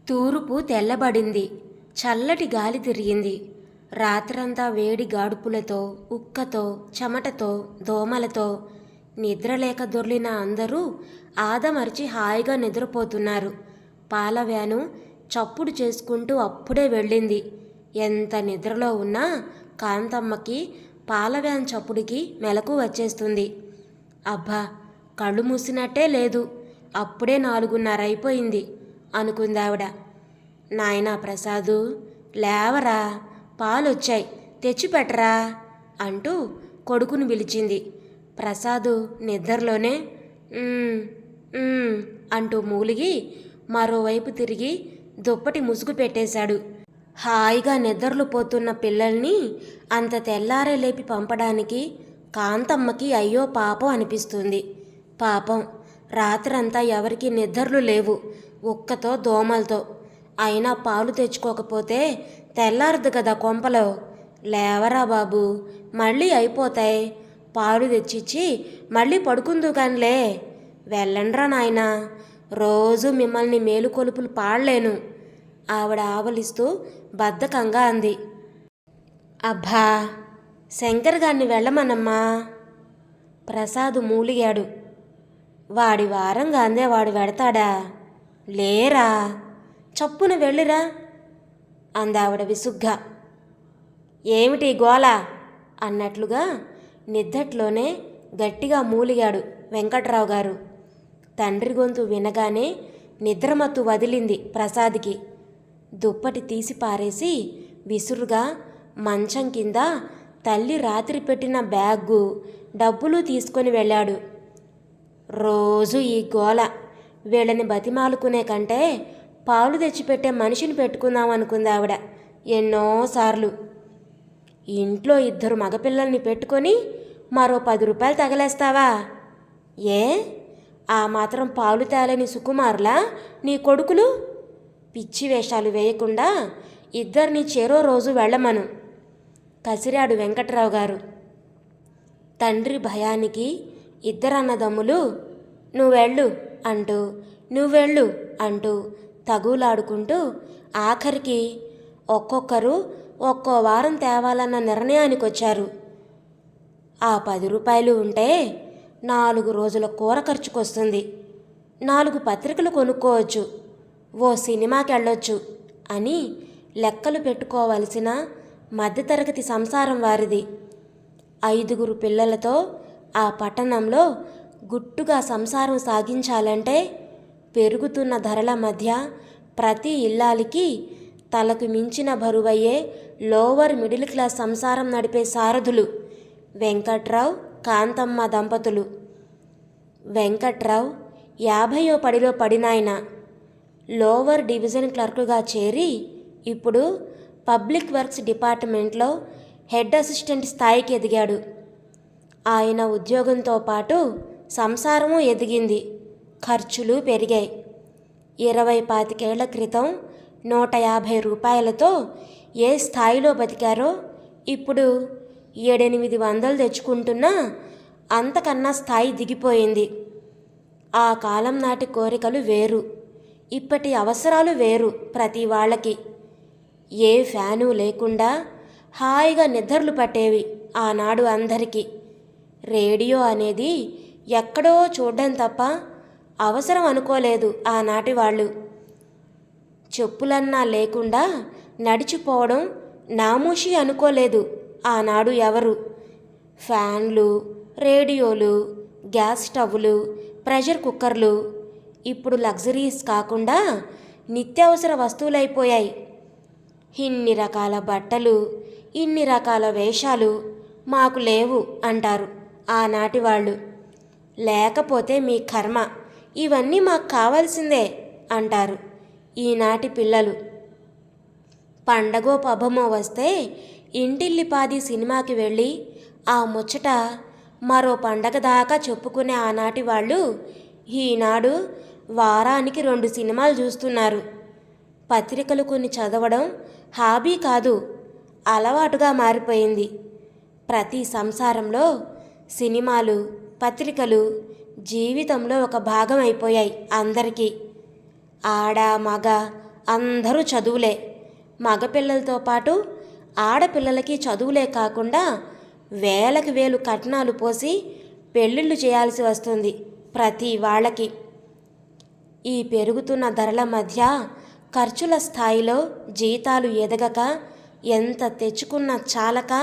తూర్పు తెల్లబడింది. చల్లటి గాలి తిరిగింది. రాత్రంతా వేడి గాడుపులతో, ఉక్కతో, చెమటతో, దోమలతో నిద్రలేక దొర్లిన అందరూ ఆదమర్చి హాయిగా నిద్రపోతున్నారు. పాల వ్యాను చప్పుడు చేసుకుంటూ అప్పుడే వెళ్ళింది. ఎంత నిద్రలో ఉన్నా కాంతమ్మకి పాల వ్యాన్ చప్పుడికి మెలకు వచ్చేస్తుంది. అబ్బా, కళ్ళు మూసినట్టే లేదు, అప్పుడే 4:30 అయిపోయింది అనుకుందావిడ. నాయనా ప్రసాదు, లేవరా, పాలొచ్చాయి, తెచ్చిపెట్టరా అంటూ కొడుకును పిలిచింది. ప్రసాదు నిద్రలోనే అంటూ మూలిగి మరోవైపు తిరిగి దుప్పటి ముసుగు పెట్టేశాడు. హాయిగా నిద్రలు పోతున్న పిల్లల్ని అంత తెల్లారే లేపి పంపడానికి కాంతమ్మకి అయ్యో పాపం అనిపిస్తుంది. పాపం, రాత్రంతా ఎవరికి నిద్రలు లేవు, ఉక్కతో దోమలతో. అయినా పాలు తెచ్చుకోకపోతే తెల్లారదు కదా కొంపలో. లేవరా బాబు, మళ్ళీ అయిపోతాయి. పాలు తెచ్చిచ్చి మళ్ళీ పడుకుందు కానిలే. వెళ్ళండ్రా నాయనా, రోజు మిమ్మల్ని మేలుకొలుపులు పాడలేను ఆవిడ ఆవలిస్తూ బద్ధకంగా అంది. అబ్బా, శంకర్ గారిని వెళ్ళమనమ్మా. ప్రసాదు మూలిగాడు. వాడి వారంగా అందే వాడు వెడతాడా? లేరా, చప్పున వెళ్ళిరా అందావిడ విసుగ్గా. ఏమిటి గోల అన్నట్లుగా నిద్దట్లోనే గట్టిగా మూలిగాడు వెంకట్రావు గారు. తండ్రి గొంతు వినగానే నిద్రమత్తు వదిలింది ప్రసాద్కి. దుప్పటి తీసి పారేసి విసురుగా మంచం కింద తల్లి రాత్రి పెట్టిన బ్యాగు, డబ్బులు తీసుకొని వెళ్ళాడు. రోజు ఈ గోల, వీళ్ళని బతిమాలుకునే కంటే పాలు తెచ్చిపెట్టే మనిషిని పెట్టుకుందాం అనుకుంది ఆవిడ ఎన్నోసార్లు. ఇంట్లో 2 మగపిల్లల్ని పెట్టుకొని మరో 10 రూపాయలు తగలేస్తావా? ఏ, ఆ మాత్రం పాలు తేలని సుకుమారులా నీ కొడుకులు? పిచ్చి వేషాలు వేయకుండా 2 చెరో రోజు వెళ్ళమను కసిరాడు వెంకట్రావు గారు. తండ్రి భయానికి 2 అన్నదమ్ములు నువ్వెళ్ళు అంటూ నువ్వెళ్ళు అంటూ తగులాడుకుంటూ ఆఖరికి ఒక్కొక్కరు ఒక్కో వారం తేవాలన్న నిర్ణయానికి వచ్చారు. ఆ 10 రూపాయలు ఉంటే 4 రోజుల కూర ఖర్చుకొస్తుంది, 4 పత్రికలు కొనుక్కోవచ్చు, ఓ సినిమాకి వెళ్ళొచ్చు అని లెక్కలు పెట్టుకోవలసిన మధ్యతరగతి సంసారం వారిది. 5 పిల్లలతో ఆ పట్టణంలో గుట్టుగా సంసారం సాగించాలంటే పెరుగుతున్న ధరల మధ్య ప్రతి ఇల్లాలికి తలకు మించిన బరువయ్యే లోవర్ మిడిల్ క్లాస్ సంసారం నడిపే సారథులు వెంకట్రావు, కాంతమ్మ దంపతులు. వెంకట్రావు 50వ పడిలో పడినాయన. లోవర్ డివిజన్ క్లర్కుగా చేరి ఇప్పుడు పబ్లిక్ వర్క్స్ డిపార్ట్మెంట్లో హెడ్ అసిస్టెంట్ స్థాయికి ఎదిగాడు. ఆయన ఉద్యోగంతో పాటు సంసారము ఎదిగింది, ఖర్చులు పెరిగాయి. 20-25 క్రితం 150 రూపాయలతో ఏ స్థాయిలో బతికారో ఇప్పుడు 700-800 తెచ్చుకుంటున్నా అంతకన్నా స్థాయి దిగిపోయింది. ఆ కాలం నాటి కోరికలు వేరు, ఇప్పటి అవసరాలు వేరు. ప్రతి వాళ్ళకి ఏ ఫ్యాను లేకుండా హాయిగా నిద్రలు పట్టేవి ఆనాడు అందరికీ. రేడియో అనేది ఎక్కడో చూడడం తప్ప అవసరం అనుకోలేదు ఆనాటి వాళ్ళు. చెప్పులన్నా లేకుండా నడిచిపోవడం నామూషి అనుకోలేదు ఆనాడు ఎవరు. ఫ్యాన్లు, రేడియోలు, గ్యాస్ స్టవ్లు, ప్రెషర్ కుక్కర్లు ఇప్పుడు లగ్జరీస్ కాకుండా నిత్యావసర వస్తువులైపోయాయి. ఇన్ని రకాల బట్టలు, ఇన్ని రకాల వేషాలు మాకు లేవు అంటారు ఆనాటి వాళ్ళు. లేకపోతే మీ కర్మ, ఇవన్నీ మాకు కావాల్సిందే అంటారు ఈనాటి పిల్లలు. పండగో పబ్బమో వస్తే ఇంటిల్లిపాది సినిమాకి వెళ్ళి ఆ ముచ్చట మరో పండగ దాకా చెప్పుకునే ఆనాటి వాళ్ళు ఈనాడు వారానికి 2 సినిమాలు చూస్తున్నారు. పత్రికలు కొన్ని చదవడం హాబీ కాదు, అలవాటుగా మారిపోయింది. ప్రతి సంసారంలో సినిమాలు, పత్రికలు జీవితంలో ఒక భాగం అయిపోయాయి అందరికీ. ఆడ మగ అందరూ చదువులే. మగపిల్లలతో పాటు ఆడపిల్లలకి చదువులే కాకుండా వేలకు వేలు కట్నాలు పోసి పెళ్ళిళ్ళు చేయాల్సి వస్తుంది ప్రతి వాళ్ళకి. ఈ పెరుగుతున్న ధరల మధ్య ఖర్చుల స్థాయిలో జీతాలు ఎదగక ఎంత తెచ్చుకున్నా చాలక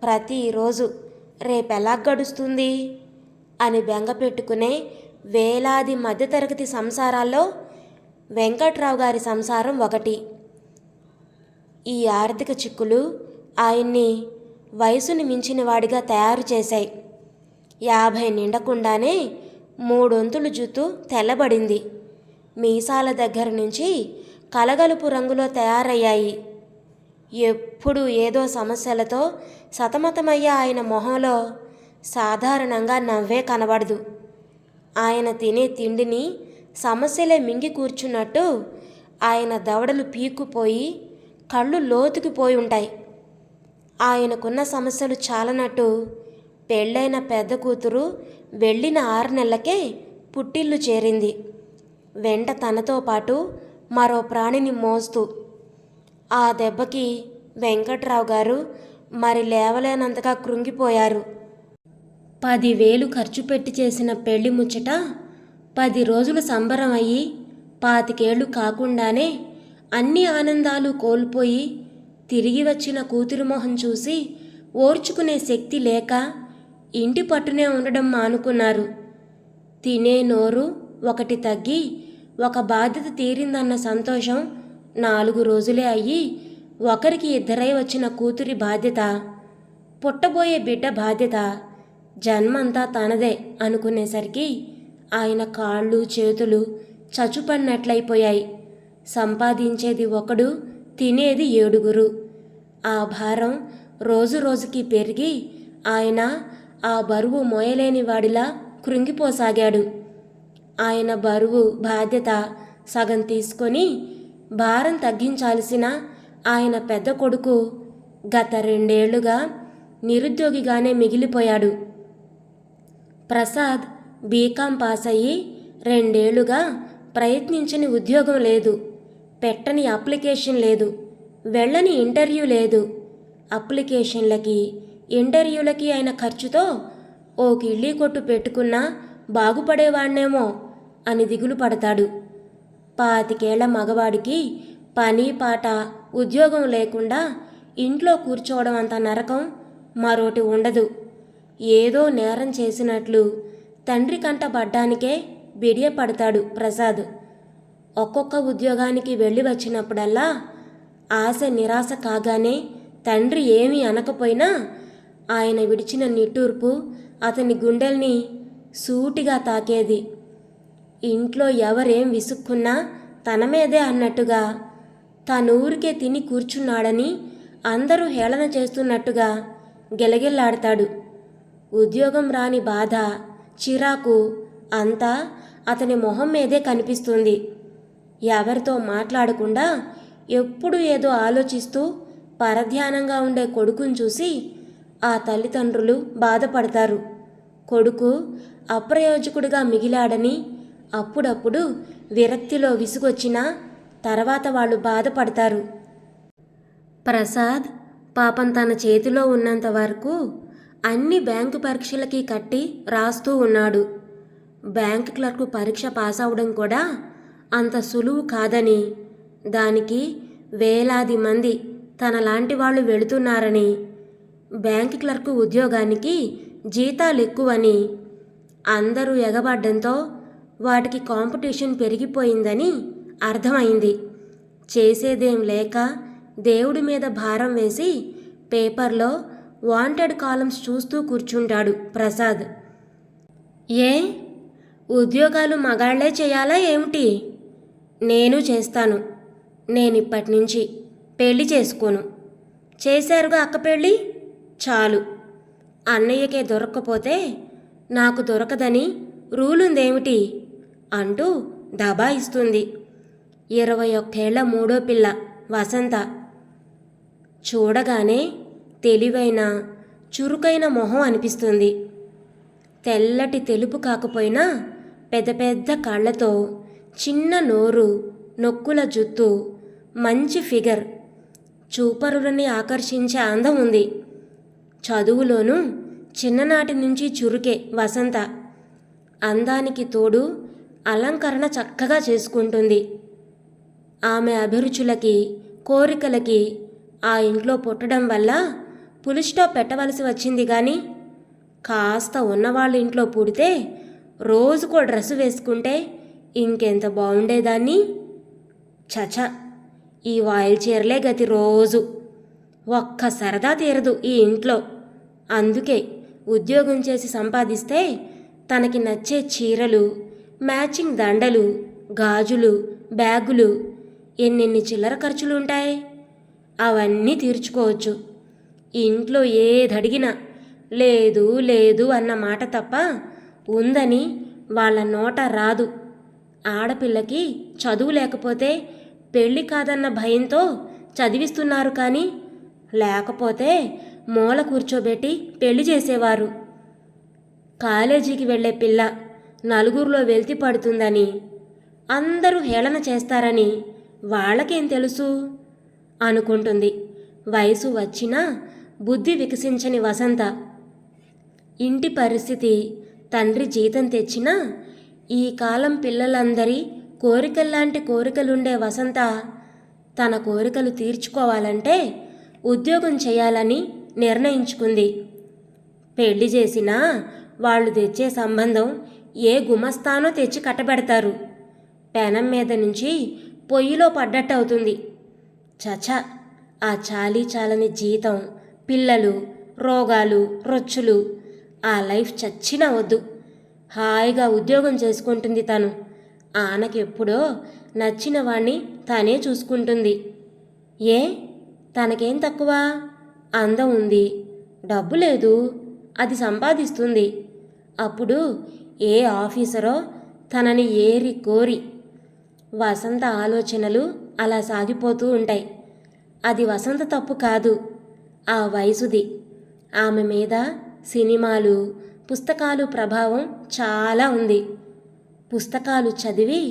ప్రతిరోజు రేపెలా గడుస్తుంది అని బెంగపెట్టుకునే వేలాది మధ్యతరగతి సంసారాల్లో వెంకట్రావు గారి సంసారం ఒకటి. ఈ ఆర్థిక చిక్కులు ఆయన్ని వయసుని మించిన వాడిగా తయారు చేశాయి. 50 నిండకుండానే 3 వంతులు జుత్తు తెల్లబడింది. మీసాల దగ్గర నుంచి కలగలుపు రంగులో తయారయ్యాయి. ఎప్పుడు ఏదో సమస్యలతో సతమతమయ్యే ఆయన మొహంలో సాధారణంగా నవ్వే కనబడదు. ఆయన తినే తిండిని సమస్యలే మింగి కూర్చున్నట్టు ఆయన దవడలు పీక్కుపోయి కళ్ళు లోతుకుపోయి ఉంటాయి. ఆయనకున్న సమస్యలు చాలనట్టు పెళ్ళైన పెద్ద కూతురు వెళ్ళిన 6 నెలలకే పుట్టిల్లు చేరింది. వెంట తనతో పాటు మరో ప్రాణిని మోస్తూ. ఆ దెబ్బకి వెంకట్రావు గారు మరి లేవలేనంతగా కృంగిపోయారు. 10,000 ఖర్చు పెట్టి చేసిన పెళ్లి ముచ్చట 10 రోజులు సంబరం అయ్యి 25 ఏళ్ళు కాకుండానే అన్ని ఆనందాలు కోల్పోయి తిరిగి వచ్చిన కూతురు మొహం చూసి ఓర్చుకునే శక్తి లేక ఇంటి పట్టునే ఉండడం మానుకున్నారు. తినే నోరు ఒకటి తగ్గి ఒక బాధ్యత తీరిందన్న సంతోషం 4 రోజులే అయ్యి ఒకరికి 2 వచ్చిన కూతురి బాధ్యత, పుట్టబోయే బిడ్డ బాధ్యత జన్మంతా తనదే అనుకునేసరికి ఆయన కాళ్ళు చేతులు చచ్చుపడినట్లయిపోయాయి. సంపాదించేది ఒకడు, తినేది 7. ఆ భారం రోజు రోజుకి పెరిగి ఆయన ఆ బరువు మోయలేని వాడిలా కృంగిపోసాగాడు. ఆయన బరువు బాధ్యత సగం తీసుకొని భారం తగ్గించాల్సిన ఆయన పెద్ద కొడుకు గత 2 ఏళ్లుగా నిరుద్యోగిగానే మిగిలిపోయాడు. ప్రసాద్ బీకాం పాస్ అయ్యి 2 ఏళ్లుగా ప్రయత్నించని ఉద్యోగం లేదు, పెట్టని అప్లికేషన్ లేదు, వెళ్ళని ఇంటర్వ్యూ లేదు. అప్లికేషన్లకి ఇంటర్వ్యూలకి అయిన ఖర్చుతో ఓ కిళ్ళీ కొట్టు పెట్టుకున్నా బాగుపడేవాణ్ణేమో అని దిగులు పడతాడు. 25 ఏళ్ల మగవాడికి పని పాట ఉద్యోగం లేకుండా ఇంట్లో కూర్చోవడం అంత నరకం మరోటి ఉండదు. ఏదో నేరం చేసినట్లు తండ్రి కంట పడ్డానికే బిడియపడతాడు ప్రసాద్. ఒక్కొక్క ఉద్యోగానికి వెళ్ళి వచ్చినప్పుడల్లా ఆశ నిరాశ కాగానే తండ్రి ఏమీ అనకపోయినా ఆయన విడిచిన నిట్టూర్పు అతని గుండెల్ని సూటిగా తాకేది. ఇంట్లో ఎవరేం విసుక్కున్నా తన మీదే అన్నట్టుగా, తనూరికే తిని కూర్చున్నాడని అందరూ హేళన చేస్తున్నట్టుగా గిలగిల్లాడతాడు. ఉద్యోగం రాని బాధ, చిరాకు అంతా అతని మొహం మీదే కనిపిస్తుంది. ఎవరితో మాట్లాడకుండా ఎప్పుడు ఏదో ఆలోచిస్తూ పరధ్యానంగా ఉండే కొడుకుని చూసి ఆ తల్లిదండ్రులు బాధపడతారు. కొడుకు అప్రయోజకుడిగా మిగిలాడని అప్పుడప్పుడు విరక్తిలో విసుగొచ్చినా తర్వాత వాళ్ళు బాధపడతారు. ప్రసాద్ పాపం తన చేతిలో ఉన్నంత వరకు అన్ని బ్యాంకు పరీక్షలకి కట్టి రాస్తూ ఉన్నాడు. బ్యాంక్ క్లర్కు పరీక్ష పాస్ అవడం కూడా అంత సులువు కాదని, దానికి వేలాది మంది తనలాంటి వాళ్ళు వెళుతున్నారని, బ్యాంక్ క్లర్కు ఉద్యోగానికి జీతాలు ఎక్కువని అందరూ ఎగబడ్డంతో వాటికి కాంపిటీషన్ పెరిగిపోయిందని అర్థమైంది. చేసేదేం లేక దేవుడి మీద భారం వేసి పేపర్లో వాంటెడ్ కాలమ్స్ చూస్తూ కూర్చుంటాడు ప్రసాద్. ఏ ఉద్యోగాలు మగాళ్లే చేయాలా ఏమిటి? నేను చేస్తాను. నేనిప్పటి నుంచి పెళ్లి చేసుకోను. చేశారుగా అక్క పెళ్ళి, చాలు. అన్నయ్యకే దొరక్కపోతే నాకు దొరకదని రూలుందేమిటి అంటూ దబాయిస్తుంది 21 ఏళ్ల మూడో పిల్ల వసంత. చూడగానే తెలివైన చురుకైన మొహం అనిపిస్తుంది. తెల్లటి తెలుపు కాకపోయినా పెద్ద పెద్ద కళ్ళతో, చిన్న నోరు, నొక్కుల జుత్తు, మంచి ఫిగర్, చూపరులని ఆకర్షించే అందం ఉంది. చదువులోనూ చిన్ననాటి నుంచి చురుకే వసంత. అందానికి తోడు అలంకరణ చక్కగా చేసుకుంటుంది. ఆమె అభిరుచులకి, కోరికలకి ఆ ఇంట్లో పుట్టడం వల్ల పులిస్టాప్ పెట్టవలసి వచ్చింది. కానీ కాస్త ఉన్నవాళ్ళ ఇంట్లో పుడితే రోజుకో డ్రెస్సు వేసుకుంటే ఇంకెంత బాగుండేదాన్ని. చచ, ఈ వాయిల్ చీరలే గతి రోజు. ఒక్క సరదా తీరదు ఈ ఇంట్లో. అందుకే ఉద్యోగం చేసి సంపాదిస్తే తనకి నచ్చే చీరలు, మ్యాచింగ్ దండలు, గాజులు, బ్యాగులు, ఎన్నెన్ని చిల్లర ఖర్చులుంటాయి. అవన్నీ తీర్చుకోవచ్చు. ఇంట్లో ఏదడిగినా లేదు లేదు అన్న మాట తప్ప ఉందని వాళ్ళ నోట రాదు. ఆడపిల్లకి చదువు లేకపోతే పెళ్ళి కాదన్న భయంతో చదివిస్తున్నారు. కానీ లేకపోతే మూల కూర్చోబెట్టి పెళ్లి చేసేవారు. కాలేజీకి వెళ్ళే పిల్ల నలుగురిలో వెల్తి పడుతుందని, అందరూ హేళన చేస్తారని వాళ్ళకేం తెలుసు అనుకుంటుంది వయసు వచ్చినా బుద్ధి వికసించని వసంత. ఇంటి పరిస్థితి తండ్రి జీతం తెచ్చినా ఈ కాలం పిల్లలందరి కోరికల్లాంటి కోరికలుండే వసంత తన కోరికలు తీర్చుకోవాలంటే ఉద్యోగం చేయాలని నిర్ణయించుకుంది. పెళ్లి చేసినా వాళ్ళు తెచ్చే సంబంధం ఏ గుమస్తానో తెచ్చి కట్టబెడతారు. పెనం మీద నుంచి పొయ్యిలో పడ్డట్టు అవుతుంది. చచా, ఆ చాలీ చాలని జీతం, పిల్లలు, రోగాలు, రొచ్చులు, ఆ లైఫ్ చచ్చినా వద్దు. హాయిగా ఉద్యోగం చేసుకుంటుంది తను. ఆనకెప్పుడో నచ్చిన వాణ్ణి తనే చూసుకుంటుంది. ఏ, తనకేం తక్కువ? అందం ఉంది, డబ్బు లేదు, అది సంపాదిస్తుంది. అప్పుడు ఏ ఆఫీసరో తనని ఏరి కోరి. వసంత ఆలోచనలు అలా సాగిపోతూ ఉంటాయి. అది వసంత తప్పు కాదు, ఆ వయసుది. ఆమె మీద సినిమాలు, పుస్తకాలు ప్రభావం చాలా ఉంది. పుస్తకాలు చదివి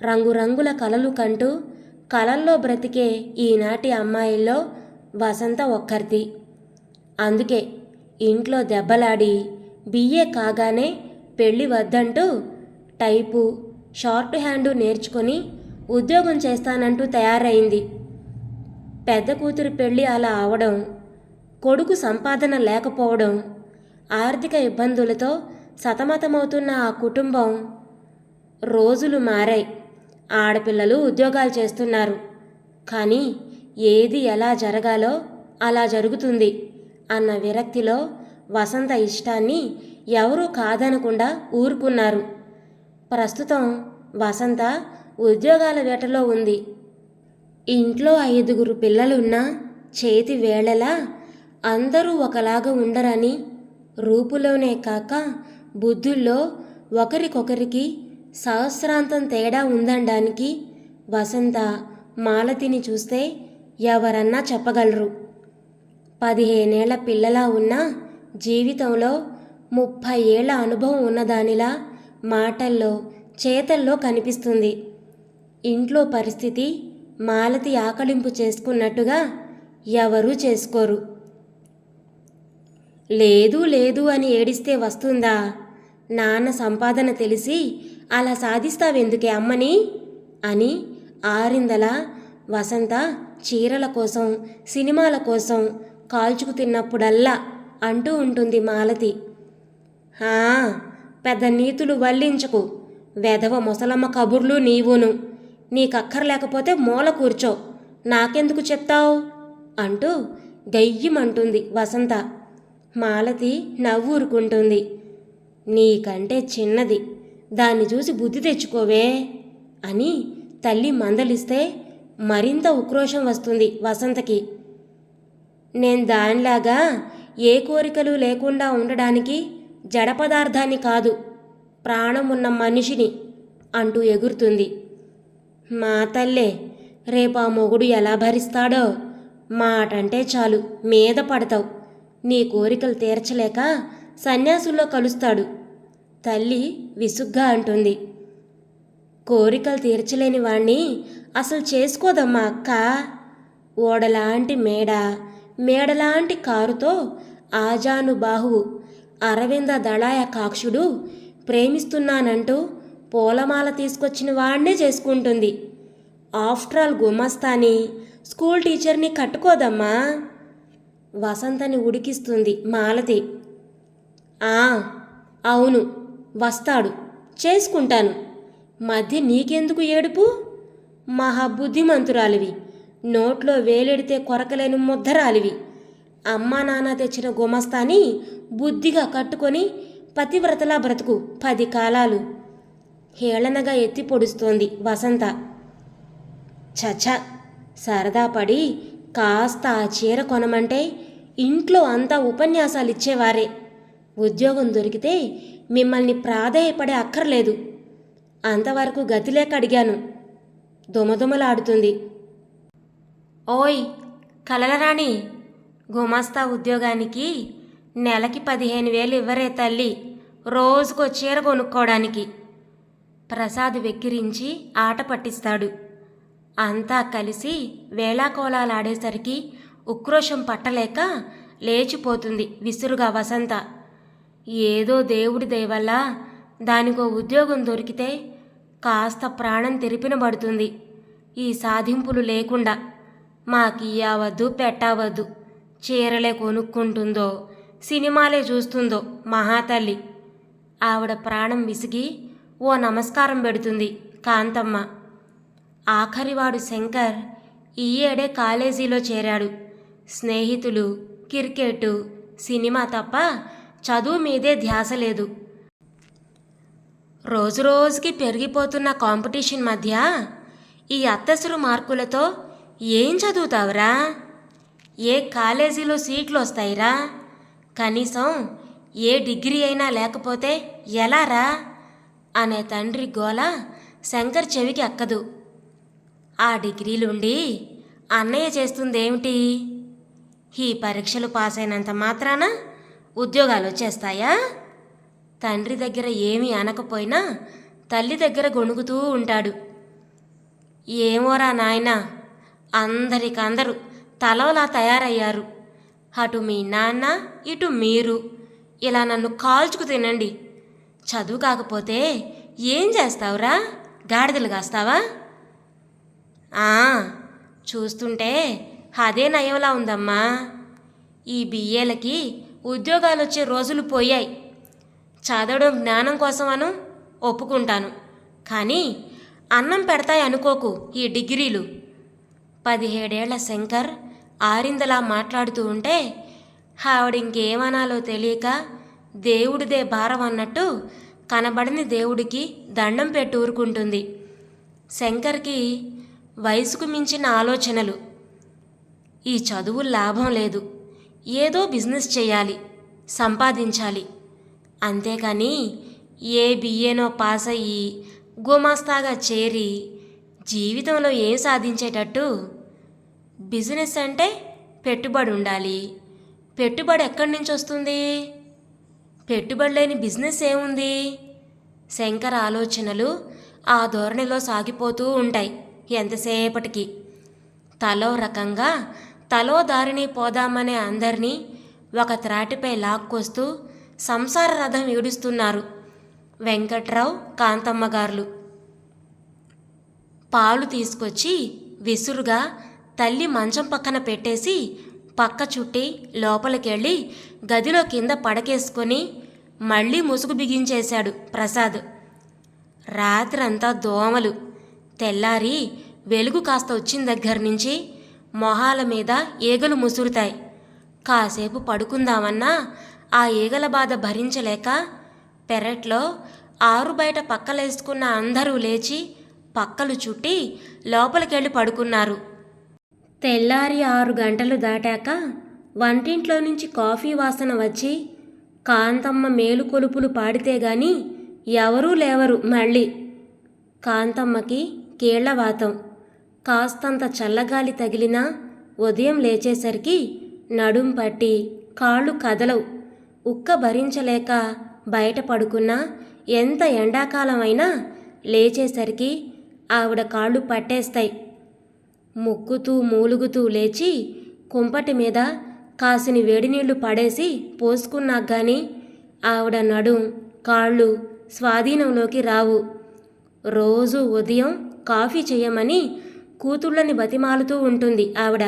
రంగురంగుల కలలు కంటూ కలల్లో బ్రతికే ఈనాటి అమ్మాయిల్లో వసంత ఒక్కర్తి. అందుకే ఇంట్లో దెబ్బలాడి బిఏ కాగానే పెళ్ళి వద్దంటూ టైపు, షార్ట్ హ్యాండు నేర్చుకొని ఉద్యోగం చేస్తానంటూ తయారైంది. పెద్ద కూతురి పెళ్ళి అలా అవడం, కొడుకు సంపాదన లేకపోవడం, ఆర్థిక ఇబ్బందులతో సతమతమవుతున్న ఆ కుటుంబం. రోజులు మారాయి, ఆడపిల్లలు ఉద్యోగాలు చేస్తున్నారు. కానీ ఏది ఎలా జరగాలో అలా జరుగుతుంది అన్న విరక్తిలో వసంత ఇష్టాన్ని ఎవరూ కాదనకుండా ఊరుకున్నారు. ప్రస్తుతం వసంత ఉద్యోగాల వేటలో ఉంది. ఇంట్లో 5 పిల్లలున్నా చేతి వేళలా అందరూ ఒకలాగా ఉండరని, రూపులోనే కాక బుద్ధుల్లో ఒకరికొకరికి సహస్రాంతం తేడా ఉందనడానికి వసంత, మాలతిని చూస్తే ఎవరన్నా చెప్పగలరు. 15 ఏళ్ల పిల్లలా ఉన్న జీవితంలో 30 ఏళ్ల అనుభవం ఉన్నదానిలా మాటల్లో, చేతల్లో కనిపిస్తుంది. ఇంట్లో పరిస్థితి మాలతి ఆకలింపు చేసుకున్నట్టుగా ఎవరూ చేసుకోరు. లేదు లేదు అని ఏడిస్తే వస్తుందా? నాన్న సంపాదన తెలిసి అలా సాధిస్తావెందుకే అమ్మని అని ఆరిందలా వసంత చీరల కోసం, సినిమాల కోసం కాల్చుకు తిన్నప్పుడల్లా అంటూ ఉంటుంది మాలతి. పెద్ద నీతులు వల్లించకు, వెధవ ముసలమ్మ కబుర్లు నీవును. నీకక్కర్లేకపోతే మూల కూర్చో, నాకెందుకు చెప్తావు అంటూ గయ్యమంటుంది వసంత. మాలతి నవ్వూరుకుంటుంది. నీకంటే చిన్నది, దాన్ని చూసి బుద్ధి తెచ్చుకోవే అని తల్లి మందలిస్తే మరింత ఉక్రోషం వస్తుంది వసంతకి. నేను దానిలాగా ఏ కోరికలు లేకుండా ఉండడానికి జడ పదార్థాన్ని కాదు, ప్రాణం ఉన్న మనిషిని అంటూ ఎగురుతుంది. మా తల్లే, రేపు ఆ మొగుడు ఎలా భరిస్తాడో. మాటంటే చాలు మీద పడతావు. నీ కోరికలు తీర్చలేక సన్యాసుల్లో కలుస్తాడు తల్లి విసుగ్గా అంటుంది. కోరికలు తీర్చలేని వాణ్ణి అసలు చేసుకోదమ్మా అక్క. ఓడలాంటి మేడ, మేడలాంటి కారుతో ఆజానుబాహు అరవింద దళాయ కాక్షుడు ప్రేమిస్తున్నానంటూ పూలమాల తీసుకొచ్చిన వాణ్ణే చేసుకుంటుంది. ఆఫ్టర్ ఆల్ గుమస్తాని, స్కూల్ టీచర్ని కట్టుకోదమ్మా. వసంతని ఉడికిస్తుంది మాలతి. అవును, వస్తాడు, చేసుకుంటాను. మధ్య నీకెందుకు ఏడుపు? మహాబుద్ధిమంతురాలివి, నోట్లో వేలెడితే కొరకలేని ముద్దరాలివి. అమ్మా నాన్న తెచ్చిన గుమస్తాని బుద్ధిగా కట్టుకొని పతివ్రతలా బ్రతుకు 10 కాలాలు. హేళనగా ఎత్తి పొడుస్తోంది వసంత. చచ, సరదా పడి కాస్త ఆ చీర కొనమంటే ఇంట్లో అంతా ఉపన్యాసాలు ఇచ్చేవారే. ఉద్యోగం దొరికితే మిమ్మల్ని ప్రాధేయపడే అక్కర్లేదు. అంతవరకు గతిలేక అడిగాను. దుమదుమలాడుతుంది. ఓయ్ కలలరాణి, గుమాస్తా ఉద్యోగానికి నెలకి 15,000 ఇవ్వరే తల్లి, రోజుకో చీర కొనుక్కోవడానికి. ప్రసాద్ వెక్కిరించి ఆట పట్టిస్తాడు. అంతా కలిసి వేళాకోళాలాడేసరికి ఉక్రోషం పట్టలేక లేచిపోతుంది విసురుగా వసంత. ఏదో దేవుడి దయవల్ల దానికో ఉద్యోగం దొరికితే కాస్త ప్రాణం తెరిపినబడుతుంది. ఈ సాధింపులు లేకుండా మాకియ్యవద్దు పెట్టవద్దు, చీరలే కొనుక్కుంటుందో సినిమాలే చూస్తుందో మహాతల్లి. ఆవిడ ప్రాణం విసిగి ఓ నమస్కారం పెడుతుంది కాంతమ్మ. ఆఖరివాడు శంకర్ ఈ ఏడే కాలేజీలో చేరాడు. స్నేహితులు, క్రికెట్, సినిమా తప్ప చదువు మీదే ధ్యాస లేదు. రోజురోజుకి పెరిగిపోతున్న కాంపిటీషన్ మధ్య ఈ అత్తసురు మార్కులతో ఏం చదువుతావురా? ఏ కాలేజీలో సీట్లు వస్తాయిరా? కనీసం ఏ డిగ్రీ అయినా లేకపోతే ఎలారా అనే తండ్రి గోల శంకర్ చెవికి ఎక్కదు. ఆ డిగ్రీలుండి అన్నయ్య చేస్తుందేమిటి? ఈ పరీక్షలు పాస్ అయినంత మాత్రాన ఉద్యోగాలు వచ్చేస్తాయా? తండ్రి దగ్గర ఏమీ అనకపోయినా తల్లి దగ్గర గొణుగుతూ ఉంటాడు. ఏమోరా నాయనా, అందరికందరూ తలోలా తయారయ్యారు. అటు మీ నాన్న, ఇటు మీరు. ఇలా నన్ను కాల్చుకు తినండి. చదువు కాకపోతే ఏం చేస్తావురా? గాడిదలు కాస్తావా? చూస్తుంటే అదే నయంలా ఉందమ్మా. ఈ బిఏలకి ఉద్యోగాలు వచ్చే రోజులు పోయాయి. చదవడం జ్ఞానం కోసమను ఒప్పుకుంటాను, కానీ అన్నం పెడతాయి అనుకోకు ఈ డిగ్రీలు. 17 ఏళ్ల శంకర్ ఆరిందలా మాట్లాడుతూ ఉంటే ఆవిడింకేమనాలో తెలియక దేవుడిదే భారం అన్నట్టు కనబడని దేవుడికి దండం పెట్టి ఊరుకుంటుంది. శంకర్కి వయసుకు మించిన ఆలోచనలు. ఈ చదువు లాభం లేదు, ఏదో బిజినెస్ చేయాలి, సంపాదించాలి. అంతేకాని ఏ బిఏనో పాస్ అయ్యి గుమాస్తాగా చేరి జీవితంలో ఏం సాధించేటట్టు? బిజినెస్ అంటే పెట్టుబడి ఉండాలి. పెట్టుబడి ఎక్కడి నుంచి వస్తుంది? పెట్టుబడి లేని బిజినెస్ ఏముంది? శంకర్ ఆలోచనలు ఆ ధోరణిలో సాగిపోతూ ఉంటాయి ఎంతసేపటికి. తలో రకంగా తలో దారిని పోదామనే అందరినీ ఒక త్రాటిపై లాక్కొస్తూ సంసార రథం ఈడుస్తున్నారు వెంకట్రావు, కాంతమ్మ గారులు. పాలు తీసుకొచ్చి విసురుగా తల్లి మంచం పక్కన పెట్టేసి పక్క చుట్టి లోపలికెళ్ళి గదిలో కింద పడకేసుకొని మళ్ళీ ముసుగు బిగించేశాడు ప్రసాద్. రాత్రంతా దోమలు. తెల్లారి వెలుగు కాస్త వచ్చిన దగ్గర నుంచి మొహాల మీద ఈగలు ముసురుతాయి. కాసేపు పడుకుందామన్నా ఆ ఈగల బాధ భరించలేక పెరట్లో ఆరు బయట పక్కలేసుకున్న అందరూ లేచి పక్కలు చుట్టి లోపలికెళ్ళి పడుకున్నారు. తెల్లారి 6 గంటలు దాటాక వంటింట్లో నుంచి కాఫీ వాసన వచ్చి కాంతమ్మ మేలుకొలుపులు పాడితే గాని ఎవరూ లేవరు మళ్ళీ. కాంతమ్మకి కీళ్లవాతం. కాస్తంత చల్లగాలి తగిలినా ఉదయం లేచేసరికి నడుం పట్టి కాళ్ళు కదలవు. ఉక్క భరించలేక బయట పడుకున్నా ఎంత ఎండాకాలమైనా లేచేసరికి ఆవిడ కాళ్ళు పట్టేస్తాయి ముక్కుతూ మూలుగుతూ లేచి కుంపటి మీద కాసిని వేడినీళ్లు పడేసి పోసుకున్నాక గాని ఆవిడ నడుం కాళ్ళు స్వాధీనంలోకి రావు. రోజు ఉదయం కాఫీ చేయమని కూతుళ్ళని బతిమాలుతూ ఉంటుంది ఆవిడ.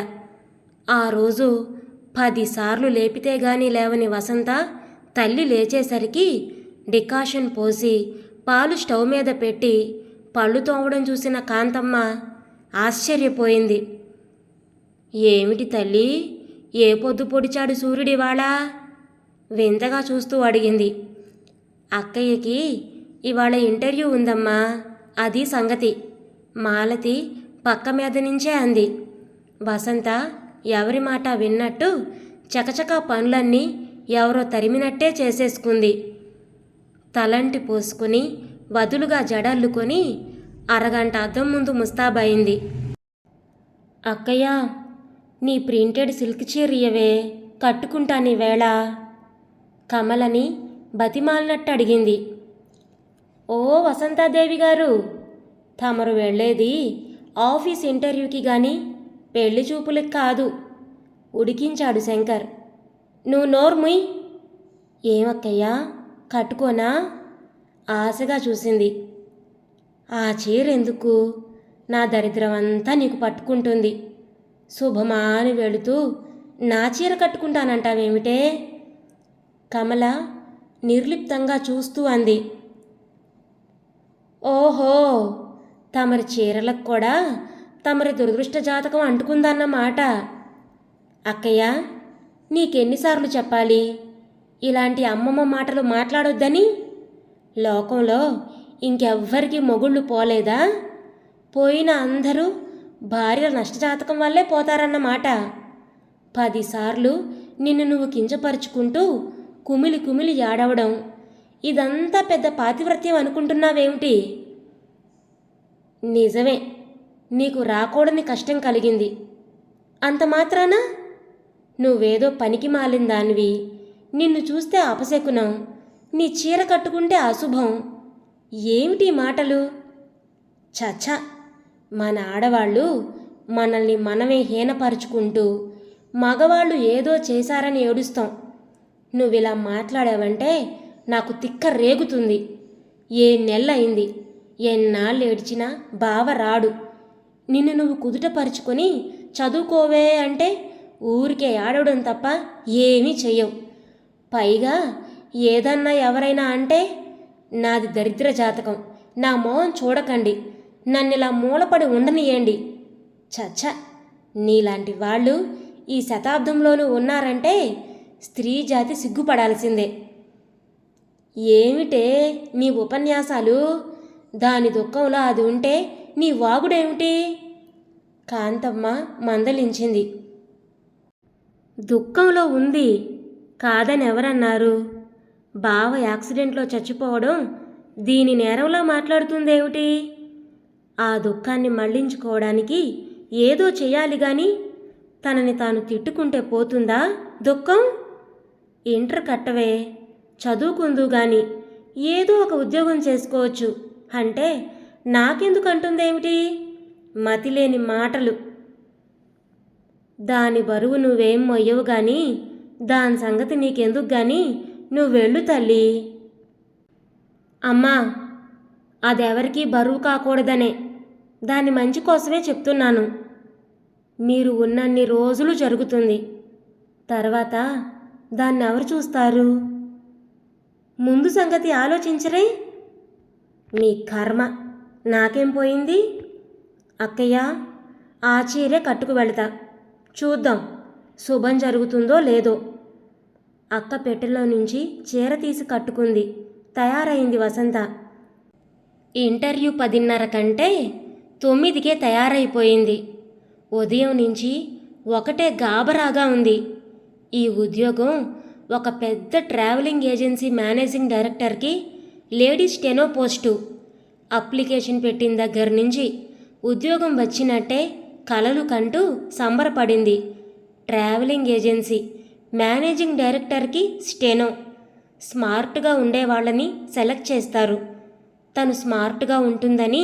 ఆ రోజు 10 సార్లు లేపితే గాని లేవని వసంత తల్లి లేచేసరికి డికాషన్ పోసి పాలు స్టవ్ మీద పెట్టి పళ్ళు తోమడం చూసిన కాంతమ్మ ఆశ్చర్యపోయింది. ఏమిటి తల్లి, ఏ పొద్దు పొడిచాడు సూర్యుడివాళ? వింతగా చూస్తూ అడిగింది. అక్కయ్యకి ఇవాళ ఇంటర్వ్యూ ఉందమ్మా, అది సంగతి. మాలతి పక్క మీద నుంచే అంది. వసంత ఎవరి మాట విన్నట్టు చకచకా పనులన్నీ ఎవరో తరిమినట్టే చేసేసుకుంది. తలంటి పోసుకుని వదులుగా జడల్లుకొని అరగంట అద్దం ముందు ముస్తాబయింది. అక్కయ్య, నీ ప్రింటెడ్ సిల్క్ చీరియవే, కట్టుకుంటాని వేళ కమలని బతిమాలినట్టు అడిగింది. ఓ వసంతాదేవి గారు, తమరు వెళ్ళేది ఆఫీస్ ఇంటర్వ్యూకి గాని పెళ్లి చూపులకి కాదు, ఉడికించాడు శంకర్. నువ్వు నోర్ముయ్. ఏమక్కయ్యా, కట్టుకోనా? ఆశగా చూసింది. ఆ చీరెందుకు? నా దరిద్రం అంతా నీకు పట్టుకుంటుంది. శుభమాని వెళుతూ నా చీర కట్టుకుంటానంటావేమిటే? కమల నిర్లిప్తంగా చూస్తూ అంది. ఓహో, తమరి చీరలకు కూడా తమరి దురదృష్ట జాతకం అంటుకుందన్నమాట. అక్కయ్య, నీకెన్నిసార్లు చెప్పాలి ఇలాంటి అమ్మమ్మ మాటలు మాట్లాడొద్దని? లోకంలో ఇంకెవ్వరికి మొగుళ్ళు పోలేదా? పోయిన అందరూ భార్యల నష్టజాతకం వల్లే పోతారన్నమాట. 10 సార్లు నిన్ను నువ్వు కించపరుచుకుంటూ కుమిలి కుమిలి ఏడవడం, ఇదంతా పెద్ద పాతివ్రత్యం అనుకుంటున్నావేమిటి? నిజమే, నీకు రాకూడని కష్టం కలిగింది. అంత మాత్రాన నువ్వేదో పనికి మాలిన దానివి. నిన్ను చూస్తే అపశకునం, నీ చీర కట్టుకుంటే అశుభం. ఏమిటి మాటలు? చచ్చా, మన ఆడవాళ్ళు మనల్ని మనమే హీనపరుచుకుంటూ మగవాళ్ళు ఏదో చేశారని ఏడుస్తాం. నువ్విలా మాట్లాడావంటే నాకు తిక్క రేగుతుంది. ఏ నెలయింది, ఎన్నాళ్ళు ఏడ్చినా బావ రాడు. నిన్ను నువ్వు కుదుటపరుచుకొని చదువుకోవే అంటే ఊరికే ఆడవడం తప్ప ఏమీ చెయ్యవు. పైగా ఏదన్నా ఎవరైనా అంటే నాది దరిద్ర జాతకం, నా మొహం చూడకండి, నన్నిలా మూలపడి ఉండనియండి. చచ్చ, నీలాంటి వాళ్ళు ఈ శతాబ్దంలోనూ ఉన్నారంటే స్త్రీ జాతి సిగ్గుపడాల్సిందే. ఏమిటే నీ ఉపన్యాసాలు? దాని దుఃఖంలో అది ఉంటే నీ వాగుడేమిటి? కాంతమ్మ మందలించింది. దుఃఖంలో ఉంది కాదని ఎవరన్నారు? బావ యాక్సిడెంట్లో చచ్చిపోవడం దీని నేరంలా మాట్లాడుతుందేమిటి? ఆ దుఃఖాన్ని మళ్లించుకోవడానికి ఏదో చెయ్యాలి గాని తనని తాను తిట్టుకుంటే పోతుందా దుఃఖం? ఇంటర్ కట్టవే, చదువుకుందు గాని ఏదో ఒక ఉద్యోగం చేసుకోవచ్చు అంటే నాకెందుకు అంటుందేమిటి? మతిలేని మాటలు. దాని బరువు నువ్వేం మొయ్యవు గాని దాని సంగతి నీకెందుకు గాని నువ్వెళ్ళు తల్లి. అమ్మా, అదెవరికీ బరువు కాకూడదనే, దాని మంచి కోసమే చెప్తున్నాను. మీరు ఉన్నన్ని రోజులు జరుగుతుంది, తర్వాత దాన్ని ఎవరు చూస్తారు? ముందు సంగతి ఆలోచించరే? మీ కర్మ, నాకేం పోయింది? అక్కయ్య, ఆ చీరే కట్టుకు వెళతా, చూద్దాం శుభం జరుగుతుందో లేదో. అక్క పెట్టెలో నుంచి చీర తీసి కట్టుకుంది. తయారైంది వసంత. ఇంటర్వ్యూ 10:30 కంటే 9కే తయారైపోయింది. ఉదయం నుంచి ఒకటే గాబరాగా ఉంది. ఈ ఉద్యోగం ఒక పెద్ద ట్రావెలింగ్ ఏజెన్సీ మేనేజింగ్ డైరెక్టర్కి లేడీస్ స్టెనో పోస్టు. అప్లికేషన్ పెట్టిన దగ్గర నుంచి ఉద్యోగం వచ్చినట్టే కలలు కంటూ సంబరపడింది. ట్రావెలింగ్ ఏజెన్సీ మేనేజింగ్ డైరెక్టర్కి స్టెనో. స్మార్ట్గా ఉండేవాళ్ళని సెలెక్ట్ చేస్తారు. తను స్మార్ట్గా ఉంటుందని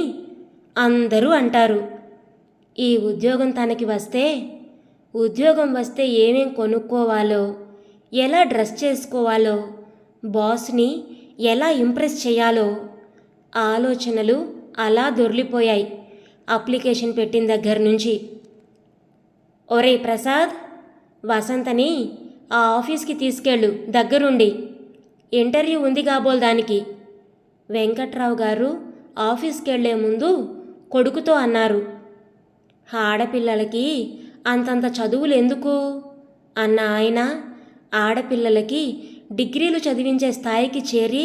అందరూ అంటారు. ఈ ఉద్యోగం తనకి వస్తే ఉద్యోగం వస్తే ఏమేం కొనుక్కోవాలో, ఎలా డ్రెస్ చేసుకోవాలో, బాస్ని ఎలా ఇంప్రెస్ చేయాలో ఆలోచనలు అలా దొర్లిపోయాయి అప్లికేషన్ పెట్టిన దగ్గర నుంచి. ఒరే ప్రసాద్, వసంతని ఆ ఆఫీస్కి తీసుకెళ్ళు దగ్గరుండి, ఇంటర్వ్యూ ఉంది కాబోలు దానికి. వెంకట్రావు గారు ఆఫీస్కి వెళ్లే ముందు కొడుకుతో అన్నారు. ఆడపిల్లలకి అంతంత చదువులు ఎందుకు అన్న ఆయన ఆడపిల్లలకి డిగ్రీలు చదివించే స్థాయికి చేరి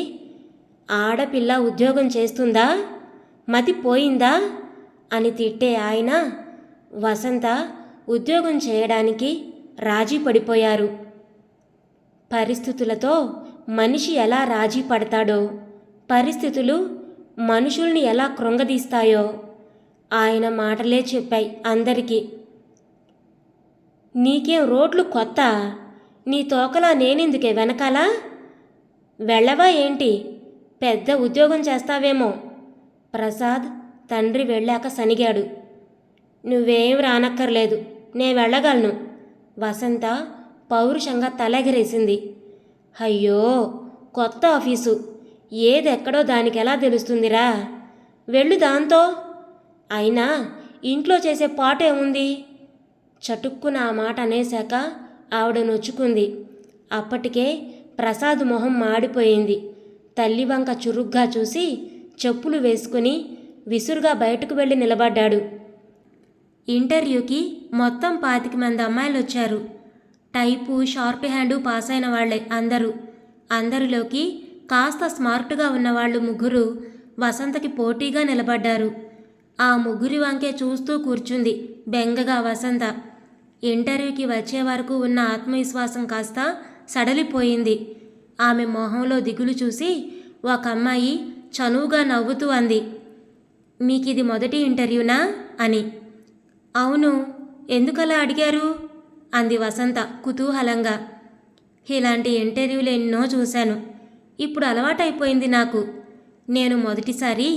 ఆడపిల్ల ఉద్యోగం చేస్తుందా, మతి పోయిందా అని తిట్టే ఆయన వసంత ఉద్యోగం చేయడానికి రాజీ పడిపోయారు. పరిస్థితులతో మనిషి ఎలా రాజీ పడతాడో, పరిస్థితులు మనుషుల్ని ఎలా కృంగదీస్తాయో ఆయన మాటలే చెప్పాయి అందరికీ. నీకేం రోడ్లు కొత్త? నీ తోకలా నేనెందుకే వెనకాల? వెళ్ళవా ఏంటి? పెద్ద ఉద్యోగం చేస్తావేమో. ప్రసాద్ తండ్రి వెళ్ళాక సనిగాడు. నువ్వేం రానక్కర్లేదు, నే వెళ్ళగలను. వసంత పౌరుషంగా తలెగరేసింది. అయ్యో, కొత్త ఆఫీసు, ఏదెక్కడో దానికెలా తెలుస్తుందిరా? వెళ్ళు దాంతో. అయినా ఇంట్లో చేసే పాటేముంది? చటుక్కున ఆ మాట అనేశాక ఆవిడ నొచ్చుకుంది. అప్పటికే ప్రసాద్ మొహం మాడిపోయింది. తల్లి వంక చురుగ్గా చూసి చెప్పులు వేసుకుని విసురుగా బయటకు వెళ్ళి నిలబడ్డాడు. ఇంటర్వ్యూకి మొత్తం 25 మంది అమ్మాయిలు వచ్చారు. టైపు, షార్ప్ హ్యాండు పాస్ అయిన వాళ్లే అందరూ. అందరిలోకి కాస్త స్మార్ట్గా ఉన్నవాళ్లు 3 వసంతకి పోటీగా నిలబడ్డారు. ఆ 3 వంకే చూస్తూ కూర్చుంది బెంగగా వసంత. ఇంటర్వ్యూకి వచ్చే వరకు ఉన్న ఆత్మవిశ్వాసం కాస్త సడలిపోయింది. ఆమె మొహంలో దిగులు చూసి ఒక అమ్మాయి చనువుగా నవ్వుతూ అంది, మీకిది మొదటి ఇంటర్వ్యూనా అని. అవును, ఎందుకలా అడిగారు అంది వసంత కుతూహలంగా. ఇలాంటి ఇంటర్వ్యూలు ఎన్నో చూశాను, ఇప్పుడు అలవాటైపోయింది నాకు. నేను మొదటిసారి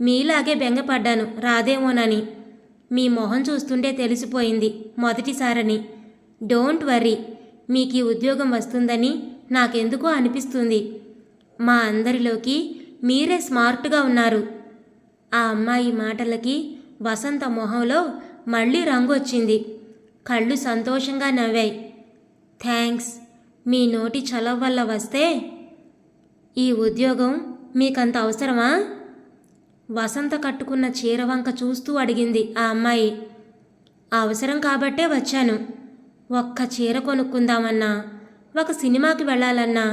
మీలాగే బెంగపడ్డాను రాదేమోనని. మీ మొహం చూస్తుంటే తెలిసిపోయింది మొదటిసారని. డోంట్ వర్రీ, మీకు ఈ ఉద్యోగం వస్తుందని నాకెందుకో అనిపిస్తుంది. మా అందరిలోకి మీరే స్మార్ట్గా ఉన్నారు. ఆ అమ్మాయి మాటలకి వసంత మొహంలో మళ్ళీ రంగు వచ్చింది. కళ్ళు సంతోషంగా నవ్వాయి. థ్యాంక్స్, మీ నోటి చలవ వల్ల వస్తే. ఈ ఉద్యోగం మీకంత అవసరమా? వసంత కట్టుకున్న చీర వంక చూస్తూ అడిగింది ఆ అమ్మాయి. అవసరం కాబట్టే వచ్చాను. ఒక్క చీర కొనుక్కుందామన్నా, ఒక సినిమాకి వెళ్ళాలన్నా,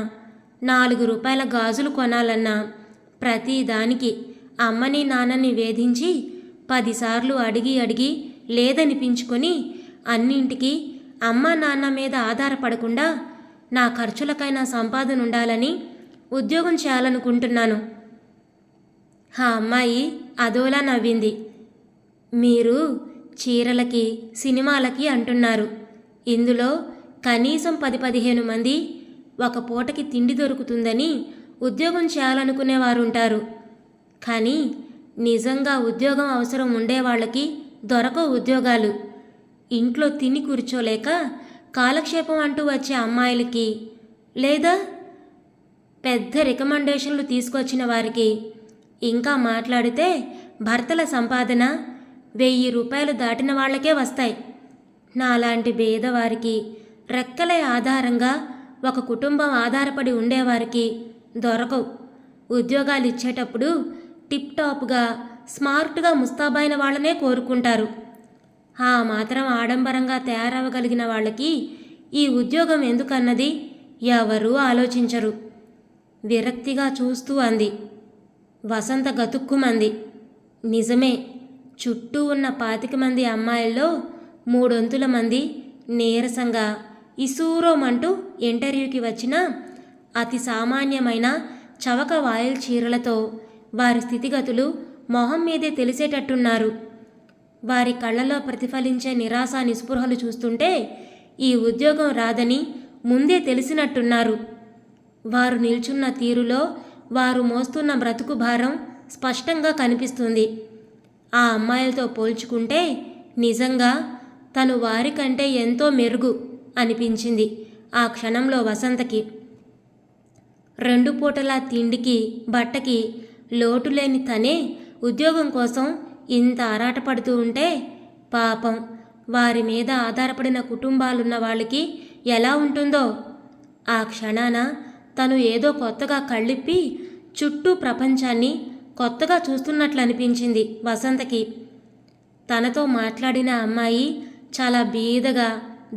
4 రూపాయల గాజులు కొనాలన్నా ప్రతిదానికి అమ్మని నాన్నని వేధించి 10 సార్లు అడిగి అడిగి లేదనిపించుకొని అన్నింటికి అమ్మ నాన్న మీద ఆధారపడకుండా నా ఖర్చులకైనా సంపాదన ఉండాలని ఉద్యోగం చేయాలనుకుంటున్నాను. ఆ అమ్మాయి అదోలా నవ్వింది. మీరు చీరలకి సినిమాలకి అంటున్నారు. ఇందులో కనీసం 10-15 మంది ఒక పూటకి తిండి దొరుకుతుందని ఉద్యోగం చేయాలనుకునేవారుంటారు. కానీ నిజంగా ఉద్యోగం అవసరం ఉండేవాళ్ళకి దొరకవు ఉద్యోగాలు. ఇంట్లో తిని కూర్చోలేక కాలక్షేపం అంటూ వచ్చే అమ్మాయిలకి, లేదా పెద్ద రికమెండేషన్లు తీసుకొచ్చిన వారికి, ఇంకా మాట్లాడితే భర్తల సంపాదన 1000 రూపాయలు దాటిన వాళ్లకే వస్తాయి. నాలాంటి పేదవారికి, రెక్కలే ఆధారంగా ఒక కుటుంబం ఆధారపడి ఉండేవారికి దొరకవు. ఉద్యోగాలు ఇచ్చేటప్పుడు టిప్ టాప్గా స్మార్ట్గా ముస్తాబైన వాళ్ళనే కోరుకుంటారు. ఆ మాత్రం ఆడంబరంగా తయారవగలిగిన వాళ్ళకి ఈ ఉద్యోగం ఎందుకన్నది ఎవరూ ఆలోచించరు. విరక్తిగా చూస్తూ అంది. వసంత గతుక్కుమంది. నిజమే, చుట్టూ ఉన్న 25 మంది అమ్మాయిల్లో 3/4 మంది నీరసంగా ఇసూరోమంటూ ఇంటర్వ్యూకి వచ్చిన అతి సామాన్యమైన చవక వాయిల్ చీరలతో వారి స్థితిగతులు మొహం మీదే తెలిసేటట్టున్నారు. వారి కళ్ళలో ప్రతిఫలించే నిరాశ నిస్పృహలు చూస్తుంటే ఈ ఉద్యోగం రాదని ముందే తెలిసినట్టున్నారు. వారు నిల్చున్న తీరులో వారు మోస్తున్న బ్రతుకు భారం స్పష్టంగా కనిపిస్తుంది. ఆ అమ్మాయిలతో పోల్చుకుంటే నిజంగా తను వారికంటే ఎంతో మెరుగు అనిపించింది ఆ క్షణంలో వసంతకి. 2 పూటలా తిండికి బట్టకి లోటులేని తనే ఉద్యోగం కోసం ఇంత ఆరాటపడుతూ ఉంటే పాపం వారి మీద ఆధారపడిన కుటుంబాలున్న వాళ్ళకి ఎలా ఉంటుందో. ఆ క్షణాన తను ఏదో కొత్తగా కళ్ళిప్పి చుట్టూ ప్రపంచాన్ని కొత్తగా చూస్తున్నట్లు అనిపించింది వసంతకి. తనతో మాట్లాడిన అమ్మాయి చాలా బీదగా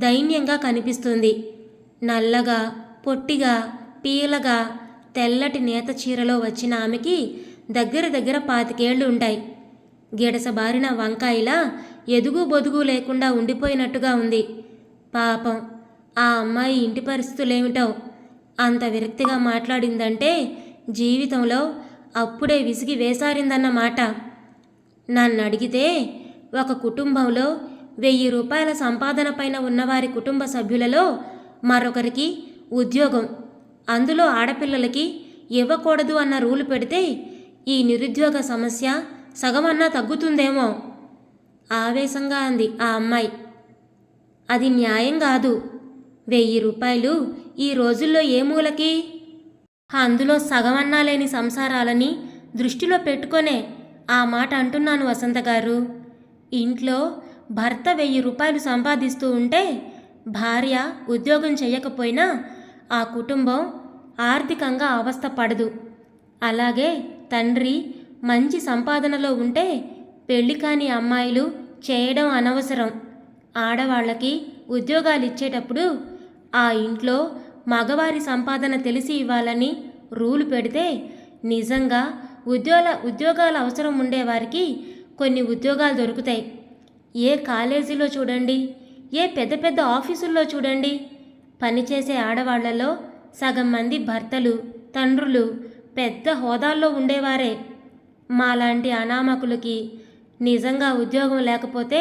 దైన్యంగా కనిపిస్తుంది. నల్లగా పొట్టిగా పీలగా తెల్లటి నేత చీరలో వచ్చిన ఆమెకి దగ్గర 25 ఏళ్ళు ఉంటాయి. గిడసబారిన వంకాయలా ఎదుగు బొదుగు లేకుండా ఉండిపోయినట్టుగా ఉంది. పాపం ఆ అమ్మాయి ఇంటి పరిస్థితులేమిటో అంత విరక్తిగా మాట్లాడిందంటే జీవితంలో అప్పుడే విసిగి వేసారిందన్నమాట. నన్ను అడిగితే ఒక కుటుంబంలో 1000 రూపాయల సంపాదన పైన ఉన్నవారి కుటుంబ సభ్యులలో మరొకరికి ఉద్యోగం, అందులో ఆడపిల్లలకి ఇవ్వకూడదు అన్న రూలు పెడితే ఈ నిరుద్యోగ సమస్య సగమన్నా తగ్గుతుందేమో ఆవేశంగా అంది ఆ అమ్మాయి. అది న్యాయం కాదు. 1000 రూపాయలు ఈ రోజుల్లో ఏ మూలకి? అందులో సగమన్నా లేని సంసారాలని దృష్టిలో పెట్టుకొనే ఆ మాట అంటున్నాను వసంత గారు. ఇంట్లో భర్త 1000 రూపాయలు సంపాదిస్తూ ఉంటే భార్య ఉద్యోగం చేయకపోయినా ఆ కుటుంబం ఆర్థికంగా అవస్థ పడదు. అలాగే తండ్రి మంచి సంపాదనలో ఉంటే పెళ్లి కాని అమ్మాయిలు చేయడం అనవసరం. ఆడవాళ్ళకి ఉద్యోగాలు ఇచ్చేటప్పుడు ఆ ఇంట్లో మగవారి సంపాదన తెలిసి ఇవ్వాలని రూలు పెడితే నిజంగా ఉద్యోగాల అవసరం ఉండేవారికి కొన్ని ఉద్యోగాలు దొరుకుతాయి. ఏ కాలేజీలో చూడండి, ఏ పెద్ద పెద్ద ఆఫీసుల్లో చూడండి, పనిచేసే ఆడవాళ్లలో సగం మంది భర్తలు తండ్రులు పెద్ద హోదాల్లో ఉండేవారే. మాలాంటి అనామకులకి నిజంగా ఉద్యోగం లేకపోతే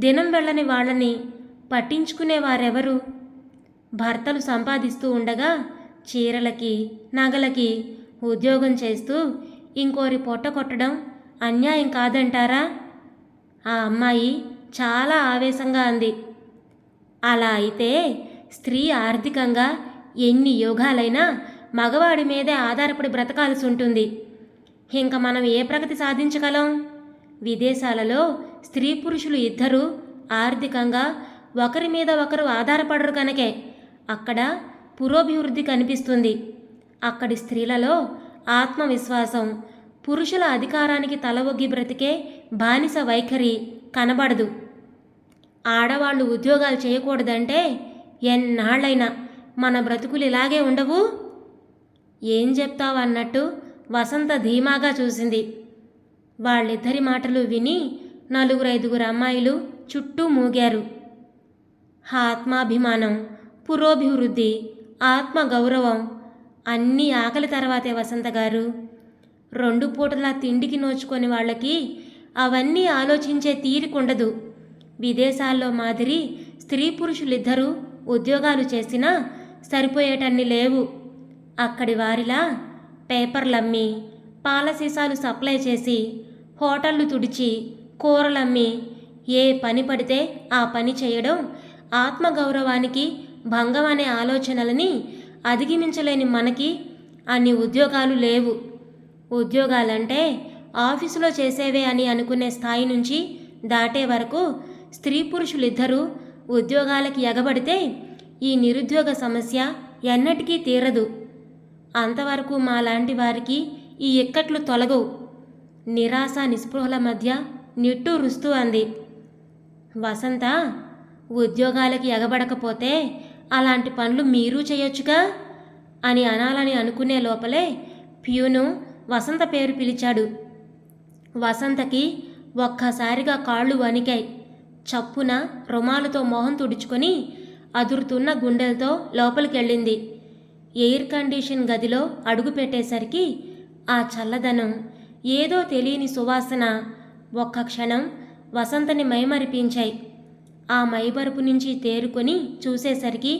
దినం వెళ్ళని వాళ్ళని పట్టించుకునేవారెవరు? భర్తలు సంపాదిస్తూ ఉండగా చీరలకి నగలకి ఉద్యోగం చేస్తూ ఇంకోరి పొట్ట కొట్టడం అన్యాయం కాదంటారా? ఆ అమ్మాయి చాలా ఆవేశంగా అంది. అలా అయితే స్త్రీ ఆర్థికంగా ఎన్ని యోగాలైనా మగవాడి మీదే ఆధారపడి బ్రతకాల్సి ఉంటుంది. ఇంక మనం ఏ ప్రగతి సాధించగలం? విదేశాలలో స్త్రీ పురుషులు ఇద్దరూ ఆర్థికంగా ఒకరి మీద ఒకరు ఆధారపడరు కనుకే అక్కడ పురోభివృద్ధి కనిపిస్తుంది. అక్కడి స్త్రీలలో ఆత్మవిశ్వాసం, పురుషుల అధికారానికి తలవొగ్గి బ్రతికే బానిస వైఖరి కనబడదు. ఆడవాళ్ళు ఉద్యోగాలు చేయకూడదంటే ఎన్నాళ్ళైనా మన బ్రతుకులు ఇలాగే ఉండవు. ఏం చెప్తావు అన్నట్టు వసంత ధీమాగా చూసింది. వాళ్ళిద్దరి మాటలు విని 4-5 అమ్మాయిలు చుట్టూ మూగారు. ఆత్మాభిమానం, పురోభివృద్ధి, ఆత్మగౌరవం అన్నీ ఆకలి తర్వాతే వసంత గారు. 2 పూటలా తిండికి నోచుకొని వాళ్ళకి అవన్నీ ఆలోచించే తీరికుండదు. విదేశాల్లో మాదిరి స్త్రీ పురుషులిద్దరూ ఉద్యోగాలు చేసినా సరిపోయేటన్ని లేవు. అక్కడి వారిలా పేపర్లమ్మి, పాల సీసాలు సప్లై చేసి, హోటళ్లు తుడిచి, కూరలమ్మి ఏ పని పడితే ఆ పని చేయడం ఆత్మగౌరవానికి భంగం అనే ఆలోచనలని అధిగమించలేని మనకి అన్ని ఉద్యోగాలు లేవు. ఉద్యోగాలంటే ఆఫీసులో చేసేవే అని అనుకునే స్థాయి నుంచి దాటే వరకు స్త్రీ పురుషులిద్దరూ ఉద్యోగాలకి ఎగబడితే ఈ నిరుద్యోగ సమస్య ఎన్నటికీ తీరదు. అంతవరకు మాలాంటి వారికి ఈ ఇక్కట్లు తొలగవు. నిరాశ నిస్పృహల మధ్య నిట్టూరుస్తూ అంది. వసంత, ఉద్యోగాలకి ఎగబడకపోతే అలాంటి పనులు మీరు చేయొచ్చుగా అని అనాలని అనుకునే లోపలే ప్యూను వసంత పేరు పిలిచాడు. వసంతకి ఒక్కసారిగా కాళ్ళు వణికాయి. చప్పున రుమాలుతో మొహం తుడుచుకొని అదురుతున్న గుండెలతో లోపలికెళ్ళింది. ఎయిర్ కండిషన్ గదిలో అడుగు పెట్టేసరికి ఆ చల్లదనం, ఏదో తెలియని సువాసన ఒక్క క్షణం వసంతని మైమరిపించాయి. ఆ మైమరుపు నుంచి తేరుకొని చూసేసరికి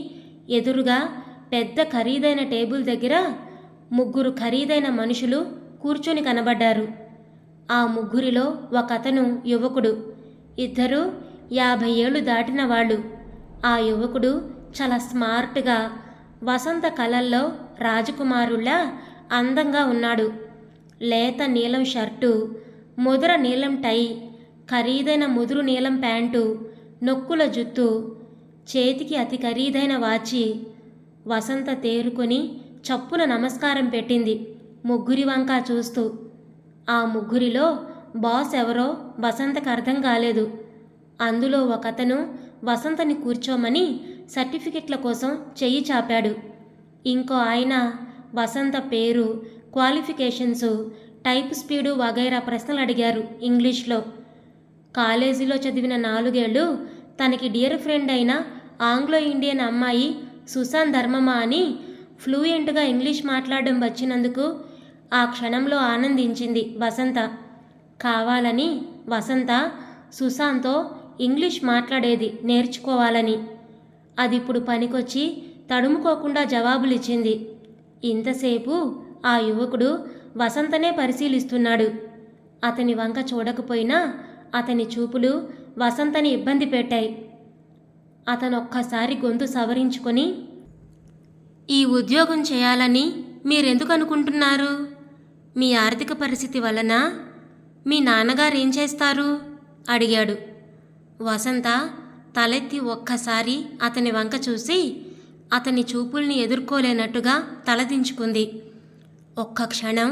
ఎదురుగా పెద్ద ఖరీదైన టేబుల్ దగ్గర 3 ఖరీదైన మనుషులు కూర్చొని కనబడ్డారు. ఆ ముగ్గురిలో ఒకతను యువకుడు, ఇద్దరు 50 ఏళ్ళు దాటిన వాళ్ళు. ఆ యువకుడు చాలా స్మార్ట్గా, వసంత కళల్లో రాజకుమారుల్లా అందంగా ఉన్నాడు. లేత నీలం షర్టు, ముదుర నీలం టై, ఖరీదైన ముదురు నీలం ప్యాంటు, నొక్కుల జుత్తు, చేతికి అతి ఖరీదైన వాచి. వసంత తేరుకొని చప్పున నమస్కారం పెట్టింది, ముగ్గురి వంక చూస్తూ. ఆ ముగ్గురిలో బాస్ ఎవరో వసంతకు అర్థం కాలేదు. అందులో ఒకతను వసంతని కూర్చోమని సర్టిఫికెట్ల కోసం చెయ్యి చాపాడు. ఇంకో ఆయన వసంత పేరు, క్వాలిఫికేషన్సు, టైప్ స్పీడు వగైరా ప్రశ్నలు అడిగారు ఇంగ్లీష్లో. కాలేజీలో చదివిన 4 ఏళ్ళు తనకి డియర్ ఫ్రెండ్ అయిన ఆంగ్లో ఇండియన్ అమ్మాయి సుసాన్ ధర్మమా అని ఫ్లూయెంట్గా ఇంగ్లీష్ మాట్లాడడం వచ్చినందుకు ఆ క్షణంలో ఆనందించింది వసంత. కావాలని వసంత సుసాన్తో ఇంగ్లీష్ మాట్లాడేది నేర్చుకోవాలని. అది ఇప్పుడు పనికొచ్చి తడుముకోకుండా జవాబులిచ్చింది. ఇంతసేపు ఆ యువకుడు వసంతనే పరిశీలిస్తున్నాడు. అతని వంక చూడకపోయినా అతని చూపులు వసంతని ఇబ్బంది పెట్టాయి. అతనొక్కసారి గొంతు సవరించుకొని, ఈ ఉద్యోగం చేయాలని మీరెందుకు అనుకుంటున్నారు? మీ ఆర్థిక పరిస్థితి వలన? మీ నాన్నగారు ఏం చేస్తారు? అడిగాడు. వసంత తలెత్తి ఒక్కసారి అతని వంక చూసి అతని చూపుల్ని ఎదుర్కోలేనట్టుగా తలదించుకుంది. ఒక్క క్షణం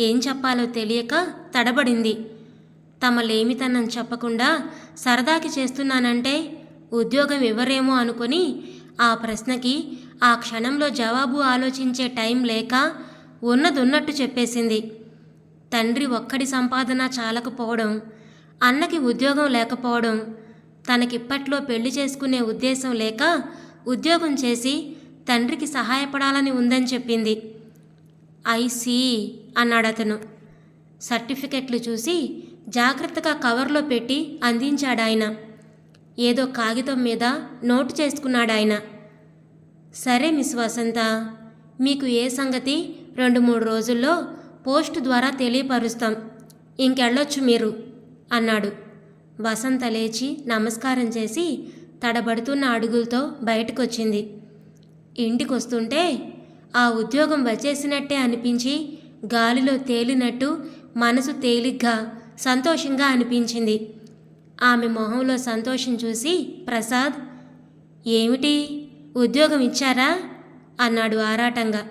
ఏం చెప్పాలో తెలియక తడబడింది. తమ లేమితనం చెప్పకుండా సరదాకి చేస్తున్నానంటే ఉద్యోగం ఇవ్వరేమో అనుకొని ఆ ప్రశ్నకి ఆ క్షణంలో జవాబు ఆలోచించే టైం లేక ఉన్నదున్నట్టు చెప్పేసింది. తండ్రి ఒక్కడి సంపాదన చాలకపోవడం, అన్నకి ఉద్యోగం లేకపోవడం, తనకిప్పట్లో పెళ్లి చేసుకునే ఉద్దేశం లేక ఉద్యోగం చేసి తండ్రికి సహాయపడాలని ఉందని చెప్పింది. ఐ సీ అన్నాడతను. సర్టిఫికెట్లు చూసి జాగ్రత్తగా కవర్లో పెట్టి అందించాడాయన. ఏదో కాగితం మీద నోటు చేసుకున్నాడాయన. సరే మిస్ వసంత, మీకు ఏ సంగతి 2-3 రోజుల్లో పోస్టు ద్వారా తెలియపరుస్తాం. ఇంకెళ్ళొచ్చు మీరు అన్నాడు. వసంత లేచి నమస్కారం చేసి తడబడుతున్న అడుగులతో బయటకొచ్చింది. ఇంటికొస్తుంటే ఆ ఉద్యోగం వచ్చేసినట్టే అనిపించి గాలిలో తేలినట్టు మనసు తేలిగ్గా సంతోషంగా అనిపించింది. ఆమె మొహంలో సంతోషం చూసి ప్రసాద్, ఏమిటి ఉద్యోగం ఇచ్చారా అన్నాడు ఆరాటంగా.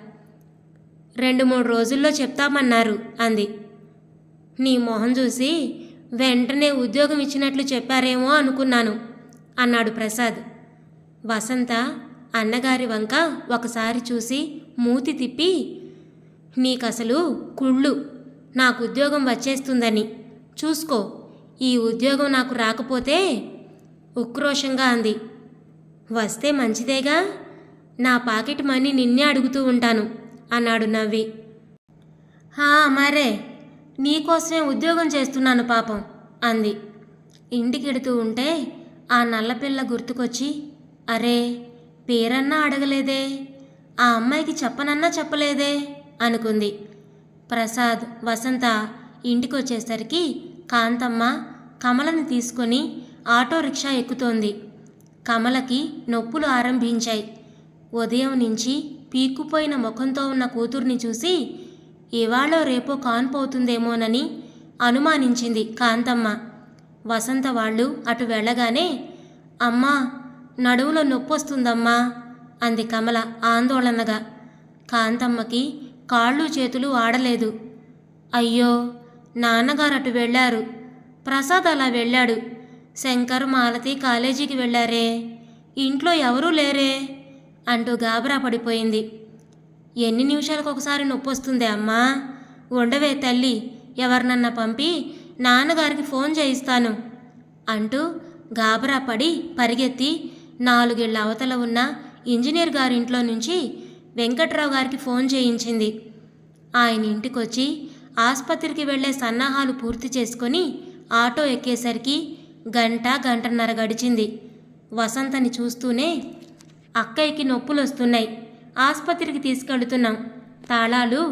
2-3 రోజుల్లో చెప్తామన్నారు అంది. నీ మొహం చూసి వెంటనే ఉద్యోగం ఇచ్చినట్లు చెప్పారేమో అనుకున్నాను అన్నాడు ప్రసాద్. వసంత అన్నగారి వంక ఒకసారి చూసి మూతి తిప్పి, నీకసలు కుళ్ళు, నాకు ఉద్యోగం వచ్చేస్తుందని. చూసుకో, ఈ ఉద్యోగం నాకు రాకపోతే ఉక్రోషంగా అంది. వస్తే మంచిదేగా, నా పాకెట్ మనీ నిన్నే అడుగుతూ ఉంటాను అన్నాడు నవ్వి. మరే, నీకోసమే ఉద్యోగం చేస్తున్నాను పాపం అంది. ఇంటికెడుతూ ఉంటే ఆ నల్లపిల్ల గుర్తుకొచ్చి, అరే పేరన్నా అడగలేదే, ఆ అమ్మాయికి చెప్పనన్నా చెప్పలేదే అనుకుంది. ప్రసాద్ వసంత ఇంటికొచ్చేసరికి కాంతమ్మ కమలని తీసుకొని ఆటో రిక్షా ఎక్కుతోంది. కమలకి నొప్పులు ఆరంభించాయి. ఉదయం నుంచి పీక్కుపోయిన ముఖంతో ఉన్న కూతుర్ని చూసి ఇవాళో రేపో కాన్పోతుందేమోనని అనుమానించింది కాంతమ్మ. వసంత వాళ్ళు అటు వెళ్ళగానే, అమ్మా నడువులో నొప్పొస్తుందమ్మా అంది కమల ఆందోళనగా. కాంతమ్మకి కాళ్ళు చేతులు ఆడలేదు. అయ్యో, నాన్నగారు అటు వెళ్ళారు, ప్రసాద్ అలా వెళ్ళాడు, శంకర్ మాలతి కాలేజీకి వెళ్ళారే, ఇంట్లో ఎవరూ లేరే అంటూ గాబరా పడిపోయింది. ఎన్ని నిమిషాలకు ఒకసారి నొప్పొస్తుందే అమ్మా, ఉండవే తల్లి, ఎవరినన్నా పంపి నాన్నగారికి ఫోన్ చేయిస్తాను అంటూ గాబరా పడి పరిగెత్తి 4 ఇళ్ల అవతల ఉన్న ఇంజనీర్ గారింట్లో నుంచి వెంకట్రావు గారికి ఫోన్ చేయించింది. ఆయన ఇంటికొచ్చి ఆసుపత్రికి వెళ్లే సన్నాహాలు పూర్తి చేసుకొని ఆటో ఎక్కేసరికి గంటన్నర గడిచింది. వసంతని చూస్తూనే, అక్కయ్యకి నొప్పులు వస్తున్నాయి, ఆసుపత్రికి తీసుకెళ్తున్నాం, తాళాలు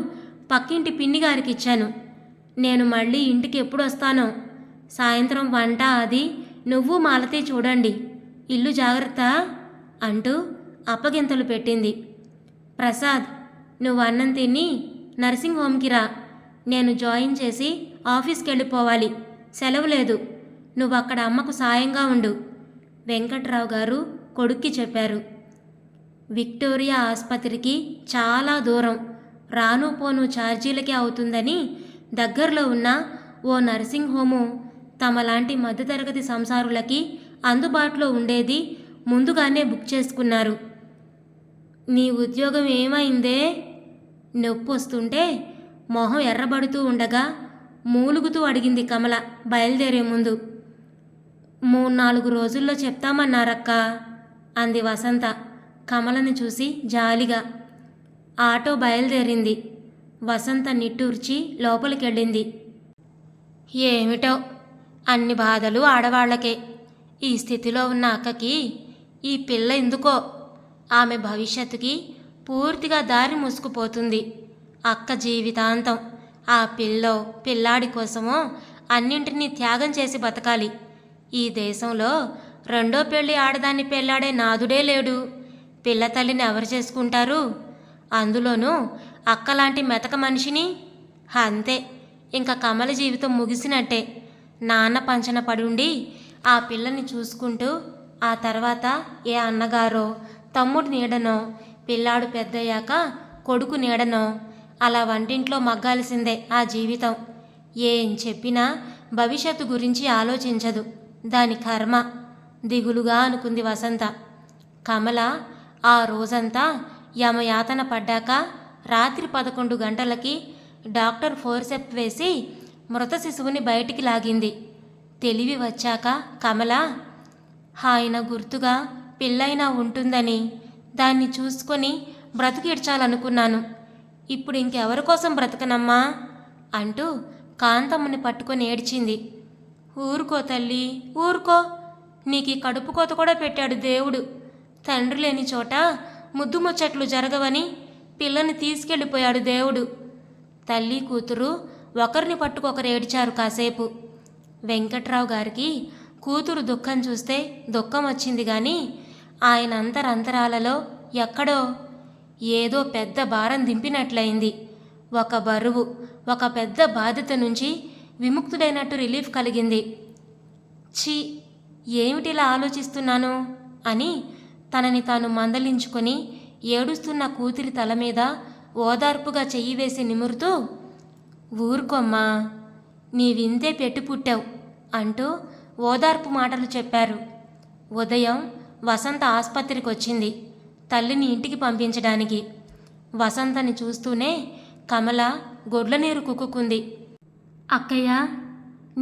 పక్కింటి పిన్ని గారికి ఇచ్చాను, నేను మళ్ళీ ఇంటికి ఎప్పుడు వస్తానో, సాయంత్రం వంట అది నువ్వు మాలతి చూడండి, ఇల్లు జాగ్రత్త అంటూ అప్పగింతలు పెట్టింది. ప్రసాద్, నువ్వు అన్నం తిని నర్సింగ్ హోమ్కి రా. నేను జాయిన్ చేసి ఆఫీస్కి వెళ్ళిపోవాలి. సెలవు లేదు. నువ్వు అక్కడ అమ్మకు సాయంగా ఉండు, వెంకట్రావు గారు కొడుక్కి చెప్పారు. విక్టోరియా ఆసుపత్రికి చాలా దూరం, రాను పోను ఛార్జీలకే అవుతుందని దగ్గరలో ఉన్న ఓ నర్సింగ్ హోము తమలాంటి మధ్యతరగతి సంసారులకి అందుబాటులో ఉండేది ముందుగానే బుక్ చేసుకున్నారు. నీ ఉద్యోగం ఏమైందే? నొప్పి వస్తుంటే మొహం ఎర్రబడుతూ ఉండగా మూలుగుతూ అడిగింది కమల బయలుదేరే ముందు. 3-4 రోజుల్లో చెప్తామన్నారక్క అంది వసంత కమలని చూసి జాలిగా. ఆటో బయలుదేరింది. వసంత నిట్టూర్చి లోపలికెళ్ళింది. ఏమిటో అన్ని బాధలు ఆడవాళ్లకే. ఈ స్థితిలో ఉన్న అక్కకి ఈ పిల్ల ఎందుకో ఆమె భవిష్యత్తుకి పూర్తిగా దారి మూసుకుపోతుంది. అక్క జీవితాంతం ఆ పిల్లో పిల్లాడి కోసమో అన్నింటినీ త్యాగం చేసి బతకాలి. ఈ దేశంలో రెండో పెళ్లి ఆడదాన్ని పెళ్లాడే నాదుడే లేడు. పిల్ల తల్లిని ఎవరు చేసుకుంటారు? అందులోనూ అక్కలాంటి మెతక మనిషిని. అంతే, ఇంకా కమల జీవితం ముగిసినట్టే. నాన్న పంచన పడుండి ఆ పిల్లని చూసుకుంటూ ఆ తర్వాత ఏ అన్నగారో తమ్ముడి నీడనో, పిల్లాడు పెద్దయ్యాక కొడుకు నీడనో అలా వంటింట్లో మగ్గాల్సిందే ఆ జీవితం. ఏం చెప్పినా భవిష్యత్తు గురించి ఆలోచించదు. దాని కర్మ దిగులుగా అనుకుంది వసంత. కమల ఆ రోజంతా యమయాతన పడ్డాక రాత్రి 11 గంటలకి డాక్టర్ ఫోర్సెప్ వేసి మృత శిశువుని బయటికి లాగింది. తెలివి వచ్చాక కమల, ఆయన గుర్తుగా పిల్లైనా ఉంటుందని దాన్ని చూసుకొని బ్రతికిడ్చాలనుకున్నాను. ఇప్పుడు ఇంకెవరి కోసం బ్రతకనమ్మా అంటూ కాంతమ్మని పట్టుకొని ఏడ్చింది. ఊరుకో తల్లి, ఊరుకో. నీకు కడుపు కోత కూడా పెట్టాడు దేవుడు. తండ్రి లేని చోట ముద్దు ముచ్చట్లు జరగవని పిల్లని తీసుకెళ్ళిపోయాడు దేవుడు. తల్లి కూతురు ఒకరిని పట్టుకొకరు ఏడ్చారు కాసేపు. వెంకట్రావు గారికి కూతురు దుఃఖం చూస్తే దుఃఖం వచ్చింది కానీ ఆయన అంతరాలలో ఎక్కడో ఏదో పెద్ద భారం దింపినట్లయింది. ఒక బరువు, ఒక పెద్ద బాధ్యత నుంచి విముక్తుడైనట్టు రిలీఫ్ కలిగింది. ఛీ, ఏమిటిలా ఆలోచిస్తున్నాను అని తనని తాను మందలించుకొని ఏడుస్తున్న కూతురి తల మీద ఓదార్పుగా చెయ్యి వేసి నిమురుతూ, ఊరుకోమ్మా, నీవింతే పెట్టి పుట్టావు అంటూ ఓదార్పు మాటలు చెప్పారు. ఉదయం వసంత ఆసుపత్రికి వచ్చింది తల్లిని ఇంటికి పంపించడానికి. వసంతని చూస్తూనే కమల గొడ్ల నీరు కుక్కుకుంది. అక్కయ్య,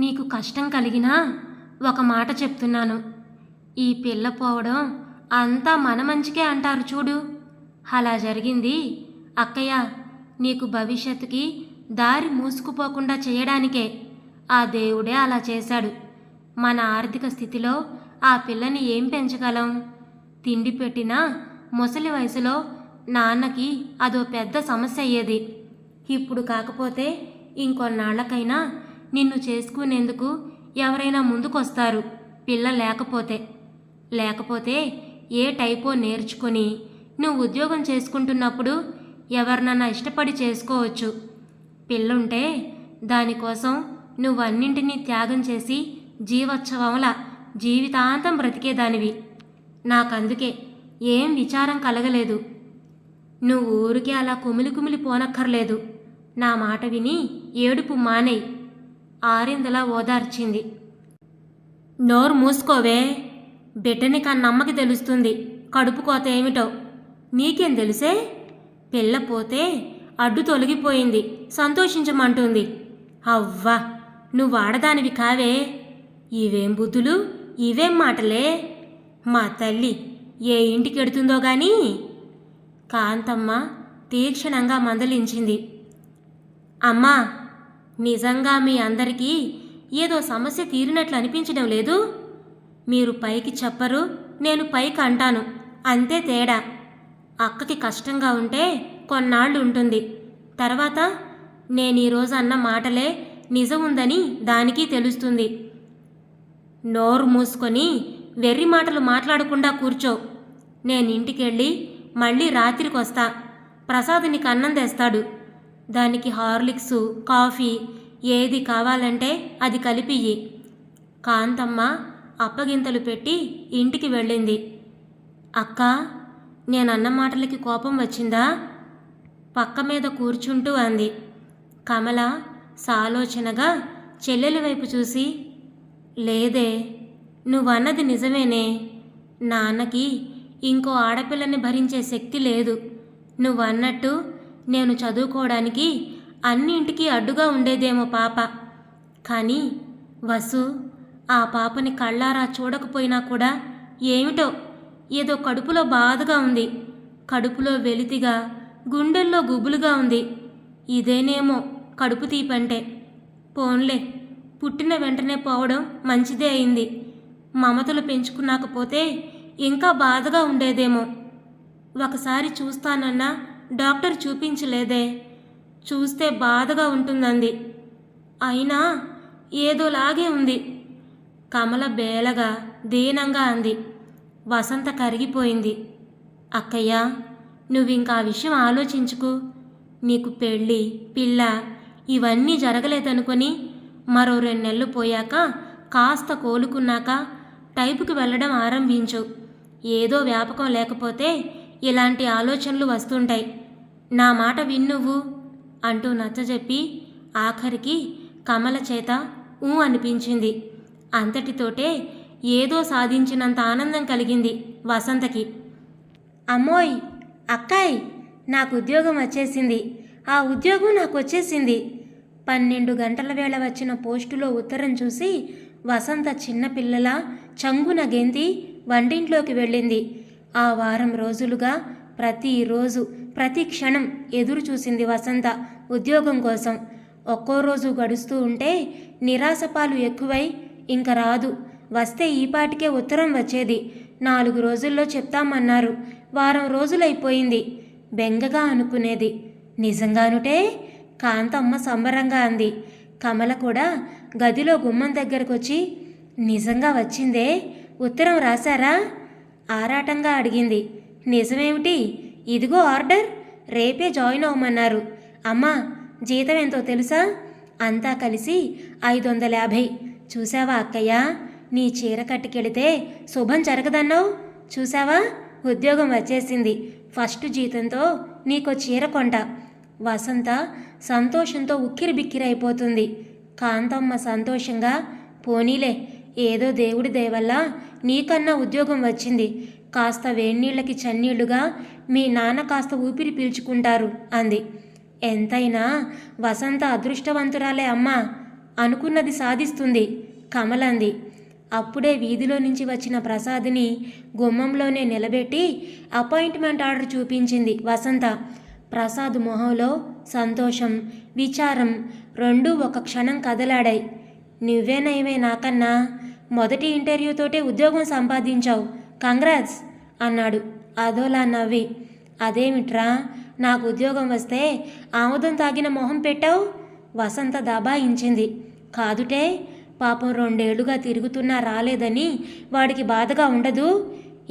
నీకు కష్టం కలిగినా ఒక మాట చెప్తున్నాను. ఈ పిల్ల పోవడం అంతా మన మంచికే అంటారు చూడు, అలా జరిగింది అక్కయ్య. నీకు భవిష్యత్తుకి దారి మూసుకుపోకుండా చేయడానికే ఆ దేవుడే అలా చేశాడు. మన ఆర్థిక స్థితిలో ఆ పిల్లని ఏం పెంచగలం? తిండి పెట్టినా ముసలి వయసులో నాన్నకి అదో పెద్ద సమస్య అయ్యేది. ఇప్పుడు కాకపోతే ఇంకొన్నాళ్లకైనా నిన్ను చేసుకునేందుకు ఎవరైనా ముందుకొస్తారు. పిల్ల లేకపోతే ఏ టైపో నేర్చుకొని నువ్వు ఉద్యోగం చేసుకుంటున్నప్పుడు ఎవరినన్నా ఇష్టపడి చేసుకోవచ్చు. పిల్లుంటే దానికోసం నువ్వన్నింటినీ త్యాగం చేసి జీవోత్సవంలా జీవితాంతం బ్రతికేదానివి. నాకందుకే ఏం విచారం కలగలేదు. నువ్వు ఊరికే అలా కుమిలి పోనక్కర్లేదు. నా మాట విని ఏడుపు మానేయ్, ఆరిందలా ఓదార్చింది. నోరు మూసుకోవే, బిడ్డని కన్నమ్మకి తెలుస్తుంది కడుపు కోత ఏమిటో. నీకేం తెలుసే? పిల్ల పోతే అడ్డు తొలగిపోయింది సంతోషించమంటుంది. అవ్వా, నువ్వు ఆడదానివి కావే. ఇవేం బుద్ధులు, ఇవేం మాటలే. మా తల్లి ఏ ఇంటికెడుతుందో గాని. కాంతమ్మ తీక్షణంగా మందలించింది. అమ్మా, నిజంగా మీ అందరికీ ఏదో సమస్య తీరినట్లు అనిపించడం లేదు? మీరు పైకి చెప్పరు, నేను పైకి అంటాను, అంతే తేడా. అక్కకి కష్టంగా ఉంటే కొన్నాళ్ళు ఉంటుంది. తర్వాత నేను ఈరోజు అన్న మాటలే నిజం ఉందని దానికి తెలుస్తుంది. నోరు మూసుకొని వెర్రి మాటలు మాట్లాడకుండా కూర్చో. నేను ఇంటికెళ్ళి మళ్ళీ రాత్రికి వస్తా. ప్రసాద్ నీకు అన్నం తెస్తాడు. దానికి హార్లిక్సు, కాఫీ ఏది కావాలంటే అది కలిపియ్యి. కాంతమ్మ అప్పగింతలు పెట్టి ఇంటికి వెళ్ళింది. అక్క, నేనన్న మాటలకి కోపం వచ్చిందా? పక్క మీద కూర్చుంటూ అంది. కమల సాలోచనగా చెల్లెలి వైపు చూసి, లేదే, నువ్వన్నది నిజమేనే. నాన్నకి ఇంకో ఆడపిల్లని భరించే శక్తి లేదు. నువ్వన్నట్టు నేను చదువుకోవడానికి అన్నింటికీ అడ్డుగా ఉండేదేమో పాప. కానీ వసు, ఆ పాపని కళ్ళారా చూడకపోయినా కూడా ఏమిటో ఏదో కడుపులో బాధగా ఉంది. కడుపులో వెలితిగా, గుండెల్లో గుబులుగా ఉంది. ఇదేనేమో కడుపు తీపంటే. పోన్లే, పుట్టిన వెంటనే పోవడం మంచిదే అయింది. మమతలు పెంచుకున్నాకపోతే ఇంకా బాధగా ఉండేదేమో. ఒకసారి చూస్తానన్నా డాక్టర్ చూపించలేదే. చూస్తే బాధగా ఉంటుందంది. అయినా ఏదోలాగే ఉంది. కమల బేలగా దీనంగా అంది. వసంత కరిగిపోయింది. అక్కయ్య, నువ్వింకా ఆ విషయం ఆలోచించుకు. నీకు పెళ్ళి, పిల్ల ఇవన్నీ జరగలేదనుకొని మరో 2 నెలలు పోయాక కాస్త కోలుకున్నాక టైపుకి వెళ్ళడం ఆరంభించు. ఏదో వ్యాపకం లేకపోతే ఇలాంటి ఆలోచనలు వస్తుంటాయి. నా మాట విన్నువ్వు అంటూ నచ్చజెప్పి ఆఖరికి కమల చేత అనిపించింది. అంతటితోటే ఏదో సాధించినంత ఆనందం కలిగింది వసంతకి. అమ్మోయ్, అక్కాయ్, నాకు ఉద్యోగం వచ్చేసింది. ఆ ఉద్యోగం నాకు వచ్చేసింది. 12 గంటల వేళ వచ్చిన పోస్టులో ఉత్తరం చూసి వసంత చిన్నపిల్లలా చంగున గెంతి వంటింట్లోకి వెళ్ళింది. ఆ వారం రోజులుగా ప్రతిరోజు ప్రతి క్షణం ఎదురు చూసింది వసంత ఉద్యోగం కోసం. ఒక్కో రోజు గడుస్తూ ఉంటే నిరాశపాలు ఎక్కువై ఇంక రాదు, వస్తే ఈపాటికే ఉత్తరం వచ్చేది, 4 రోజుల్లో చెప్తామన్నారు, వారం రోజులైపోయింది. బెంగగా అనుకునేది. నిజంగానుటే? కాంతమ్మ సంబరంగా అంది. కమల కూడా గదిలో గుమ్మం దగ్గరకొచ్చి, నిజంగా వచ్చిందే, ఉత్తరం రాశారా? ఆరాటంగా అడిగింది. నిజమేమిటి? ఇదిగో ఆర్డర్, రేపే జాయిన్ అవ్వమన్నారు. అమ్మా, జీతం ఎంతో తెలుసా? అంతా కలిసి 550. చూసావా అక్కయ్య, నీ చీర కట్టుకెళితే శుభం జరగదన్నావు. చూసావా, ఉద్యోగం వచ్చేసింది. ఫస్ట్ జీతంతో నీకో చీర కొంట. వసంత సంతోషంతో ఉక్కిరిబిక్కిరైపోతుంది. కాంతమ్మ సంతోషంగా, పోనీలే, ఏదో దేవుడి దయవల్ల నీకన్నా ఉద్యోగం వచ్చింది. కాస్త వేన్నీళ్ళకి చన్నీళ్లుగా మీ నాన్న కాస్త ఊపిరి పీల్చుకుంటారు అంది. ఎంతైనా వసంత అదృష్టవంతురాలే అమ్మా, అనుకున్నది సాధిస్తుంది కమలంది. అప్పుడే వీధిలో నుంచి వచ్చిన ప్రసాద్ని గుమ్మంలోనే నిలబెట్టి అపాయింట్మెంట్ ఆర్డర్ చూపించింది వసంత. ప్రసాద్ మొహంలో సంతోషం, విచారం రెండూ ఒక క్షణం కదలాడాయి. నువ్వేనయమే నాకన్నా, మొదటి ఇంటర్వ్యూతోటే ఉద్యోగం సంపాదించావు, కంగ్రాట్స్ అన్నాడు అదోలా నవ్వి. అదేమిట్రా, నాకు ఉద్యోగం వస్తే ఆముదం తాగిన మొహం పెట్టావు? వసంత దబాయించింది. కాదుటే, పాపం 2 ఏళ్లుగా తిరుగుతున్నా రాలేదని వాడికి బాధగా ఉండదు.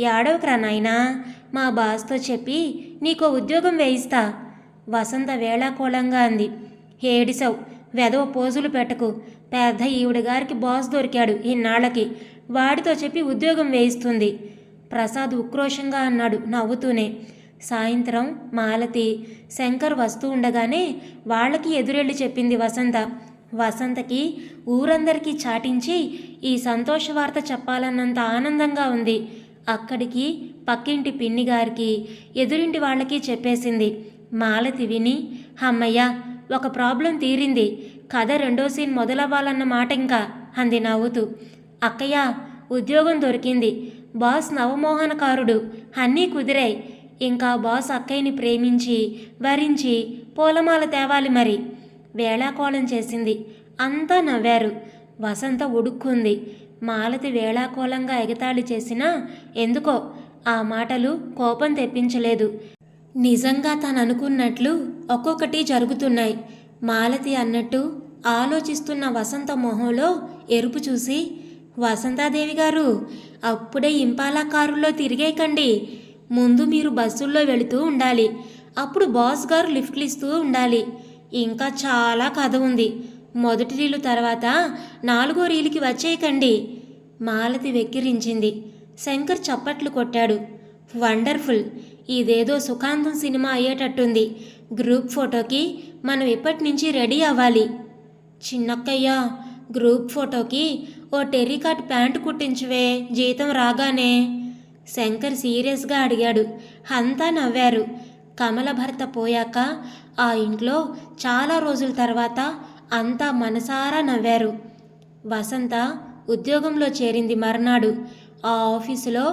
ఏడవకరా నాయనా, మా బాస్తో చెప్పి నీకో ఉద్యోగం వేయిస్తా. వసంత వేళాకోళంగా అంది. ఏడిసావు, వెధవ పోజులు పెట్టకు. పెద్ద ఈవిడ గారికి బాస్ దొరికాడు ఇన్నాళ్ళకి, వాడితో చెప్పి ఉద్యోగం వేయిస్తుంది. ప్రసాద్ ఉక్రోషంగా అన్నాడు నవ్వుతూనే. సాయంత్రం మాలతి, శంకర్ వస్తూ ఉండగానే వాళ్ళకి ఎదురెళ్ళి చెప్పింది వసంత. వసంతకి ఊరందరికీ చాటించి ఈ సంతోష వార్త చెప్పాలన్నంత ఆనందంగా ఉంది. అక్కడికి పక్కింటి పిన్ని గారికి, ఎదురింటి వాళ్ళకి చెప్పేసింది. మాలతి విని, అమ్మయ్య, ఒక ప్రాబ్లం తీరింది, కథ 2వ సీన్ మొదలవ్వాలన్న మాట ఇంకా అంది నవ్వుతూ. అక్కయ్య, ఉద్యోగం దొరికింది. బాస్ నవమోహనకారుడు, అన్నీ కుదిరాయి. ఇంకా బాస్ అక్కయ్యని ప్రేమించి వరించి పూలమాల తేవాలి మరి. వేళాకోళం చేసింది. అంతా నవ్వారు. వసంత ఉడుక్కుంది. మాలతి వేళాకోళంగా ఎగతాళి చేసినా ఎందుకో ఆ మాటలు కోపం తెప్పించలేదు. నిజంగా తననుకున్నట్లు ఒక్కొక్కటి జరుగుతున్నాయి. మాలతి అన్నట్టు ఆలోచిస్తున్న వసంత మొహంలో ఎరుపు చూసి, వసంతాదేవి గారు, అప్పుడే ఇంపాలా కారులో తిరిగేయకండి. ముందు మీరు బస్సుల్లో వెళుతూ ఉండాలి. అప్పుడు బాస్ గారు లిఫ్ట్లు ఇస్తూ ఉండాలి. ఇంకా చాలా కథ ఉంది. మొదటి రీలు తర్వాత 4వ రీలుకి వచ్చేయకండి. మాలతి వెక్కిరించింది. శంకర్ చప్పట్లు కొట్టాడు. వండర్ఫుల్! ఇదేదో సుఖాంతం సినిమా అయ్యేటట్టుంది. గ్రూప్ ఫోటోకి మనం ఇప్పటి నుంచి రెడీ అవ్వాలి. చిన్నక్కయ్య, గ్రూప్ ఫోటోకి ఓ టెర్రికాట్ ప్యాంటు కుట్టించువే, జీతం రాగానే. శంకర్ సీరియస్గా అడిగాడు. అంతా నవ్వారు. కమల భర్త పోయాక ఆ ఇంట్లో చాలా రోజుల తర్వాత అంతా మనసారా నవ్వారు. వసంత ఉద్యోగంలో చేరింది మర్నాడు. ఆ ఆఫీసులో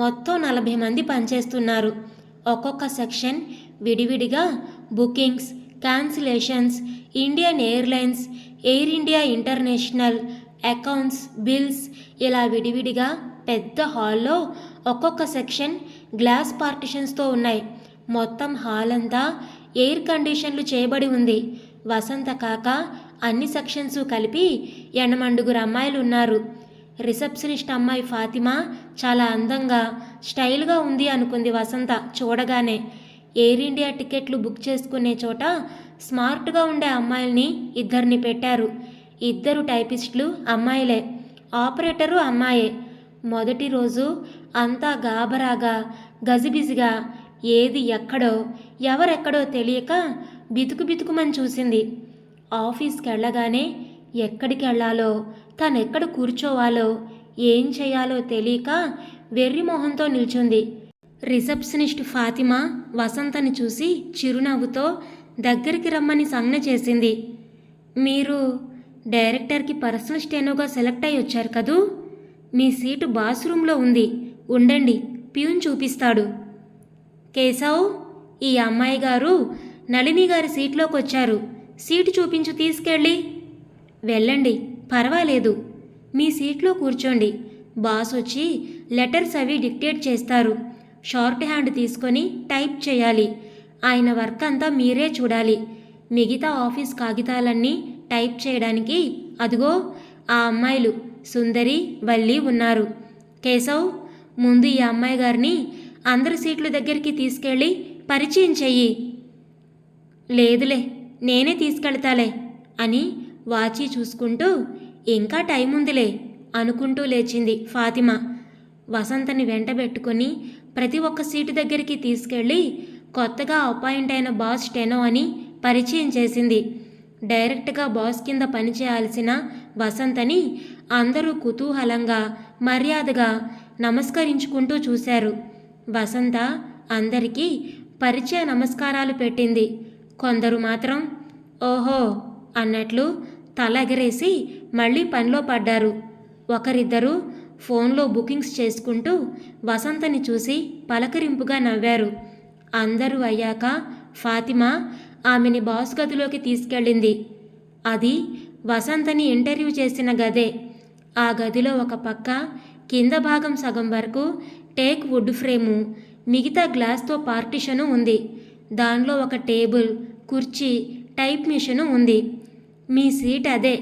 మొత్తం 40 మంది పనిచేస్తున్నారు. ఒక్కొక్క సెక్షన్ విడివిడిగా bookings, cancellations, Indian airlines, air India international, accounts, bills ఇలా విడివిడిగా పెద్ద హాల్లో ఒక్కొక్క సెక్షన్ గ్లాస్ పార్టిషన్స్తో ఉన్నాయి. మొత్తం హాల్ అంతా ఎయిర్ కండిషన్లు చేయబడి ఉంది. వసంత కాక అన్ని సెక్షన్స్ కలిపి 8 అమ్మాయిలు ఉన్నారు. రిసెప్షనిస్ట్ అమ్మాయి ఫాతిమా చాలా అందంగా, స్టైల్గా ఉంది అనుకుంది వసంత చూడగానే. ఎయిర్ ఇండియా టికెట్లు బుక్ చేసుకునే చోట స్మార్ట్గా ఉండే అమ్మాయిల్ని 2 పెట్టారు. 2 టైపిస్టులు అమ్మాయిలే, ఆపరేటరు అమ్మాయే. మొదటి రోజు అంతా గాబరాగా, గజిబిజిగా, ఏది ఎక్కడో ఎవరెక్కడో తెలియక బితుకుమని చూసింది. ఆఫీస్కి వెళ్ళగానే ఎక్కడికి వెళ్ళాలో, తనెక్కడ కూర్చోవాలో, ఏం చేయాలో తెలియక వెర్రి మొహంతో నిల్చుంది. రిసెప్షనిస్ట్ ఫాతిమా వసంతని చూసి చిరునవ్వుతో దగ్గరికి రమ్మని సంజ్ఞ చేసింది. మీరు డైరెక్టర్కి పర్సనల్ స్టెనోగా సెలెక్ట్ అయ్యి వచ్చారు కదూ? మీ సీటు బాత్రూంలో ఉంది, ఉండండి, ప్యూన్ చూపిస్తాడు. కేశవ్, ఈ అమ్మాయి గారు నళిని గారి సీట్లోకి వచ్చారు. సీటు చూపించు తీసుకెళ్ళి. వెళ్ళండి, పర్వాలేదు, మీ సీట్లో కూర్చోండి. బాస్ వచ్చి లెటర్స్ అవి డిక్టేట్ చేస్తారు. షార్ట్ హ్యాండ్ తీసుకొని టైప్ చేయాలి. ఆయన వర్క్ అంతా మీరే చూడాలి. మిగతా ఆఫీస్ కాగితాలన్నీ టైప్ చేయడానికి అదిగో ఆ అమ్మాయిలు సుందరి, వల్లి ఉన్నారు. కేశవ్, ముందు ఈ అమ్మాయి గారిని అందరి సీట్ల దగ్గరికి తీసుకెళ్ళి పరిచయం చెయ్యి. లేదులే, నేనే తీసుకెళ్తాలే అని వాచి చూసుకుంటూ ఇంకా టైం ఉందిలే అనుకుంటూ లేచింది ఫాతిమా. వసంతని వెంటబెట్టుకుని ప్రతి ఒక్క సీటు దగ్గరికి తీసుకెళ్ళి కొత్తగా అపాయింట్ అయిన బాస్ స్టెనో అని పరిచయం చేసింది. డైరెక్ట్గా బాస్ కింద పనిచేయాల్సిన వసంతని అందరూ కుతూహలంగా, మర్యాదగా నమస్కరించుకుంటూ చూశారు. వసంత అందరికీ పరిచయ నమస్కారాలు పెట్టింది. కొందరు మాత్రం ఓహో అన్నట్లు తల ఎగరేసి మళ్ళీ పనిలో పడ్డారు. ఒకరిద్దరు ఫోన్లో బుకింగ్స్ చేసుకుంటూ వసంతని చూసి పలకరింపుగా నవ్వారు. అందరూ అయ్యాక ఫాతిమా ఆమెని బాస్ గదిలోకి తీసుకెళ్ళింది. అది వసంతని ఇంటర్వ్యూ చేసిన గదే. ఆ గదిలో ఒక పక్క కింద భాగం సగం వరకు టేక్ వుడ్ ఫ్రేము, మిగతా గ్లాస్తో పార్టిషను ఉంది. దానిలో ఒక టేబుల్, కుర్చీ, టైప్ మిషను ఉంది. మీ సీట్ అదే.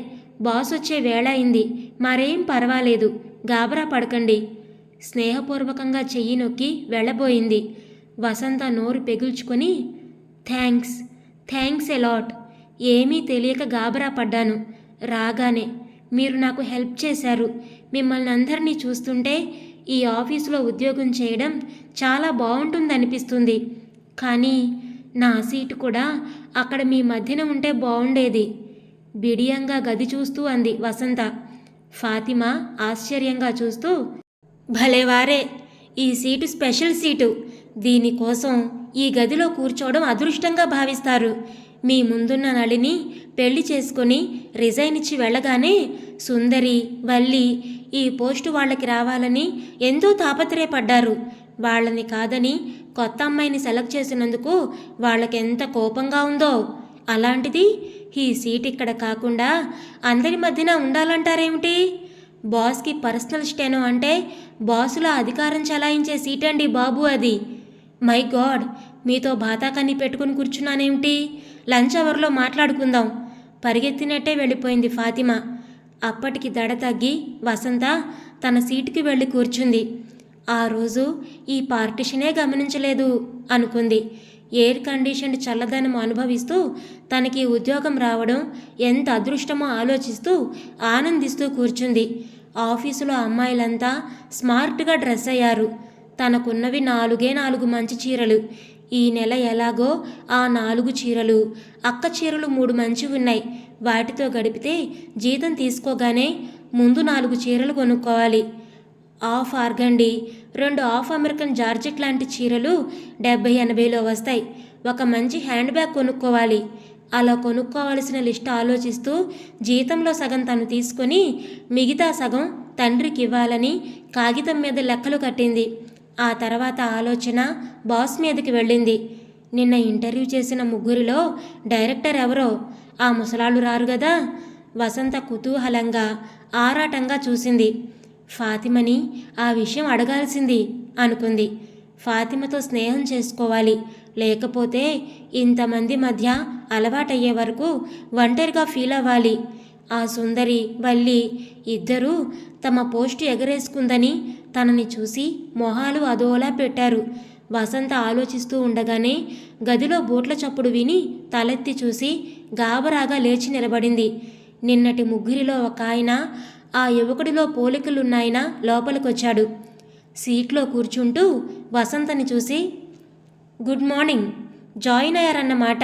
బాస్ వచ్చే వేళ అయింది, మరేం పర్వాలేదు, గాబరా పడకండి. స్నేహపూర్వకంగా చెయ్యి నొక్కి వెళ్ళబోయింది. వసంత నోరు పెగుల్చుకొని థ్యాంక్స్ ఎలాట్. ఏమీ తెలియక గాబరా పడ్డాను. రాగానే మీరు నాకు హెల్ప్ చేశారు. మిమ్మల్ని అందరినీ చూస్తుంటే ఈ ఆఫీసులో ఉద్యోగం చేయడం చాలా బాగుంటుందనిపిస్తుంది. కానీ నా సీటు కూడా అక్కడ మీ మధ్యన ఉంటే బాగుండేది. బిడియంగా గది చూస్తూ అంది వసంత. ఫాతిమా ఆశ్చర్యంగా చూస్తూ, భలేవారే, ఈ సీటు స్పెషల్ సీటు. దీనికోసం ఈ గదిలో కూర్చోవడం అదృష్టంగా భావిస్తారు. మీ ముందున్న నళిని పెళ్లి చేసుకొని రిజైన్ ఇచ్చి వెళ్ళగానే సుందరి, వల్లి ఈ పోస్టు వాళ్ళకి రావాలని ఎంతో తాపత్రయపడ్డారు. వాళ్ళని కాదని కొత్త అమ్మాయిని సెలెక్ట్ చేసినందుకు వాళ్ళకెంత కోపంగా ఉందో. అలాంటిది ఈ సీట్ ఇక్కడ కాకుండా అందరి మధ్యన ఉండాలంటారేమిటి? బాస్కి పర్సనల్ స్టెనో అంటే బాసుల అధికారం చలాయించే సీట్ అండి బాబు అది. మై గాడ్, మీతో బాతాకాన్ని పెట్టుకుని కూర్చున్నానేమిటి? లంచ్ అవర్లో మాట్లాడుకుందాం. పరిగెత్తినట్టే వెళ్ళిపోయింది ఫాతిమా. అప్పటికి దడ తగ్గి వసంత తన సీటుకి వెళ్ళి కూర్చుంది. ఆ రోజు ఈ పార్టిషనే గమనించలేదు అనుకుంది. ఎయిర్ కండిషన్డ్ చల్లదనం అనుభవిస్తూ తనకి ఉద్యోగం రావడం ఎంత అదృష్టమో ఆలోచిస్తూ ఆనందిస్తూ కూర్చుంది. ఆఫీసులో అమ్మాయిలంతా స్మార్ట్గా డ్రెస్ అయ్యారు. తనకున్నవి 4 మంచి చీరలు. ఈ నెల ఎలాగో ఆ 4 చీరలు, అక్క చీరలు 3 మంచివి ఉన్నాయి. వాటితో గడిపితే జీతం తీసుకోగానే ముందు 4 చీరలు కొనుక్కోవాలి. Of organdie, 2 of American georgette లాంటి చీరలు 70-80లో వస్తాయి. ఒక మంచి హ్యాండ్ బ్యాగ్ కొనుక్కోవాలి. అలా కొనుక్కోవాల్సిన లిస్ట్ ఆలోచిస్తూ జీతంలో సగం తను తీసుకొని మిగతా సగం తండ్రికి ఇవ్వాలని కాగితం మీద లెక్కలు కట్టింది. ఆ తర్వాత ఆలోచన బాస్ మీదకి వెళ్ళింది. నిన్న ఇంటర్వ్యూ చేసిన 3 డైరెక్టర్ ఎవరో? ఆ ముసలాళ్ళు రారు కదా? వసంత కుతూహలంగా ఆరాటంగా చూసింది. ఫాతిమని ఆ విషయం అడగాల్సింది అనుకుంది. ఫాతిమతో స్నేహం చేసుకోవాలి, లేకపోతే ఇంతమంది మధ్య అలవాటయ్యే వరకు ఒంటరిగా ఫీల్ అవ్వాలి. ఆ సుందరి వల్లి ఇద్దరూ తమ పోస్టు ఎగరేసుకుందని తనని చూసి మొహాలు అదోలా పెట్టారు. వసంత ఆలోచిస్తూ ఉండగానే గదిలో బూట్ల చప్పుడు విని తలెత్తి చూసి గాబరాగా లేచి నిలబడింది. నిన్నటి 3లో ఒక ఆయన, ఆ యువకుడిలో పోలికలున్నాయన లోపలికొచ్చాడు. సీట్లో కూర్చుంటూ వసంతని చూసి, గుడ్ మార్నింగ్, జాయిన్ అయ్యారన్నమాట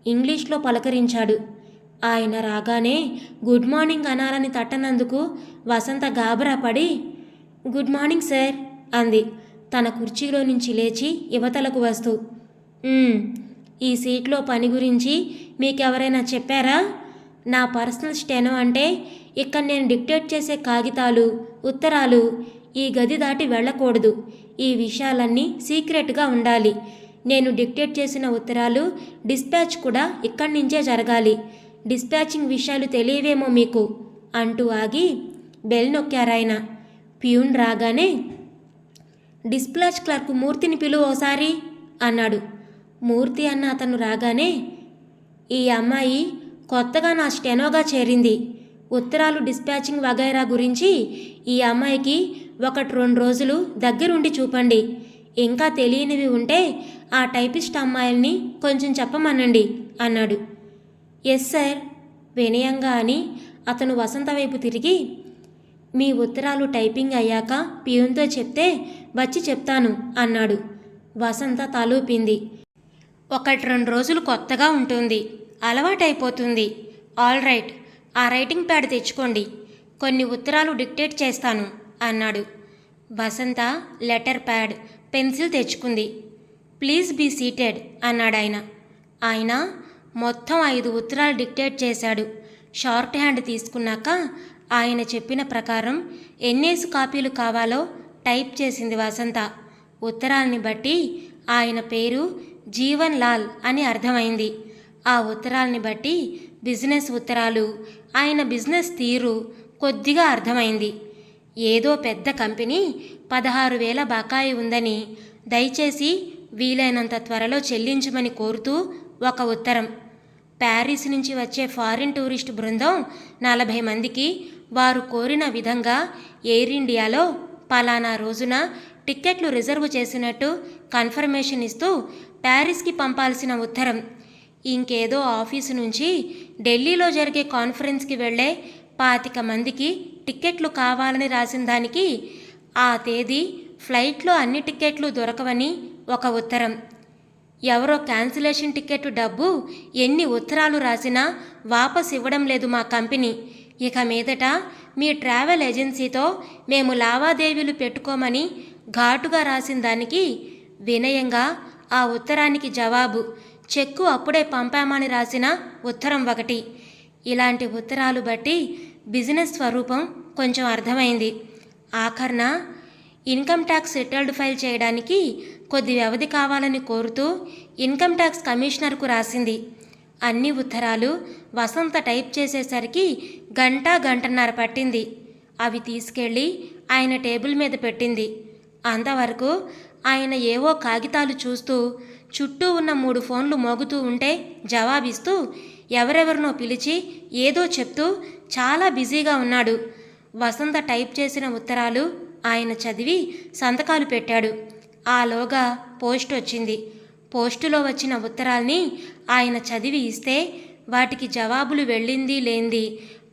ఇంగ్లీష్లో పలకరించాడు. ఆయన రాగానే గుడ్ మార్నింగ్ అనాలని తట్టనందుకు వసంత గాబరా పడి, గుడ్ మార్నింగ్ సార్ అంది తన కుర్చీలో నుంచి లేచి యువతలకు వస్తూ. ఈ సీట్లో పని గురించి మీకెవరైనా చెప్పారా? నా పర్సనల్ స్టెనో అంటే ఇక్కడ నేను డిక్టేట్ చేసే కాగితాలు, ఉత్తరాలు ఈ గది దాటి వెళ్ళకూడదు. ఈ విషయాలన్నీ సీక్రెట్గా ఉండాలి. నేను డిక్టేట్ చేసిన ఉత్తరాలు డిస్పాచ్ కూడా ఇక్కడి నుంచే జరగాలి. డిస్పాచింగ్ విషయాలు తెలియవేమో మీకు అంటూ ఆగి బెల్ నొక్కారాయన. ప్యూన్ రాగానే, డిస్పాచ్ క్లర్క్ మూర్తిని పిలువు ఓసారి అన్నాడు. మూర్తి అన్న అతను రాగానే, ఈ అమ్మాయి కొత్తగా నా స్టెనోగా చేరింది. ఉత్తరాలు డిస్పాచింగ్ వగైరా గురించి ఈ అమ్మాయికి 1-2 రోజులు దగ్గరుండి చూపండి. ఇంకా తెలియనివి ఉంటే ఆ టైపిస్ట్ అమ్మాయిల్ని కొంచెం చెప్పమనండి అన్నాడు. ఎస్ సార్ వినయంగా అని అతను వసంత వైపు తిరిగి, మీ ఉత్తరాలు టైపింగ్ అయ్యాక ప్యూన్తో చెప్తే వచ్చి చెప్తాను అన్నాడు. వసంత తలూపింది. 1-2 రోజులు కొత్తగా ఉంటుంది, అలవాటైపోతుంది. ఆల్ రైట్, ఆ రైటింగ్ ప్యాడ్ తెచ్చుకోండి, కొన్ని ఉత్తరాలు డిక్టేట్ చేస్తాను అన్నాడు. వసంత లెటర్ ప్యాడ్, పెన్సిల్ తెచ్చుకుంది. ప్లీజ్ బీ సీటెడ్ అన్నాడాయన. ఆయన మొత్తం 5 ఉత్తరాలు డిక్టేట్ చేశాడు. షార్ట్ హ్యాండ్ తీసుకున్నాక ఆయన చెప్పిన ప్రకారం ఎన్నేసి కాపీలు కావాలో టైప్ చేసింది వసంత. ఉత్తరాల్ని బట్టి ఆయన పేరు జీవన్ లాల్ అని అర్థమైంది. ఆ ఉత్తరాల్ని బట్టి బిజినెస్ ఉత్తరాలు, ఆయన బిజినెస్ తీరు కొద్దిగా అర్థమైంది. ఏదో పెద్ద కంపెనీ 16,000 బకాయి ఉందని, దయచేసి వీలైనంత త్వరలో చెల్లించమని కోరుతూ ఒక ఉత్తరం. ప్యారిస్ నుంచి వచ్చే ఫారిన్ టూరిస్ట్ బృందం 40 మందికి వారు కోరిన విధంగా ఎయిర్ ఇండియాలో పలానా రోజున టిక్కెట్లు రిజర్వ్ చేసినట్టు కన్ఫర్మేషన్ ఇస్తూ ప్యారిస్కి పంపాల్సిన ఉత్తరం. ఇంకేదో ఆఫీసు నుంచి ఢిల్లీలో జరిగే కాన్ఫరెన్స్కి వెళ్ళే 25 మందికి టిక్కెట్లు కావాలని రాసిన దానికి ఆ తేదీ ఫ్లైట్లో అన్ని టిక్కెట్లు దొరకవని ఒక ఉత్తరం. ఎవరో క్యాన్సిలేషన్ టిక్కెట్ డబ్బు ఎన్ని ఉత్తరాలు రాసినా వాపస్ ఇవ్వడం లేదు మా కంపెనీ. ఇక మీదట మీ ట్రావెల్ ఏజెన్సీతో మేము లావాదేవీలు పెట్టుకోమని ఘాటుగా రాసిన దానికి వినయంగా ఆ ఉత్తరానికి జవాబు చెక్కు అప్పుడే పంపామని రాసిన ఉత్తరం ఒకటి. ఇలాంటి ఉత్తరాలు బట్టి బిజినెస్ స్వరూపం కొంచెం అర్థమైంది. ఆఖర్న ఇన్కమ్ ట్యాక్స్ రిటర్న్ ఫైల్ చేయడానికి కొద్ది వ్యవధి కావాలని కోరుతూ ఇన్కమ్ ట్యాక్స్ కమిషనర్కు రాసింది. అన్ని ఉత్తరాలు వసంత టైప్ చేసేసరికి 1-1.5 పట్టింది. అవి తీసుకెళ్ళి ఆయన టేబుల్ మీద పెట్టింది. అంతవరకు ఆయన ఏవో కాగితాలు చూస్తూ, చుట్టూ ఉన్న 3 ఫోన్లు మోగుతూ ఉంటే జవాబిస్తూ, ఎవరెవరినో పిలిచి ఏదో చెప్తూ చాలా బిజీగా ఉన్నాడు. వసంత టైప్ చేసిన ఉత్తరాలు ఆయన చదివి సంతకాలు పెట్టాడు. ఆలోగా పోస్ట్ వచ్చింది. పోస్టులో వచ్చిన ఉత్తరాల్ని ఆయన చదివి ఇస్తే వాటికి జవాబులు వెళ్ళింది లేంది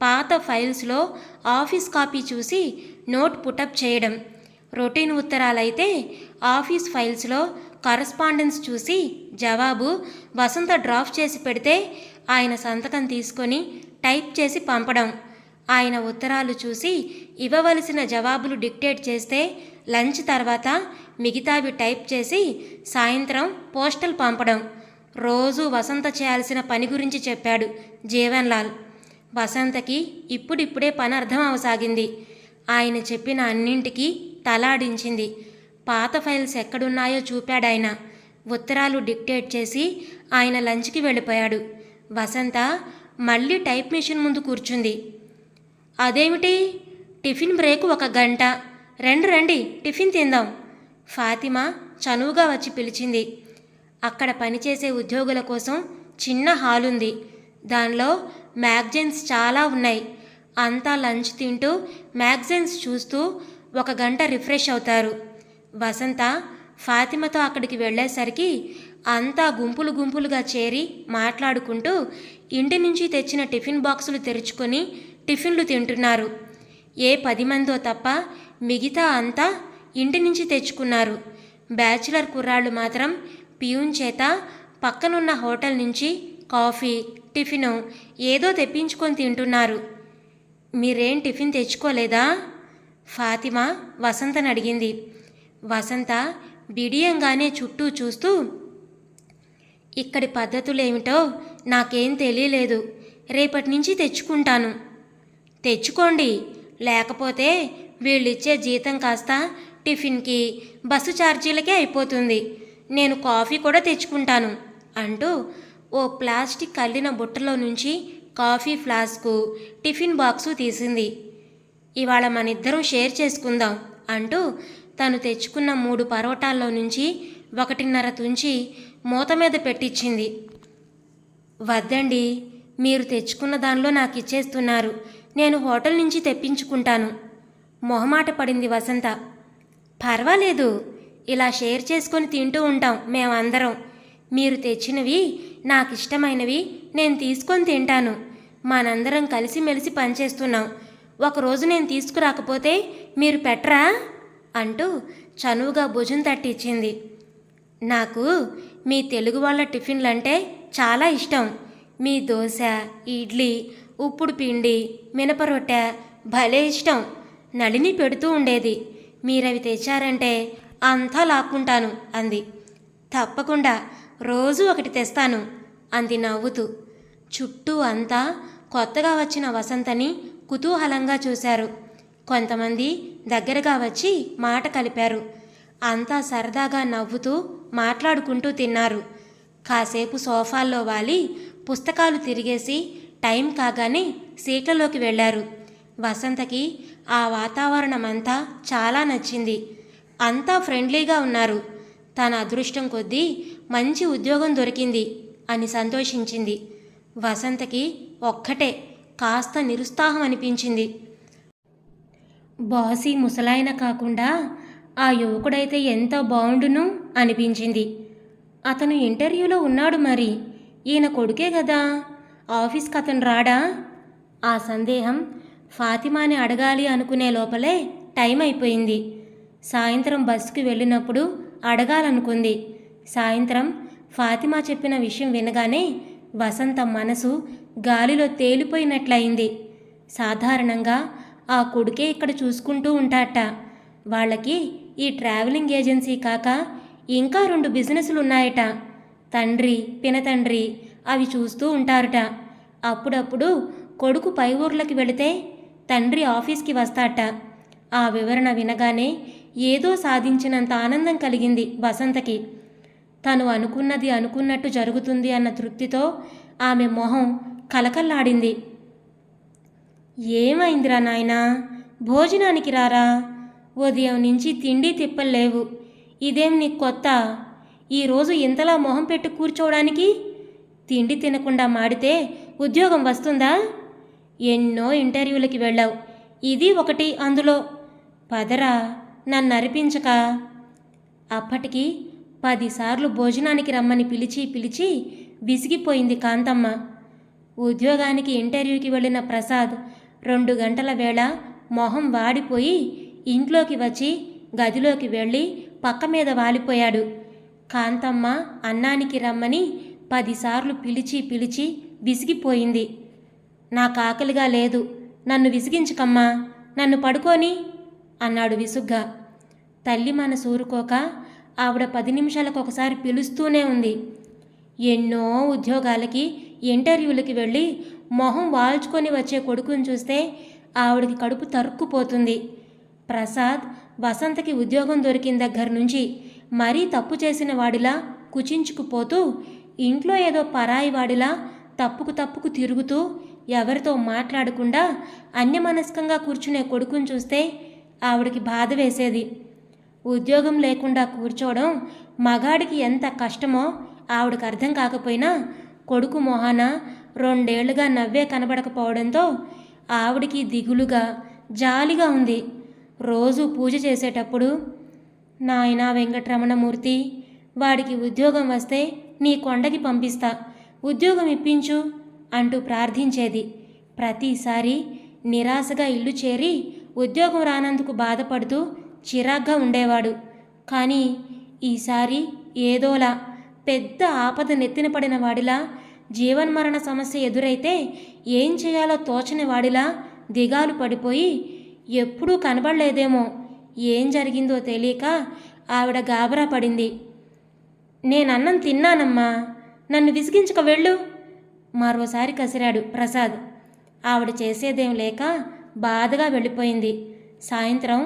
పాత ఫైల్స్లో ఆఫీస్ కాపీ చూసి నోట్ పుటప్ చేయడం. రొటీన్ ఉత్తరాలైతే ఆఫీస్ ఫైల్స్లో కరస్పాండెన్స్ చూసి జవాబు వసంత డ్రాఫ్ట్ చేసి పెడితే ఆయన సంతకం తీసుకొని టైప్ చేసి పంపడం. ఆయన ఉత్తరాలు చూసి ఇవ్వవలసిన జవాబులు డిక్టేట్ చేస్తే లంచ్ తర్వాత మిగతావి టైప్ చేసి సాయంత్రం పోస్టల్ పంపడం. రోజు వసంత చేయాల్సిన పని గురించి చెప్పాడు జీవన్లాల్. వసంతకి ఇప్పుడిప్పుడే పని అర్థం అవసాగింది. ఆయన చెప్పిన అన్నింటికీ తలాడించింది. పాత ఫైల్స్ ఎక్కడున్నాయో చూపాడాయన. ఉత్తరాలు డిక్టేట్ చేసి ఆయన లంచ్కి వెళ్ళిపోయాడు. వసంత మళ్ళీ టైప్ మెషిన్ ముందు కూర్చుంది. అదేమిటి, టిఫిన్ బ్రేక్ 1 గంట, రండి టిఫిన్ తిందాం. ఫాతిమా చనువుగా వచ్చి పిలిచింది. అక్కడ పనిచేసే ఉద్యోగుల కోసం చిన్న హాల్ ఉంది. దానిలో మ్యాగజైన్స్ చాలా ఉన్నాయి. అంతా లంచ్ తింటూ మ్యాగజైన్స్ చూస్తూ 1 గంట రిఫ్రెష్ అవుతారు. వసంత ఫాతిమతో అక్కడికి వెళ్ళేసరికి అంతా గుంపులు గుంపులుగా చేరి మాట్లాడుకుంటూ ఇంటి నుంచి తెచ్చిన టిఫిన్ బాక్సులు తెరుచుకొని టిఫిన్లు తింటున్నారు. ఏ 10 మందో తప్ప మిగతా అంతా ఇంటి నుంచి తెచ్చుకున్నారు. బ్యాచులర్ కుర్రాళ్ళు మాత్రం పియూన్ చేత పక్కనున్న హోటల్ నుంచి కాఫీ టిఫిను ఏదో తెప్పించుకొని తింటున్నారు. మీరేం టిఫిన్ తెచ్చుకోలేదా? ఫాతిమా వసంతని అడిగింది. వసంత బిడియంగానే చుట్టూ చూస్తూ, ఇక్కడి పద్ధతులేమిటో నాకేం తెలియలేదు, రేపటి నుంచి తెచ్చుకుంటాను. తెచ్చుకోండి, లేకపోతే వీళ్ళిచ్చే జీతం కాస్త టిఫిన్కి బస్సు ఛార్జీలకే అయిపోతుంది. నేను కాఫీ కూడా తెచ్చుకుంటాను అంటూ ఓ ప్లాస్టిక్ అల్లిన బుట్టలో నుంచి కాఫీ ఫ్లాస్కు టిఫిన్ బాక్సు తీసింది. ఇవాళ మనిద్దరం షేర్ చేసుకుందాం అంటూ తను తెచ్చుకున్న 3 పరోటాల్లో నుంచి 1.5 తుంచి మూత మీద పెట్టించింది. వద్దండి, మీరు తెచ్చుకున్న దానిలో నాకు ఇచ్చేస్తున్నారు, నేను హోటల్ నుంచి తెప్పించుకుంటాను మొహమాట పడింది వసంత. పర్వాలేదు, ఇలా షేర్ చేసుకొని తింటూ ఉంటాం మేమందరం. మీరు తెచ్చినవి నాకు ఇష్టమైనవి నేను తీసుకొని తింటాను. మనందరం కలిసిమెలిసి పనిచేస్తున్నాం. ఒకరోజు నేను తీసుకురాకపోతే మీరు పెట్టరా అంటూ చనువుగా భుజం తట్టిచ్చింది. నాకు మీ తెలుగు వాళ్ళ టిఫిన్లంటే చాలా ఇష్టం. మీ దోశ ఇడ్లీ ఉప్పుడు పిండి మినపరొట్టె భలే ఇష్టం. నళిని పెడుతూ ఉండేది. మీరవి తెచ్చారంటే అంతా లాక్కుంటాను అంది. తప్పకుండా రోజు ఒకటి తెస్తాను అంది నవ్వుతూ. చుట్టూ అంతా కొత్తగా వచ్చిన వసంతని కుతూహలంగా చూశారు. కొంతమంది దగ్గరగా వచ్చి మాట కలిపారు. అంతా సరదాగా నవ్వుతూ మాట్లాడుకుంటూ తిన్నారు. కాసేపు సోఫాల్లో వాలి పుస్తకాలు తిరిగేసి టైం కాగానే సీట్లలోకి వెళ్ళారు. వసంతకి ఆ వాతావరణం అంతా చాలా నచ్చింది. అంతా ఫ్రెండ్లీగా ఉన్నారు. తన అదృష్టం కొద్దీ మంచి ఉద్యోగం దొరికింది అని సంతోషించింది. వసంతకి ఒక్కటే కాస్త నిరుత్సాహం అనిపించింది. బాసీ ముసలాయన కాకుండా ఆ యువకుడైతే ఎంత బాగుండును అనిపించింది. అతను ఇంటర్వ్యూలో ఉన్నాడు, మరి ఈయన కొడుకే కదా, ఆఫీస్కి అతను రాడా? ఆ సందేహం ఫాతిమాని అడగాలి అనుకునే లోపలే టైం అయిపోయింది. సాయంత్రం బస్సుకి వెళ్ళినప్పుడు అడగాలనుకుంది. సాయంత్రం ఫాతిమా చెప్పిన విషయం వినగానే వసంత మనసు గాలిలో తేలిపోయినట్లయింది. సాధారణంగా ఆ కొడుకే ఇక్కడ చూసుకుంటూ ఉంటాట. వాళ్ళకి ఈ ట్రావెలింగ్ ఏజెన్సీ కాక ఇంకా 2 బిజినెస్లు ఉన్నాయట. తండ్రి పినతండ్రి అవి చూస్తూ ఉంటారట. అప్పుడప్పుడు కొడుకు పై ఊర్లకి వెళితే తండ్రి ఆఫీస్కి వస్తాట. ఆ వివరణ వినగానే ఏదో సాధించినంత ఆనందం కలిగింది వసంతకి. తను అనుకున్నది అనుకున్నట్టు జరుగుతుంది అన్న తృప్తితో ఆమె మొహం కలకల్లాడింది. ఏమైందిరా నాయనా, భోజనానికి రారా, ఉదయం నుంచి తిండి తిప్పలేవు, ఇదేం నీకు కొత్త? ఈరోజు ఇంతలా మొహం పెట్టి కూర్చోవడానికి? తిండి తినకుండా మాడితే ఉద్యోగం వస్తుందా? ఎన్నో ఇంటర్వ్యూలకి వెళ్ళావు, ఇది ఒకటి అందులో. పదరా, నన్ను అరిపించక. అప్పటికి 10 సార్లు భోజనానికి రమ్మని పిలిచి పిలిచి విసిగిపోయింది కాంతమ్మ. ఉద్యోగానికి ఇంటర్వ్యూకి వెళ్ళిన ప్రసాద్ 2 గంటల వేళ మొహం వాడిపోయి ఇంట్లోకి వచ్చి గదిలోకి వెళ్ళి పక్క మీద వాలిపోయాడు. కాంతమ్మ అన్నానికి రమ్మని 10 సార్లు పిలిచి పిలిచి విసిగిపోయింది. నాకు ఆకలిగా లేదు, నన్ను విసిగించకమ్మా, నన్ను పడుకోని అన్నాడు విసుగ్గా. తల్లి మనసు ఊరుకోక ఆవిడ 10 నిమిషాలకు ఒకసారి పిలుస్తూనే ఉంది. ఎన్నో ఉద్యోగాలకి ఇంటర్వ్యూలకి వెళ్ళి మొహం వాల్చుకొని వచ్చే కొడుకుని చూస్తే ఆవిడకి కడుపు తరుక్కుపోతుంది. ప్రసాద్ వసంతకి ఉద్యోగం దొరికిన దగ్గర నుంచి మరీ తప్పు చేసిన వాడిలా కుచించుకుపోతూ, ఇంట్లో ఏదో పరాయి వాడిలా తప్పుకు తిరుగుతూ, ఎవరితో మాట్లాడకుండా అన్యమనస్కంగా కూర్చునే కొడుకుని చూస్తే ఆవిడకి బాధ వేసేది. ఉద్యోగం లేకుండా కూర్చోవడం మగాడికి ఎంత కష్టమో ఆవిడకి అర్థం కాకపోయినా కొడుకు మొహాన 2 ఏళ్లుగా నవ్వే కనబడకపోవడంతో ఆవిడికి దిగులుగా జాలిగా ఉంది. రోజు పూజ చేసేటప్పుడు, నాయనా వెంకటరమణమూర్తి, వాడికి ఉద్యోగం వస్తే నీ కొండకి పంపిస్తా, ఉద్యోగం ఇప్పించు అంటూ ప్రార్థించేది. ప్రతిసారి నిరాశగా ఇల్లు చేరి ఉద్యోగం రానందుకు బాధపడుతూ చిరాగ్గా ఉండేవాడు. కానీ ఈసారి ఏదోలా పెద్ద ఆపద నెత్తిన పడిన వాడిలా, జీవన్మరణ సమస్య ఎదురైతే ఏం చేయాలో తోచని వాడిలా దిగాలు పడిపోయి, ఎప్పుడూ కనబడలేదేమో, ఏం జరిగిందో తెలియక ఆవిడ గాబరా పడింది. నేనన్నం తిన్నానమ్మా, నన్ను విసిగించక వెళ్ళు మరోసారి కసిరాడు ప్రసాద్. ఆవిడ చేసేదేం లేక బాధగా వెళ్ళిపోయింది. సాయంత్రం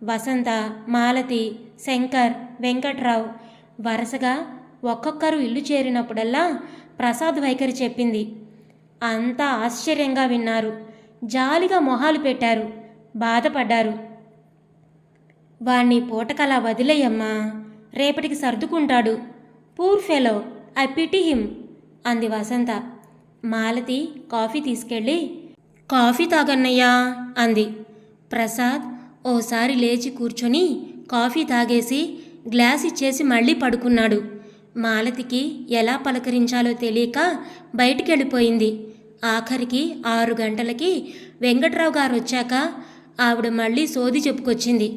వసంత, మాలతి, శంకర్, వెంకట్రావు వరుసగా ఒక్కొక్కరు ఇల్లు చేరినప్పుడల్లా ప్రసాద్ వైఖరి చెప్పింది. అంతా ఆశ్చర్యంగా విన్నారు, జాలిగా మొహాలు పెట్టారు, బాధపడ్డారు. వాణ్ణి పూటకలా వదిలేయమ్మా, రేపటికి సర్దుకుంటాడు, poor fellow, I pity him అంది వసంత. మాలతి కాఫీ తీసుకెళ్ళి, కాఫీ తాగన్నయ్యా అంది. ప్రసాద్ ఓసారి లేచి కూర్చొని కాఫీ తాగేసి గ్లాస్ ఇచ్చేసి మళ్ళీ పడుకున్నాడు. మాలతికి ఎలా పలకరించాలో తెలియక బయటికెళ్ళిపోయింది. ఆఖరికి 6 గంటలకి వెంకట్రావు గారు వచ్చాక ఆవిడ మళ్ళీ సోది చెప్పుకొచ్చింది.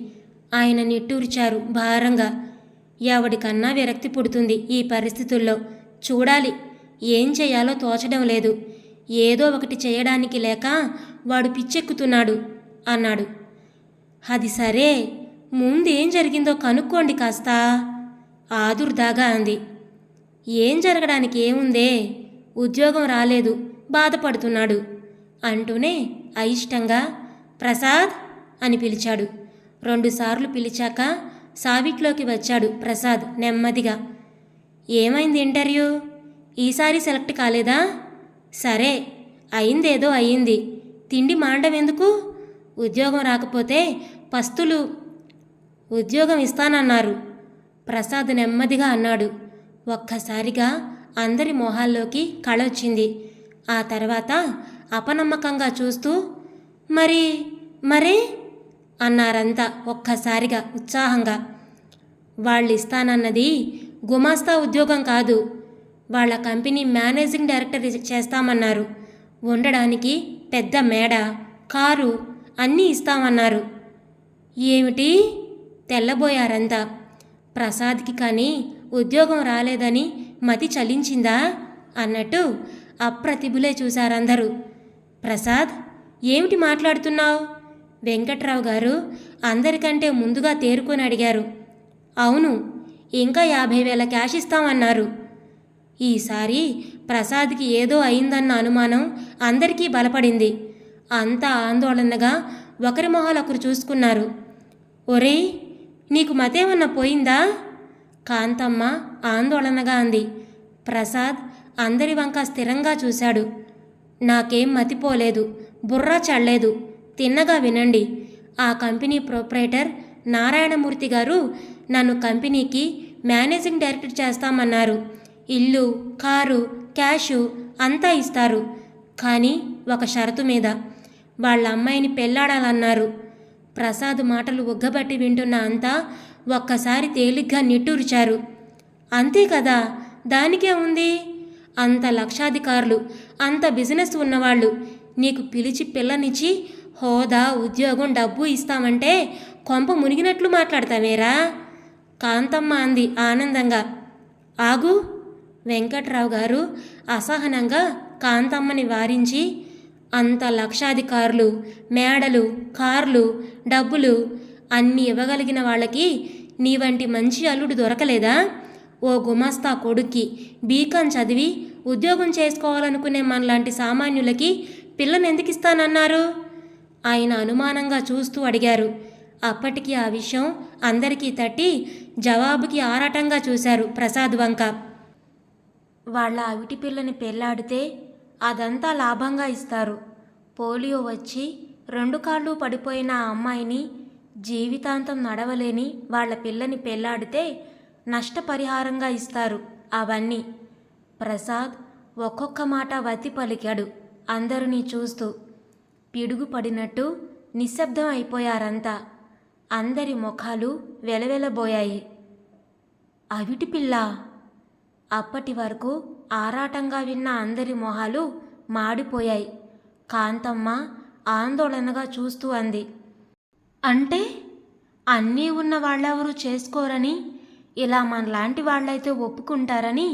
ఆయన నిట్టూర్చారు భారంగా. ఎవడికన్నా విరక్తి పుడుతుంది ఈ పరిస్థితుల్లో. చూడాలి, ఏం చేయాలో తోచడం లేదు, ఏదో ఒకటి చేయడానికి లేక వాడు పిచ్చెక్కుతున్నాడు అన్నాడు. అది సరే, ముందేం జరిగిందో కనుక్కోండి కాస్త ఆదుర్దాగా అంది. ఏం జరగడానికి ఏముందే, ఉద్యోగం రాలేదు, బాధపడుతున్నాడు అంటూనే అయిష్టంగా ప్రసాద్ అని పిలిచాడు. 2 సార్లు పిలిచాక సావిట్లోకి వచ్చాడు ప్రసాద్ నెమ్మదిగా. ఏమైంది ఇంటర్వ్యూ? ఈసారి సెలెక్ట్ కాలేదా? సరే, అయిందేదో అయ్యింది, తిండి మాండం ఎందుకు? ఉద్యోగం రాకపోతే పస్తులు ఉద్యోగం ఇస్తానన్నారు ప్రసాద్ నెమ్మదిగా అన్నాడు. ఒక్కసారిగా అందరి మొహాల్లోకి కళొచ్చింది. ఆ తర్వాత అపనమ్మకంగా చూస్తూ మరే అన్నారంతా ఒక్కసారిగా ఉత్సాహంగా. వాళ్ళిస్తానన్నది గుమాస్తా ఉద్యోగం కాదు, వాళ్ళ కంపెనీ మేనేజింగ్ డైరెక్టర్ చేస్తామన్నారు. ఉండడానికి పెద్ద మేడ, కారు అన్నీ ఇస్తామన్నారు. ఏమిటి? తెల్లబోయారంతా. ప్రసాద్కి కానీ ఉద్యోగం రాలేదని మతి చలించిందా అన్నట్టు అప్రతిభులే చూశారందరూ. ప్రసాద్, ఏమిటి మాట్లాడుతున్నావు? వెంకట్రావు గారు అందరికంటే ముందుగా తేరుకొని అడిగారు. అవును, ఇంకా 50,000 క్యాష్ ఇస్తామన్నారు. ఈసారి ప్రసాద్కి ఏదో అయిందన్న అనుమానం అందరికీ బలపడింది. అంతా ఆందోళనగా ఒకరి మొహాలు ఒకరు చూసుకున్నారు. ఒరేయ్, నీకు మతేమన్నా పోయిందా? కాంతమ్మ ఆందోళనగా అంది. ప్రసాద్ అందరి వంక స్థిరంగా చూశాడు. నాకేం మతిపోలేదు, బుర్రా చల్లేదు, తిన్నగా వినండి. ఆ కంపెనీ ప్రొప్రైటర్ నారాయణమూర్తి గారు నన్ను కంపెనీకి మేనేజింగ్ డైరెక్టర్ చేస్తామన్నారు. ఇల్లు, కారు, క్యాషు అంతా ఇస్తారు. కానీ ఒక షరతు మీద. వాళ్ళ అమ్మాయిని పెళ్లాడాలన్నారు. ప్రసాద్ మాటలు ఉగ్గబట్టి వింటున్న అంతా ఒక్కసారి తేలిగ్గా నిట్టూర్చారు. అంతే కదా, దానికే ఉంది. అంత లక్షాధికారులు, అంత బిజినెస్ ఉన్నవాళ్ళు నీకు పిలిచి పిల్లనిచ్చి హోదా, ఉద్యోగం, డబ్బు ఇస్తామంటే కొంప మునిగినట్లు మాట్లాడతావేరా? కాంతమ్మ అంది ఆనందంగా. ఆగు! వెంకట్రావు గారు అసహనంగా కాంతమ్మని వారించి, అంత లక్షాధికారులు, మేడలు, కార్లు, డబ్బులు అన్నీ ఇవ్వగలిగిన వాళ్ళకి నీ వంటి మంచి అల్లుడు దొరకలేదా? ఓ గుమాస్తా కొడుక్కి బీకాం చదివి ఉద్యోగం చేసుకోవాలనుకునే మనలాంటి సామాన్యులకి పిల్లనెందుకు ఇస్తానన్నారు? ఆయన అనుమానంగా చూస్తూ అడిగారు. అప్పటికి ఆ విషయం అందరికీ తట్టి జవాబుకి ఆరాటంగా చూశారు ప్రసాద్ వంక. వాళ్ళ అవిటి పిల్లని పెళ్లాడితే అదంతా లాభంగా ఇస్తారు. పోలియో వచ్చి 2 కాళ్ళు పడిపోయిన ఆ అమ్మాయిని, జీవితాంతం నడవలేని వాళ్ళ పిల్లని పెళ్లాడితే నష్టపరిహారంగా ఇస్తారు. అవన్నీ. ప్రసాద్ ఒక్కొక్క మాట వత్తి పలికాడు అందరినీ చూస్తూ. పిడుగు పడినట్టు నిశ్శబ్దం అయిపోయారంతా. అందరి ముఖాలు వెలవెలబోయాయి. అవిటి పిల్ల! అప్పటి వరకు ఆరాటంగా విన్న అందరి మొహాలు మాడిపోయాయి. కాంతమ్మ ఆందోళనగా చూస్తూ అంది. అంటే అన్నీ ఉన్న వాళ్ళెవరూ చేసుకోరని, ఇలా మనలాంటి వాళ్ళైతే ఒప్పుకుంటారని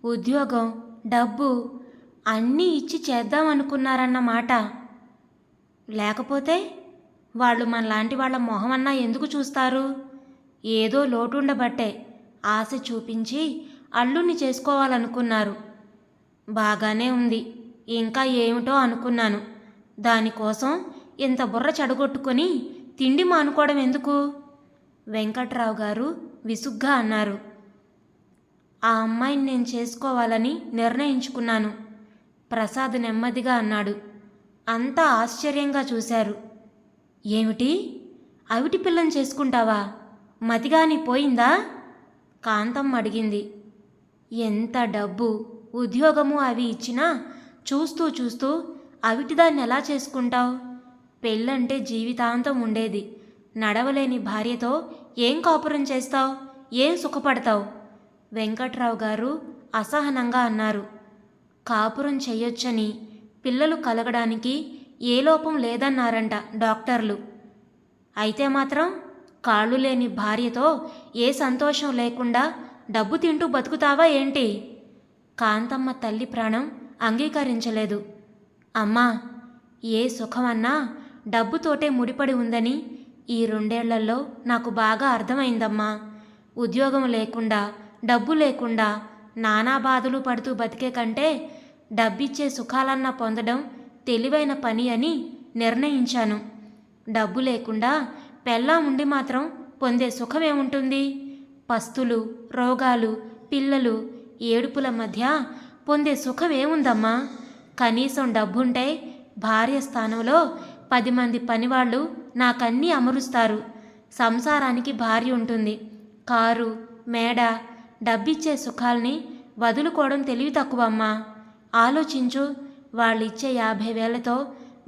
ఉద్యోగం, డబ్బు అన్నీ ఇచ్చి చేద్దామనుకున్నారన్నమాట. లేకపోతే వాళ్ళు మనలాంటి వాళ్ళ మొహమన్నా ఎందుకు చూస్తారు? ఏదో లోటుండబట్టే ఆశ చూపించి అల్లుణ్ణి చేసుకోవాలనుకున్నారు. బాగానే ఉంది. ఇంకా ఏమిటో అనుకున్నాను. దానికోసం ఇంత బుర్ర చెడగొట్టుకొని తిండి మానుకోవడం ఎందుకు? వెంకట్రావు గారు విసుగ్గా అన్నారు. ఆ అమ్మాయిని నేను చేసుకోవాలని నిర్ణయించుకున్నాను. ప్రసాద్ నెమ్మదిగా అన్నాడు. అంతా ఆశ్చర్యంగా చూశారు. ఏమిటి? అవిటి పిల్లని చేసుకుంటావా? మతిగాని పోయిందా? కాంతమ్మ అడిగింది. ఎంత డబ్బు, ఉద్యోగము అవి ఇచ్చినా చూస్తూ చూస్తూ అవిటిదాన్ని ఎలా చేసుకుంటావు? పెళ్ళంటే జీవితాంతం ఉండేది. నడవలేని భార్యతో ఏం కాపురం చేస్తావు? ఏం సుఖపడతావు? వెంకట్రావు గారు అసహనంగా అన్నారు. కాపురం చెయ్యొచ్చని, పిల్లలు కలగడానికి ఏ లోపం లేదన్నారంట డాక్టర్లు. అయితే మాత్రం కాళ్ళు లేని భార్యతో ఏ సంతోషం లేకుండా డబ్బు తింటూ బతుకుతావా ఏంటి? కాంతమ్మ తల్లి ప్రాణం అంగీకరించలేదు. అమ్మా, ఏ సుఖమన్నా డబ్బుతోటే ముడిపడి ఉందని ఈ 2 ఏళ్లలో నాకు బాగా అర్థమైందమ్మా. ఉద్యోగం లేకుండా, డబ్బు లేకుండా నానా బాధలు పడుతూ బతికే కంటే డబ్బిచ్చే సుఖాలన్నా పొందడం తెలివైన పని అని నిర్ణయించాను. డబ్బు లేకుండా పెళ్ళాం ఉండి మాత్రం పొందే సుఖమేముంటుంది? పస్తులు, రోగాలు, పిల్లలు, ఏడుపుల మధ్య పొందే సుఖమేముందమ్మా? కనీసం డబ్బుంటే భార్య స్థానంలో 10 మంది పనివాళ్ళు నాకన్నీ అమరుస్తారు. సంసారానికి భార్య ఉంటుంది. కారు, మేడ, డబ్బిచ్చే సుఖాల్ని వదులుకోవడం తెలివి తక్కువమ్మా. ఆలోచించు. వాళ్ళిచ్చే 50,000తో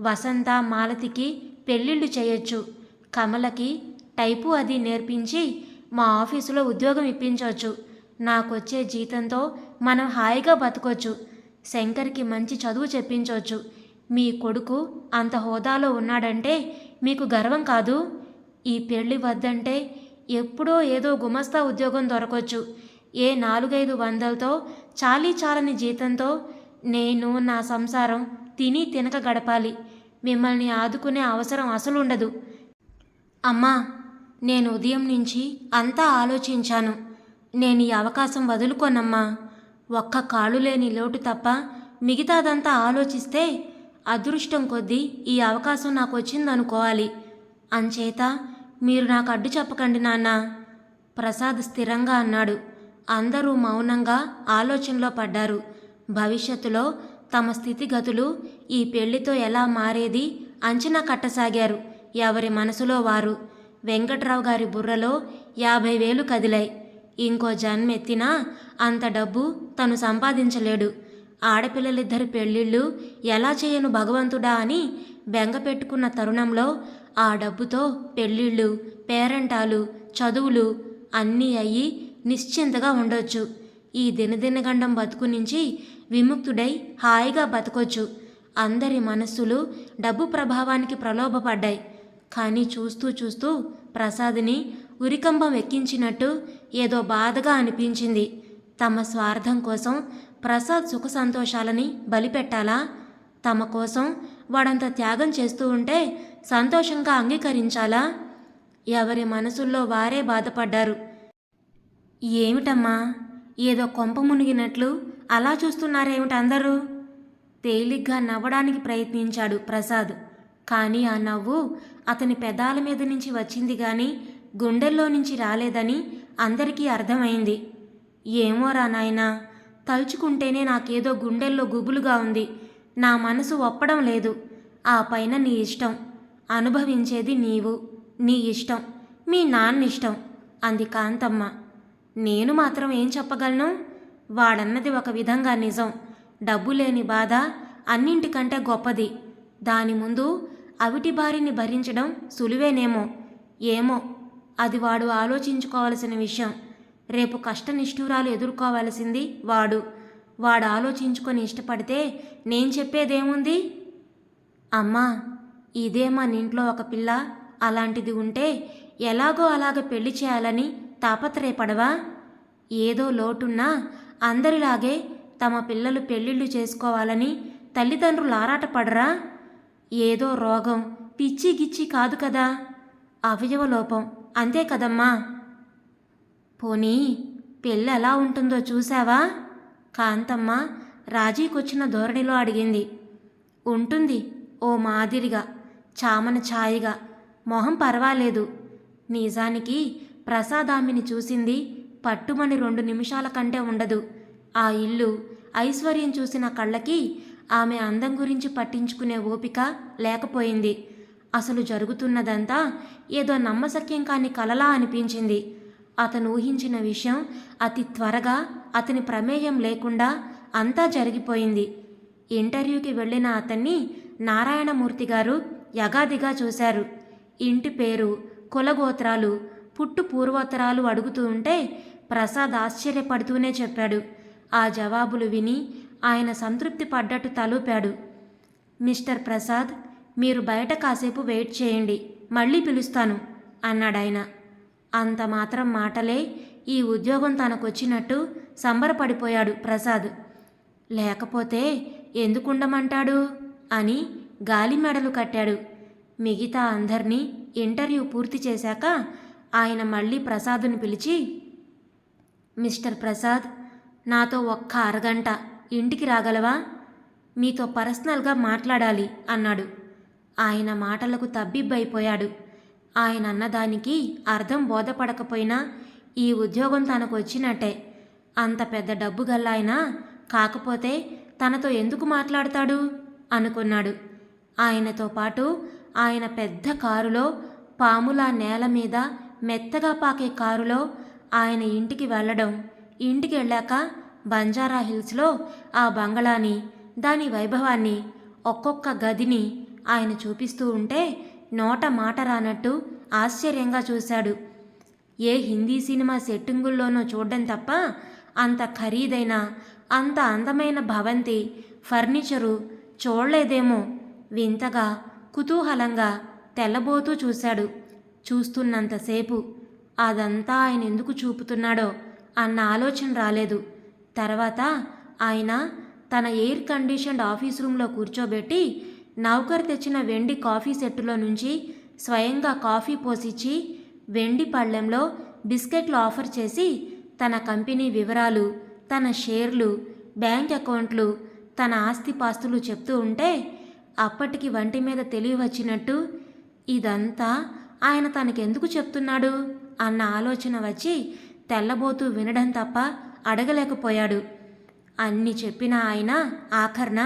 వసంత, మాలతికి పెళ్ళిళ్ళు చేయొచ్చు. కమలకి టైపు అది నేర్పించి మా ఆఫీసులో ఉద్యోగం ఇప్పించవచ్చు. నాకొచ్చే జీతంతో మనం హాయిగా బతకొచ్చు. శంకర్కి మంచి చదువు చెప్పించవచ్చు. మీ కొడుకు అంత హోదాలో ఉన్నాడంటే మీకు గర్వం కాదు? ఈ పెళ్ళి వద్దంటే ఎప్పుడో ఏదో గుమస్తా ఉద్యోగం దొరకొచ్చు. ఏ 4-5 వందలతో చాలని జీతంతో నేను నా సంసారం తిని తినక గడపాలి. మిమ్మల్ని ఆదుకునే అవసరం అసలుండదు. అమ్మా, నేను ఉదయం నుంచి అంతా ఆలోచించాను. నేను ఈ అవకాశం వదులుకోనమ్మా. ఒక్క కాళ్ళు లేని లోటు తప్ప మిగతాదంతా ఆలోచిస్తే అదృష్టం కొద్దీ ఈ అవకాశం నాకు వచ్చిందనుకోవాలి. అంచేత మీరు నాకు అడ్డు చెప్పకండి నాన్న. ప్రసాద్ స్థిరంగా అన్నాడు. అందరూ మౌనంగా ఆలోచనలో పడ్డారు. భవిష్యత్తులో తమ స్థితిగతులు ఈ పెళ్లితో ఎలా మారేది అంచనా కట్టసాగారు ఎవరి మనసులో వారు. వెంకట్రావు గారి బుర్రలో 50,000 కదిలాయి. ఇంకో జన్మెత్తినా అంత డబ్బు తను సంపాదించలేడు. ఆడపిల్లలిద్దరి పెళ్ళిళ్ళు ఎలా చేయను భగవంతుడా అని బెంగ పెట్టుకున్న తరుణంలో ఆ డబ్బుతో పెళ్ళిళ్ళు, పేరంటాలు, చదువులు అన్నీ అయ్యి నిశ్చింతగా ఉండొచ్చు. ఈ దినదినగండం బతుకు నుంచి విముక్తుడై హాయిగా బతకొచ్చు. అందరి మనస్సులు డబ్బు ప్రభావానికి ప్రలోభపడ్డాయి. కానీ చూస్తూ చూస్తూ ప్రసాద్ని ఉరికంబం ఎక్కించినట్టు ఏదో బాధగా అనిపించింది. తమ స్వార్థం కోసం ప్రసాద్ సుఖ సంతోషాలని బలిపెట్టాలా? తమ కోసం వాడంత త్యాగం చేస్తూ ఉంటే సంతోషంగా అంగీకరించాలా? ఎవరి మనసుల్లో వారే బాధపడ్డారు. ఏమిటమ్మా, ఏదో కొంప మునిగినట్లు అలా చూస్తున్నారేమిటి అందరూ? తేలిగ్గా నవ్వడానికి ప్రయత్నించాడు ప్రసాద్. కానీ ఆ నవ్వు అతని పెదాల మీద నుంచి వచ్చింది కానీ గుండెల్లో నుంచి రాలేదని అందరికీ అర్థమైంది. ఏమోరా నాయనా, తలుచుకుంటేనే నాకేదో గుండెల్లో గుబులుగా ఉంది. నా మనసు ఒప్పడం లేదు. ఆ పైన నీ ఇష్టం, అనుభవించేది నీవు, నీ ఇష్టం, మీ నాన్న ఇష్టం అంది కాంతమ్మ. నేను మాత్రం ఏం చెప్పగలను? వాడన్నది ఒక విధంగా నిజం. డబ్బు లేని బాధ అన్నింటికంటే గొప్పది. దాని ముందు అవిటి బారిని భరించడం సులువేనేమో. ఏమో, అది వాడు ఆలోచించుకోవలసిన విషయం. రేపు కష్టనిష్ఠూరాలు ఎదుర్కోవలసింది వాడు. వాడు ఆలోచించుకొని ఇష్టపడితే నేను చెప్పేదేముంది? అమ్మా, ఇదే మన ఇంట్లో ఒక పిల్ల అలాంటిది ఉంటే ఎలాగో అలాగ పెళ్లి చేయాలని తాపత్రయపడవా? ఏదో లోటున్నా అందరిలాగే తమ పిల్లలు పెళ్ళిళ్ళు చేసుకోవాలని తల్లిదండ్రులు ఆరాటపడరా? ఏదో రోగం, పిచ్చి గిచ్చి కాదు కదా, అవయవలోపం అంతే కదమ్మా. పోనీ పెళ్ళి ఎలా ఉంటుందో చూసావా? కాంతమ్మ రాజీకొచ్చిన ధోరణిలో అడిగింది. ఉంటుంది, ఓ మాదిరిగా, చామన ఛాయగా. మొహం పర్వాలేదు. నిజానికి ప్రసాదామిని చూసింది పట్టుమని 2 నిమిషాల కంటే ఉండదు. ఆ ఇల్లు, ఐశ్వర్యం చూసిన కళ్ళకి ఆమె అందం గురించి పట్టించుకునే ఓపిక లేకపోయింది. అసలు జరుగుతున్నదంతా ఏదో నమ్మశక్యం కాని కలలా అనిపించింది. అతను ఊహించిన విషయం అతి త్వరగా అతని ప్రమేయం లేకుండా అంతా జరిగిపోయింది. ఇంటర్వ్యూకి వెళ్ళిన అతన్ని నారాయణమూర్తి గారు యగాదిగా చూశారు. ఇంటి పేరు, కులగోత్రాలు, పుట్టు పూర్వోత్తరాలు అడుగుతూ ఉంటే ప్రసాద్ ఆశ్చర్యపడుతూనే చెప్పాడు. ఆ జవాబులు విని ఆయన సంతృప్తి పడ్డట్టు తలూపాడు. మిస్టర్ ప్రసాద్, మీరు బయట కాసేపు వెయిట్ చేయండి, మళ్ళీ పిలుస్తాను అన్నాడాయన. అంత మాత్రం మాటలే ఈ ఉద్యోగం తనకొచ్చినట్టు సంబరపడిపోయాడు ప్రసాద్. లేకపోతే ఎందుకుండమంటాడు అని గాలి మెడలు కట్టాడు. మిగతా అందర్నీ ఇంటర్వ్యూ పూర్తి చేశాక ఆయన మళ్ళీ ప్రసాద్ని పిలిచి, మిస్టర్ ప్రసాద్, నాతో ఒక్క అరగంట ఇంటికి రాగలవా? మీతో పర్సనల్గా మాట్లాడాలి అన్నాడు. ఆయన మాటలకు తబ్బిబ్బైపోయాడు. ఆయన అన్నదానికి అర్థం బోధపడకపోయినా ఈ ఉద్యోగం తనకు వచ్చినట్టే. అంత పెద్ద డబ్బు గల్లాయన కాకపోతే తనతో ఎందుకు మాట్లాడతాడు అనుకున్నాడు. ఆయనతో పాటు ఆయన పెద్ద కారులో, పాములా నేల మీద మెత్తగా పాకే కారులో ఆయన ఇంటికి వెళ్ళడం, ఇంటికి వెళ్ళాక బంజారా హిల్స్లో ఆ బంగళాని, దాని వైభవాన్ని, ఒక్కొక్క గదిని ఆయన చూపిస్తూ ఉంటే నోట మాట రానట్టు ఆశ్చర్యంగా చూశాడు. ఏ హిందీ సినిమా సెట్టింగుల్లోనో చూడడం తప్ప అంత ఖరీదైన, అంత అందమైన భవంతి, ఫర్నిచరు చూడలేదేమో. వింతగా, కుతూహలంగా తెల్లబోతూ చూశాడు. చూస్తున్నంతసేపు అదంతా ఆయన ఎందుకు చూపుతున్నాడో అన్న ఆలోచన రాలేదు. తర్వాత ఆయన తన ఎయిర్ కండిషన్డ్ ఆఫీస్ రూమ్లో కూర్చోబెట్టి నౌకర్ తెచ్చిన వెండి కాఫీ సెట్టులో నుంచి స్వయంగా కాఫీ పోసిచ్చి వెండి పళ్ళెంలో బిస్కెట్లు ఆఫర్ చేసి తన కంపెనీ వివరాలు, తన షేర్లు, బ్యాంక్ అకౌంట్లు, తన ఆస్తిపాస్తులు చెప్తూ ఉంటే అప్పటికి వంటి మీద తెలివి వచ్చినట్టు ఇదంతా ఆయన తనకెందుకు చెప్తున్నాడు అన్న ఆలోచన వచ్చి తెల్లబోతూ వినడం తప్ప అడగలేకపోయాడు. అన్ని చెప్పిన ఆయన ఆఖర్న,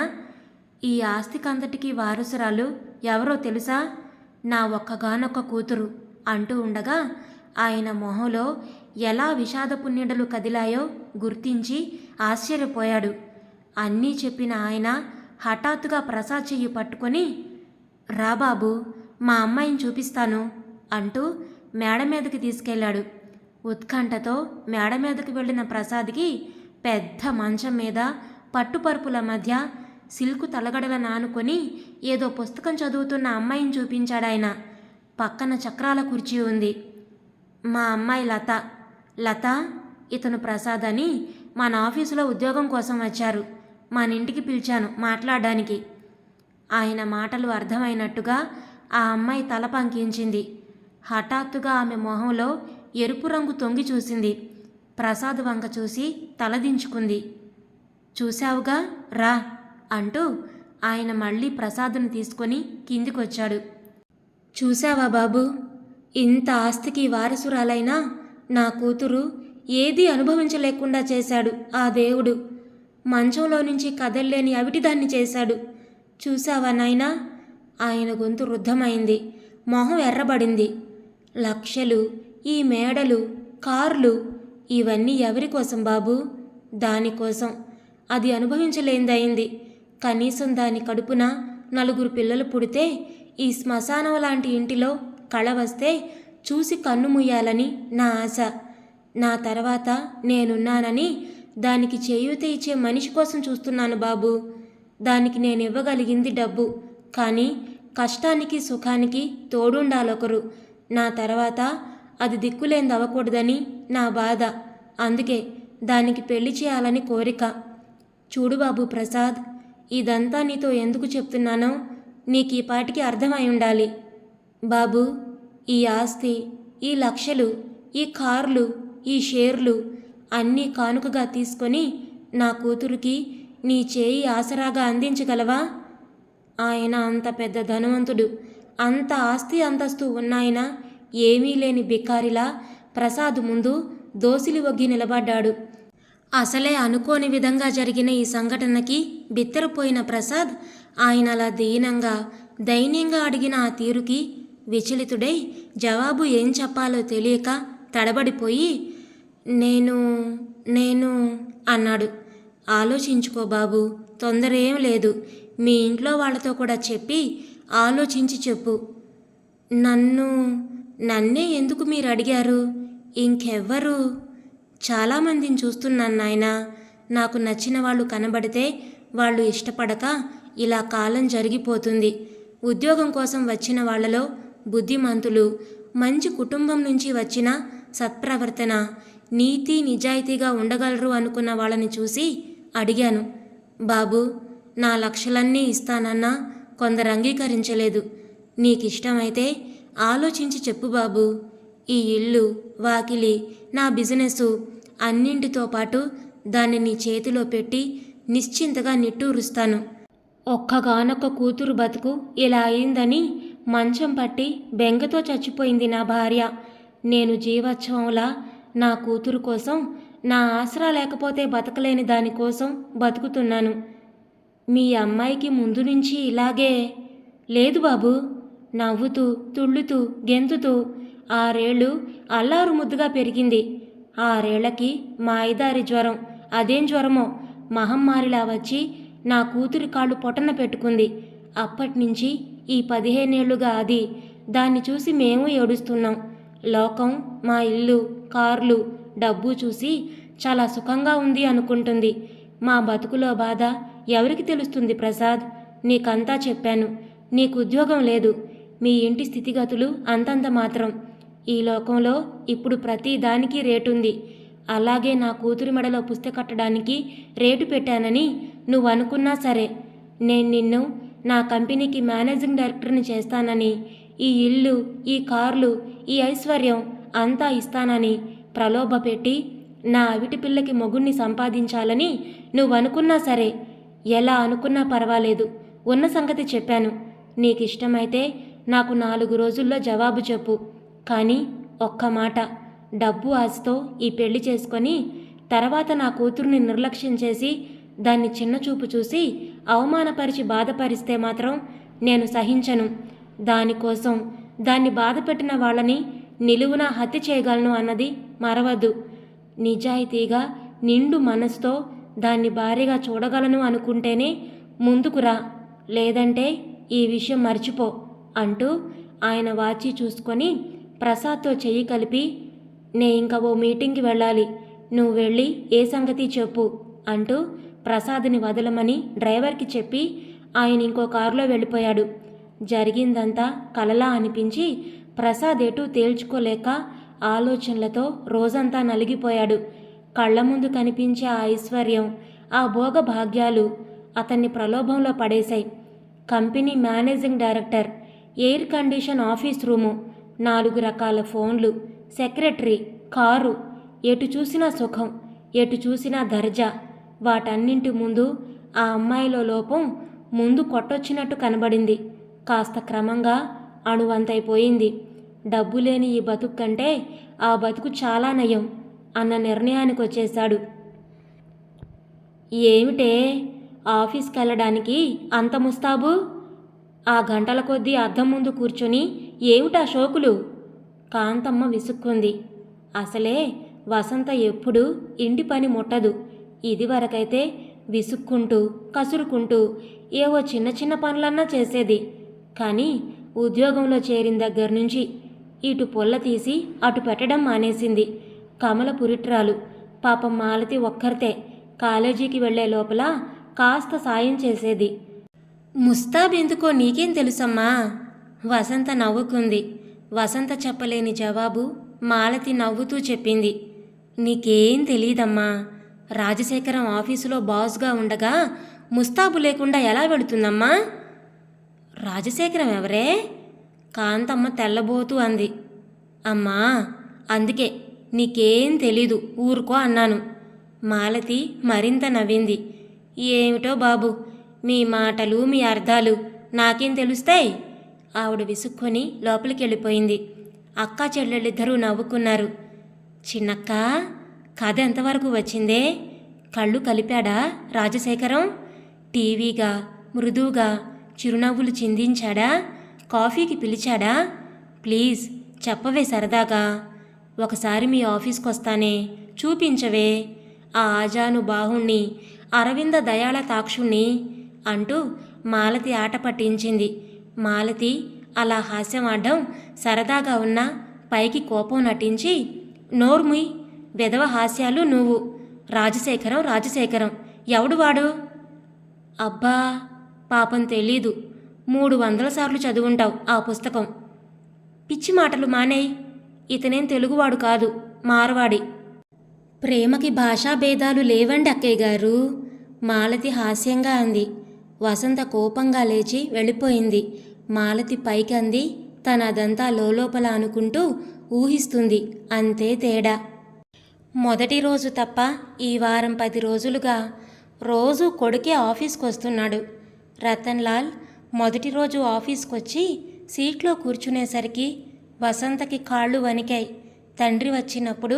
ఈ ఆస్తికంతటికి వారసురాలు ఎవరో తెలుసా? నా ఒక్కగానొక్క కూతురు అంటూ ఉండగా ఆయన మొహంలో ఎలా విషాదపుణ్యడలు కదిలాయో గుర్తించి ఆశ్చర్యపోయాడు. అన్నీ చెప్పిన ఆయన హఠాత్తుగా ప్రసాద్ చెయ్యి పట్టుకొని, రా బాబు, మా అమ్మాయిని చూపిస్తాను అంటూ మేడ మీదకి తీసుకెళ్లాడు. ఉత్కంఠతో మేడ మీదకి వెళ్ళిన ప్రసాద్కి పెద్ద మంచం మీద పట్టుపరుపుల మధ్య సిల్కు తలగడల నానుకొని ఏదో పుస్తకం చదువుతున్న అమ్మాయిని చూపించాడాయన. పక్కన చక్రాల కుర్చీ ఉంది. మా అమ్మాయి లత. లత, ఇతను ప్రసాద్ అని మన ఆఫీసులో ఉద్యోగం కోసం వచ్చారు. మన ఇంటికి పిలిచాను మాట్లాడడానికి. ఆయన మాటలు అర్థమైనట్టుగా ఆ అమ్మాయి తల పంకించింది. హఠాత్తుగా ఆమె మొహంలో ఎరుపు రంగు తొంగి చూసింది. ప్రసాద్ వంక చూసి తలదించుకుంది. చూశావుగా, రా అంటూ ఆయన మళ్ళీ ప్రసాద్ను తీసుకొని కిందికొచ్చాడు. చూశావా బాబు, ఇంత ఆస్తికి వారసురాలైనా నా కూతురు ఏదీ అనుభవించలేకుండా చేశాడు ఆ దేవుడు. మంచంలో నుంచి కదల్లేని అవిటిదాన్ని చేశాడు. చూశావా నాయనా? ఆయన గొంతు రుద్ధమైంది. మొహం ఎర్రబడింది. లక్షలు, ఈ మేడలు, కార్లు, ఇవన్నీ ఎవరి కోసం బాబు? దానికోసం. అది అనుభవించలేందయింది. కనీసం దాని కడుపున 4 పిల్లలు పుడితే ఈ శ్మశానం లాంటి ఇంటిలో కళ వస్తే చూసి కన్ను ముయ్యాలని నా ఆశ. నా తర్వాత నేనున్నానని దానికి చేయూత ఇచ్చే మనిషి కోసం చూస్తున్నాను బాబు. దానికి నేను ఇవ్వగలిగింది డబ్బు, కానీ కష్టానికి సుఖానికి తోడుండాలొకరు. నా తర్వాత అది దిక్కులేంది అవ్వకూడదని నా బాధ. అందుకే దానికి పెళ్లి చేయాలని కోరిక. చూడు బాబు ప్రసాద్, ఇదంతా నీతో ఎందుకు చెప్తున్నానో నీకు ఈ పాటికి అర్థమై ఉండాలి. బాబు, ఈ ఆస్తి, ఈ లక్షలు, ఈ కార్లు, ఈ షేర్లు అన్నీ కానుకగా తీసుకొని నా కూతురికి నీ చేయి ఆసరాగా అందించగలవా? ఆయన అంత పెద్ద ధనవంతుడు. అంత ఆస్తి అంతస్తు ఉన్నాయన ఏమీ లేని బికారిలా ప్రసాద్ ముందు దోసిలి ఒగ్గి నిలబడ్డాడు. అసలే అనుకోని విధంగా జరిగిన ఈ సంఘటనకి బిత్తరపోయిన ప్రసాద్ ఆయన అలా దీనంగా దైన్యంగా అడిగిన ఆ తీరుకి విచలితుడై జవాబు ఏం చెప్పాలో తెలియక తడబడిపోయి నేను అన్నాడు. ఆలోచించుకో బాబు, తొందర ఏం లేదు. మీ ఇంట్లో వాళ్ళతో కూడా చెప్పి ఆలోచించి చెప్పు. నన్నే ఎందుకు మీరు అడిగారు? ఇంకెవ్వరు? చాలామందిని చూస్తున్నాను నాయనా. నాకు నచ్చిన వాళ్ళు కనబడితే వాళ్ళు ఇష్టపడక ఇలా కాలం జరిగిపోతుంది. ఉద్యోగం కోసం వచ్చిన వాళ్ళలో బుద్ధిమంతులు, మంచి కుటుంబం నుంచి వచ్చిన సత్ప్రవర్తన, నీతి నిజాయితీగా ఉండగలరు అనుకున్న వాళ్ళని చూసి అడిగాను. బాబు, నా లక్షలన్నీ ఇస్తానన్నా కొందరు అంగీకరించలేదు. నీకిష్టమైతే ఆలోచించి చెప్పు బాబు. ఈ ఇల్లు, వాకిలి, నా బిజినెస్సు అన్నింటితో పాటు దాన్ని నీ చేతిలో పెట్టి నిశ్చింతగా నిట్టూరుస్తాను. ఒక్కగానొక్క కూతురు బతుకు ఇలా అయిందని మంచం పట్టి బెంగతో చచ్చిపోయింది నా భార్య. నేను జీవోత్సవంలా నా కూతురు కోసం, నా ఆసరా లేకపోతే బతకలేని దానికోసం బతుకుతున్నాను. మీ అమ్మాయికి ముందు నుంచి ఇలాగే లేదు బాబు. నవ్వుతూ, తుళ్ళుతూ, గెంతుతూ 6 ఏళ్ళు అల్లారు ముద్దుగా పెరిగింది. 6 ఏళ్లకి మాయిదారి జ్వరం, అదేం జ్వరమో మహమ్మారిలా వచ్చి నా కూతురి కాళ్ళు పొటన పెట్టుకుంది. అప్పటినుంచి ఈ 15 ఏళ్లుగా అది. దాన్ని చూసి మేము ఏడుస్తున్నాం. లోకం మా ఇల్లు, కార్లు, డబ్బు చూసి చాలా సుఖంగా ఉంది అనుకుంటుంది. మా బతుకులో బాధ ఎవరికి తెలుస్తుంది ప్రసాద్? నీకంతా చెప్పాను. నీకు ఉద్యోగం లేదు. మీ ఇంటి స్థితిగతులు అంతంత మాత్రం. ఈ లోకంలో ఇప్పుడు ప్రతి దానికి రేటుంది. అలాగే నా కూతురి మెడలో పుస్తక కట్టడానికి రేటు పెట్టానని నువ్వు అనుకున్నా సరే, నేను నిన్ను నా కంపెనీకి మేనేజింగ్ డైరెక్టర్ని చేస్తానని, ఈ ఇల్లు, ఈ కార్లు, ఈ ఐశ్వర్యం అంతా ఇస్తానని ప్రలోభపెట్టి నా అవిటి పిల్లకి మొగుణ్ణి సంపాదించాలని నువ్వు అనుకున్నా సరే, ఎలా అనుకున్నా పర్వాలేదు. ఉన్న సంగతి చెప్పాను. నీకిష్టమైతే నాకు 4 రోజుల్లో జవాబు చెప్పు. కానీ ఒక్క మాట, డబ్బు ఆశతో ఈ పెళ్లి చేసుకొని తర్వాత నా కూతుర్ని నిర్లక్ష్యం చేసి దాన్ని చిన్నచూపు చూసి అవమానపరిచి బాధపరిస్తే మాత్రం నేను సహించను. దానికోసం దాన్ని బాధపెట్టిన వాళ్ళని నిలువునా హత్య చేయగలను అన్నది మరవద్దు. నిజాయితీగా నిండు మనసుతో దాన్ని భారీగా చూడగలను అనుకుంటేనే ముందుకు రా, లేదంటే ఈ విషయం మర్చిపో అంటూ ఆయన వాచి చూసుకొని ప్రసాద్తో చెయ్యి కలిపి, నే ఇంకా ఓ మీటింగ్కి వెళ్ళాలి, నువ్వు వెళ్ళి ఏ సంగతి చెప్పు అంటూ ప్రసాద్ని వదలమని డ్రైవర్కి చెప్పి ఆయన ఇంకో కారులో వెళ్ళిపోయాడు. జరిగిందంతా కలలా అనిపించి ప్రసాద్ ఎటూ తేల్చుకోలేక ఆలోచనలతో రోజంతా నలిగిపోయాడు. కళ్ల ముందు కనిపించే ఆ ఐశ్వర్యం, ఆ భోగ భాగ్యాలు అతన్ని ప్రలోభంలో పడేశాయి. Company managing director, air condition office room, 4 రకాల ఫోన్లు, సెక్రటరీ, కారు, ఎటు చూసినా సుఖం, ఎటు చూసినా దర్జా. వాటన్నింటి ముందు ఆ అమ్మాయిలో లోపం ముందు కొట్టొచ్చినట్టు కనబడింది. కాస్త క్రమంగా అణువంతైపోయింది. డబ్బు లేని ఈ బతుకు కంటే ఆ బతుకు చాలా నయం అన్న నిర్ణయానికి వచ్చేశాడు. ఏమిటే ఆఫీస్కి వెళ్ళడానికి అంత ముస్తాబు? ఆ గంటల కొద్దీ అద్దం ముందు కూర్చొని ఏమిటా షోకులు? కాంతమ్మ విసుక్కుంది. అసలే వసంత ఎప్పుడూ ఇంటి పని ముట్టదు. ఇదివరకైతే విసుక్కుంటూ కసురుకుంటూ ఏవో చిన్న చిన్న పనులన్నా చేసేది. కానీ ఉద్యోగంలో చేరిన దగ్గర నుంచి ఇటు పొల్ల తీసి అటు పెట్టడం మానేసింది. కమల పురిట్రాలు. పాపం మాలతి ఒక్కరితే కాలేజీకి వెళ్లే లోపల కాస్త సాయం చేసేది. ముస్తాబెందుకో నీకేం తెలుసమ్మా? వసంత నవ్వుకుంది. వసంత చెప్పలేని జవాబు మాలతి నవ్వుతూ చెప్పింది. నీకేం తెలీదమ్మా, రాజశేఖరం ఆఫీసులో బాస్గా ఉండగా ముస్తాబు లేకుండా ఎలా వెళుతుందమ్మా? రాజశేఖరం ఎవరే? కాంతమ్మ తెల్లబోతూ అంది. అమ్మా, అందుకే నీకేం తెలీదు, ఊరుకో అన్నాను. మాలతి మరింత నవ్వింది. ఏమిటో బాబు, మీ మాటలు మీ అర్థాలు నాకేం తెలుస్తాయి? ఆవిడ విసుక్కొని లోపలికి వెళ్ళిపోయింది. అక్కా చెల్లెళ్ళిద్దరూ నవ్వుకున్నారు. చిన్నక్క, కథ ఎంతవరకు వచ్చిందే? కళ్ళు కలిపాడా రాజశేఖరం? టీవీగా మృదువుగా చిరునవ్వులు చిందించాడా? కాఫీకి పిలిచాడా? ప్లీజ్ చెప్పవే సరదాగా. ఒకసారి మీ ఆఫీస్కి వస్తానే, చూపించవే ఆ ఆజాను బాహుణ్ణి, అరవింద దయాళ తాక్షుణ్ణి అంటూ మాలతి ఆట పట్టించింది. మాలతి అలా హాస్యం ఆడడం సరదాగా ఉన్నా పైకి కోపం నటించి, నోర్ముయ్, వెధవ హాస్యాలు నువ్వు. రాజశేఖరం రాజశేఖరం ఎవడు వాడు? అబ్బా, పాపం తెలీదు. 300 సార్లు చదువుంటావు ఆ పుస్తకం. పిచ్చి మాటలు మానేయ్. ఇతనేం తెలుగువాడు కాదు, మార్వాడి. ప్రేమకి భాషా భేదాలు లేవండి అక్కయ్య గారు, మాలతి హాస్యంగా అంది. వసంత కోపంగా లేచి వెళ్ళిపోయింది. మాలతి పైకి అంది. తనదంతా లోపల అనుకుంటూ ఊహిస్తుంది. అంతే తేడా. మొదటి రోజు తప్ప ఈ వారం 10 రోజులుగా రోజు కొడుకే ఆఫీస్కి వస్తున్నాడు. రతన్లాల్ మొదటి రోజు ఆఫీస్కొచ్చి సీట్లో కూర్చునేసరికి వసంతకి కాళ్ళు వణికాయి. తండ్రి వచ్చినప్పుడు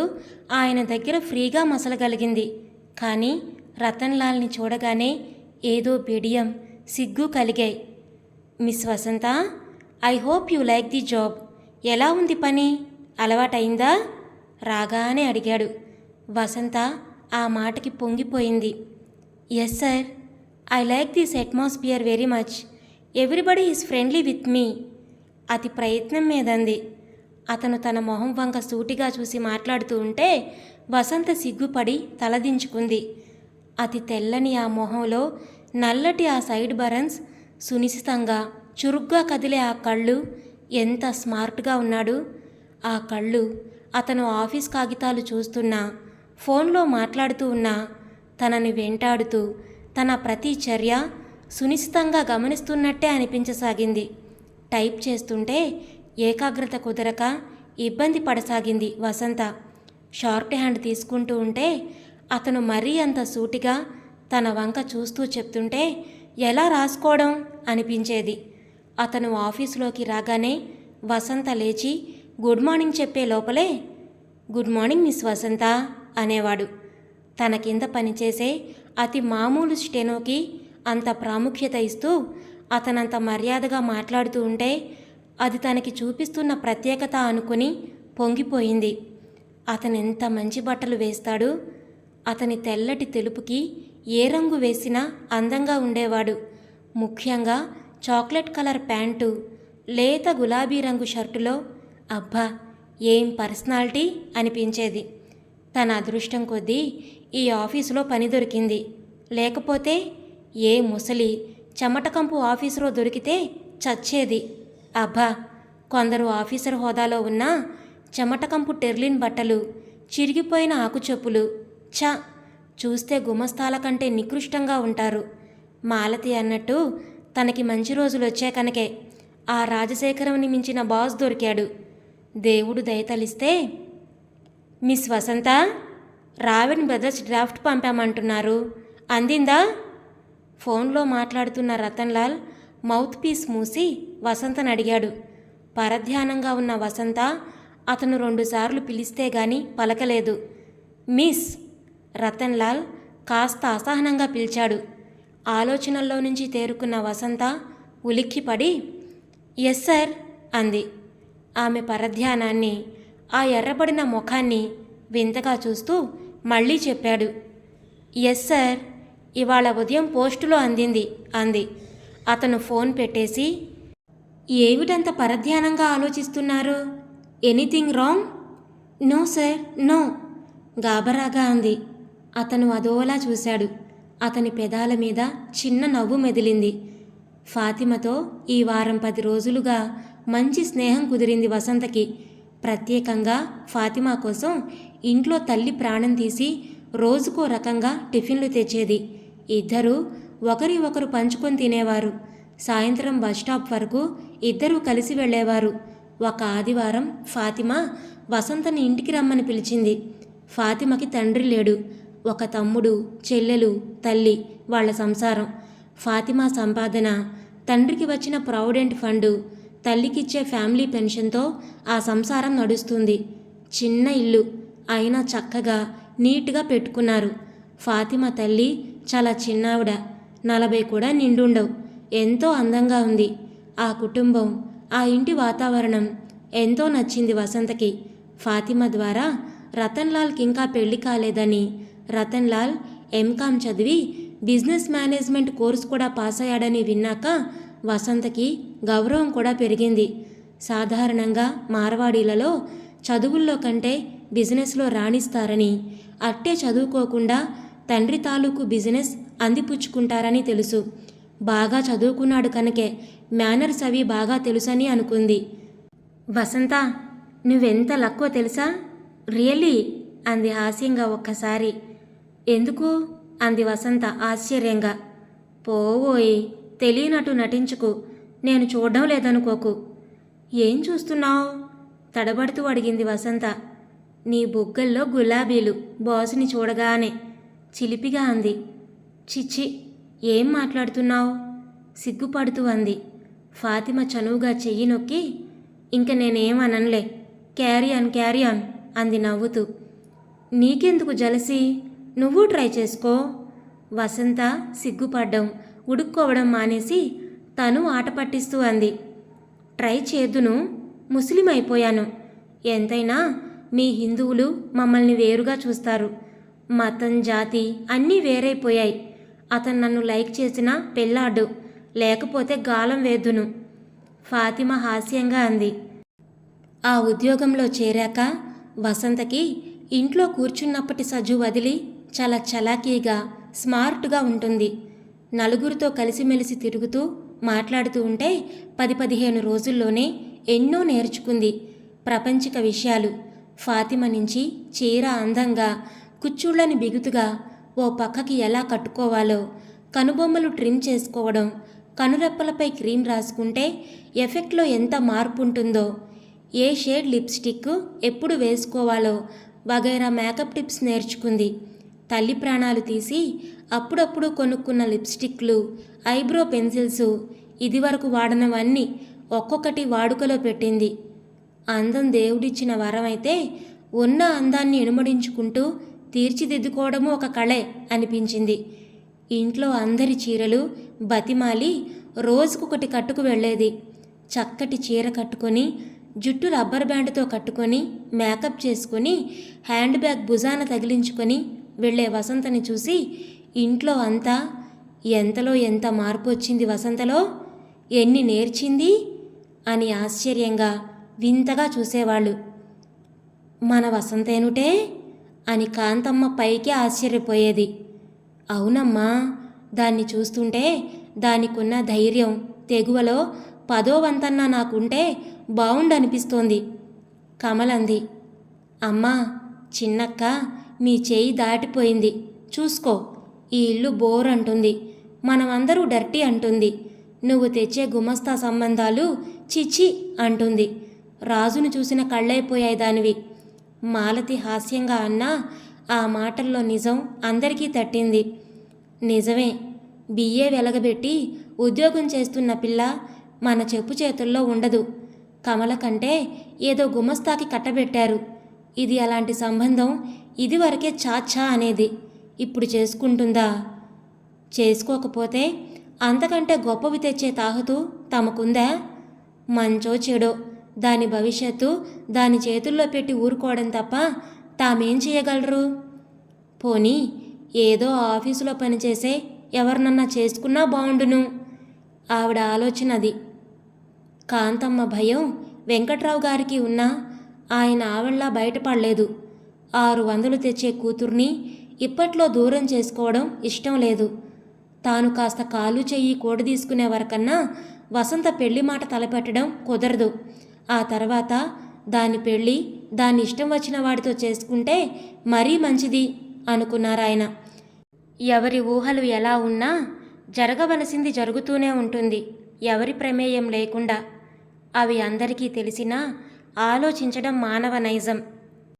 ఆయన దగ్గర ఫ్రీగా మసలగలిగింది. కానీ రతన్లాల్ని చూడగానే ఏదో బిడియం, సిగ్గు కలిగాయి. Miss Vasantha, I hope you like the job. ఎలా ఉంది పని? అలవాటైందా? రాగానే అడిగాడు. వసంత ఆ మాటకి పొంగిపోయింది. Yes sir, I like this atmosphere very much. Everybody is friendly with me. అతి ప్రయత్నం మీదంది. అతను తన మొహం వంక సూటిగా చూసి మాట్లాడుతూ ఉంటే వసంత సిగ్గుపడి తలదించుకుంది. అతి తెల్లని ఆ మొహంలో నల్లటి ఆ సైడ్ బరన్స్, సునిశితంగా చురుగ్గా కదిలే ఆ కళ్ళు, ఎంత స్మార్ట్గా ఉన్నాడు. ఆ కళ్ళు అతను ఆఫీస్ కాగితాలు చూస్తున్నా, ఫోన్లో మాట్లాడుతూ ఉన్నా, తనని వెంటాడుతూ తన ప్రతి చర్య సునిశితంగా గమనిస్తున్నట్టే అనిపించసాగింది. టైప్ చేస్తుంటే ఏకాగ్రత కుదరక ఇబ్బంది పడసాగింది వసంత. షార్ట్ హ్యాండ్ తీసుకుంటూ ఉంటే అతను మరీ అంత సూటిగా తన వంక చూస్తూ చెప్తుంటే ఎలా రాసుకోవడం అనిపించేది. అతను ఆఫీసులోకి రాగానే వసంత లేచి గుడ్ మార్నింగ్ చెప్పే లోపలే గుడ్ మార్నింగ్ మిస్ వసంత అనేవాడు. తన కింద పనిచేసే అతి మామూలు స్టెనోకి అంత ప్రాముఖ్యత ఇస్తూ అతనంత మర్యాదగా మాట్లాడుతూ ఉంటే అది తనకి చూపిస్తున్న ప్రత్యేకత అనుకుని పొంగిపోయింది. అతనెంత మంచి బట్టలు వేస్తాడు. అతని తెల్లటి తెలుపుకి ఏ రంగు వేసినా అందంగా ఉండేవాడు. ముఖ్యంగా చాక్లెట్ కలర్ ప్యాంటు, లేత గులాబీ రంగు షర్టులో అబ్బా ఏం పర్సనాలిటీ అనిపించేది. తన అదృష్టం కొద్దీ ఈ ఆఫీసులో పని దొరికింది. లేకపోతే ఏ ముసలి చెమటకంపు ఆఫీసులో దొరికితే చచ్చేది. అబ్బా కొందరు ఆఫీసర్ హోదాలో ఉన్న చెమటకంపు టెర్లిన్ బట్టలు, చిరిగిపోయిన ఆకుచెప్పులు చూస్తే గుమస్తాల కంటే నికృష్టంగా ఉంటారు. మాలతి అన్నట్టు తనకి మంచి రోజులు వచ్చే కనుకే ఆ రాజశేఖరంని మించిన బాస్ దొరికాడు. దేవుడు దయతలిస్తే మిస్ వసంత, రావెన్ బ్రదర్స్ డ్రాఫ్ట్ పంపామంటున్నారు, అందిందా? ఫోన్లో మాట్లాడుతున్న రతన్లాల్ మౌత్ పీస్ మూసి వసంతను అడిగాడు. పరధ్యానంగా ఉన్న వసంత అతను 2 సార్లు పిలిస్తే గాని పలకలేదు. మిస్ రతన్లాల్ కాస్త అసహనంగా పిలిచాడు. ఆలోచనల్లో నుంచి తేరుకున్న వసంత ఉలిక్కిపడి ఎస్ సార్ అంది. ఆమె పరధ్యానాన్ని, ఆ ఎర్రబడిన ముఖాన్ని వింతగా చూస్తూ మళ్ళీ చెప్పాడు. ఎస్ సార్, ఇవాళ ఉదయం పోస్టులో అందింది అంది. అతను ఫోన్ పెట్టేసి ఏమిటంత పరధ్యానంగా ఆలోచిస్తున్నారు? Anything wrong? No sir, no గాబరాగా అంది. అతను అదోలా చూశాడు. అతని పెదాల మీద చిన్న నవ్వు మెదిలింది. ఫాతిమతో ఈ వారం 10 రోజులుగా మంచి స్నేహం కుదిరింది వసంతకి. ప్రత్యేకంగా ఫాతిమా కోసం ఇంట్లో తల్లి ప్రాణం తీసి రోజుకో రకంగా టిఫిన్లు తెచ్చేది. ఇద్దరూ ఒకరి ఒకరు పంచుకొని తినేవారు. సాయంత్రం బస్టాప్ వరకు ఇద్దరూ కలిసి వెళ్ళేవారు. ఒక ఆదివారం ఫాతిమా వసంతని ఇంటికి రమ్మని పిలిచింది. ఫాతిమకి తండ్రి లేడు. ఒక తమ్ముడు, చెల్లెలు, తల్లి, వాళ్ల సంసారం. ఫాతిమా సంపాదన, తండ్రికి వచ్చిన ప్రావిడెంట్ ఫండు, తల్లికిచ్చే ఫ్యామిలీ పెన్షన్తో ఆ సంసారం నడుస్తుంది. చిన్న ఇల్లు అయినా చక్కగా నీట్గా పెట్టుకున్నారు. ఫాతిమా తల్లి చాలా చిన్నావిడ, 40 కూడా నిండుండవు. ఎంతో అందంగా ఉంది. ఆ కుటుంబం, ఆ ఇంటి వాతావరణం ఎంతో నచ్చింది వసంతకి. ఫాతిమా ద్వారా రతన్లాల్కి ఇంకా పెళ్లి కాలేదని, రతన్లాల్ ఎంకామ్ చదివి బిజినెస్ మేనేజ్మెంట్ కోర్సు కూడా పాస్ అయ్యాడని విన్నాక వసంతకి గౌరవం కూడా పెరిగింది. సాధారణంగా మార్వాడీలలో చదువుల్లో కంటే బిజినెస్లో రాణిస్తారని, అట్టే చదువుకోకుండా తండ్రి తాలూకు బిజినెస్ అందిపుచ్చుకుంటారని తెలుసు. బాగా చదువుకున్నాడు కనుకే మేనర్స్ అవి బాగా తెలుసని అనుకుంది. వసంత, నువ్వెంత లక్కో తెలుసా? రియల్లీ అంది హాస్యంగా ఒక్కసారి. ఎందుకు అంది వసంత ఆశ్చర్యంగా. పోవోయి, తెలియనట్టు నటించుకు. నేను చూడడం లేదనుకోకు. ఏం చూస్తున్నావు? తడబడుతూ అడిగింది వసంత. నీ బుగ్గల్లో గులాబీలు బాసుని చూడగానే చిలిపిగా అంది. చిచ్చి, ఏం మాట్లాడుతున్నావు? సిగ్గుపడుతూ అంది. ఫాతిమ చనువుగా చెయ్యి నొక్కి ఇంక నేనేమనలే, క్యారీ ఆన్ అంది నవ్వుతూ. నీకెందుకు జలసి? నువ్వు ట్రై చేసుకో. వసంత సిగ్గుపడ్డం, ఉడుక్కోవడం మానేసి తను ఆట పట్టిస్తూ అంది. ట్రై చేద్దును, ముస్లిం అయిపోయాను. ఎంతైనా మీ హిందువులు మమ్మల్ని వేరుగా చూస్తారు. మతం, జాతి అన్నీ వేరైపోయాయి. అతను నన్ను లైక్ చేసినా పెళ్ళాడు, లేకపోతే గాలం వేద్దును. ఫాతిమ హాస్యంగా అంది. ఆ ఉద్యోగంలో చేరాక వసంతకి ఇంట్లో కూర్చున్నప్పటి సజ్జు వదిలి చాలా చలాకీగా, స్మార్ట్గా ఉంటుంది. నలుగురితో కలిసిమెలిసి తిరుగుతూ మాట్లాడుతూ ఉంటే 10-15 రోజుల్లోనే ఎన్నో నేర్చుకుంది. ప్రపంచిక విషయాలు. ఫాతిమ నుంచి చీర అందంగా, కుచ్చుళ్ళని బిగుతుగా ఓ పక్కకి ఎలా కట్టుకోవాలో, కనుబొమ్మలు ట్రిమ్ చేసుకోవడం, కనురెప్పలపై క్రీమ్ రాసుకుంటే ఎఫెక్ట్లో ఎంత మార్పు ఉంటుందో, ఏ షేడ్ లిప్స్టిక్ ఎప్పుడు వేసుకోవాలో వగైరా మేకప్ టిప్స్ నేర్చుకుంది. తల్లి ప్రాణాలు తీసి అప్పుడప్పుడు కొనుక్కున్న లిప్స్టిక్లు, ఐబ్రో పెన్సిల్స్, ఇదివరకు వాడనవన్నీ ఒక్కొక్కటి వాడుకలో పెట్టింది. అందం దేవుడిచ్చిన వరం అయితే ఉన్న అందాన్ని ఇనుమడించుకుంటూ తీర్చిదిద్దుకోవడము ఒక కళే అనిపించింది. ఇంట్లో అందరి చీరలు బతిమాలి రోజుకొకటి కట్టుకు వెళ్ళేది. చక్కటి చీర కట్టుకొని, జుట్టు రబ్బర్ బ్యాండ్తో కట్టుకొని, మేకప్ చేసుకొని, హ్యాండ్ బ్యాగ్ భుజాన తగిలించుకొని వెళ్ళే వసంతని చూసి ఇంట్లో అంతా ఎంతలో ఎంత మార్పు వచ్చింది వసంతలో, ఎన్ని నేర్చింది అని ఆశ్చర్యంగా వింతగా చూసేవాళ్ళు. మన వసంతేనుటే అని కాంతమ్మ పైకి ఆశ్చర్యపోయేది. అవునమ్మా, దాన్ని చూస్తుంటే దానికున్న ధైర్యం తెగువలో 10వ వంతన్నా నాకుంటే బావుండనిపిస్తోంది. కమలంది. అమ్మా, చిన్నక్క మీ చేయి దాటిపోయింది, చూసుకో. ఈ ఇల్లు బోర్ అంటుంది, మనమందరూ డర్టీ అంటుంది, నువ్వు తెచ్చే గుమస్తా సంబంధాలు చిచి అంటుంది. రాజును చూసిన కళ్ళైపోయాయి దానివి. మాలతి హాస్యంగా అన్నా ఆ మాటల్లో నిజం అందరికీ తట్టింది. నిజమే, బిఏ వెలగబెట్టి ఉద్యోగం చేస్తున్న పిల్ల మన చెప్పు చేతుల్లో ఉండదు. కమల కంటే ఏదో గుమస్తాకి కట్టబెట్టారు. ఇది అలాంటి సంబంధం ఇదివరకే చాచా అనేది, ఇప్పుడు చేసుకుంటుందా? చేసుకోకపోతే అంతకంటే గొప్పవి తెచ్చే తాహతు తమకుందా? మంచో చెడో దాని భవిష్యత్తు దాని చేతుల్లో పెట్టి ఊరుకోవడం తప్ప తామేం చేయగలరు? పోనీ ఏదో ఆఫీసులో పనిచేసే ఎవరినన్నా చేసుకున్నా బావుండును. ఆవిడ ఆలోచన అది. కాంతమ్మ భయం వెంకట్రావు గారికి ఉన్నా ఆయన ఆవిడలా బయటపడలేదు. 600 తెచ్చే కూతుర్ని ఇప్పట్లో దూరం చేసుకోవడం ఇష్టం లేదు. తాను కాస్త కాలు చెయ్యి కూడదీసుకునే వరకన్నా వసంత పెళ్లి మాట తలపెట్టడం కుదరదు. ఆ తర్వాత దాని పెళ్ళి దాని ఇష్టం వచ్చిన వాడితో చేసుకుంటే మరీ మంచిది అనుకున్నారాయన. ఎవరి ఊహలు ఎలా ఉన్నా జరగవలసింది జరుగుతూనే ఉంటుంది, ఎవరి ప్రమేయం లేకుండా. అవి అందరికీ తెలిసినా ఆలోచించడం మానవ నైజం.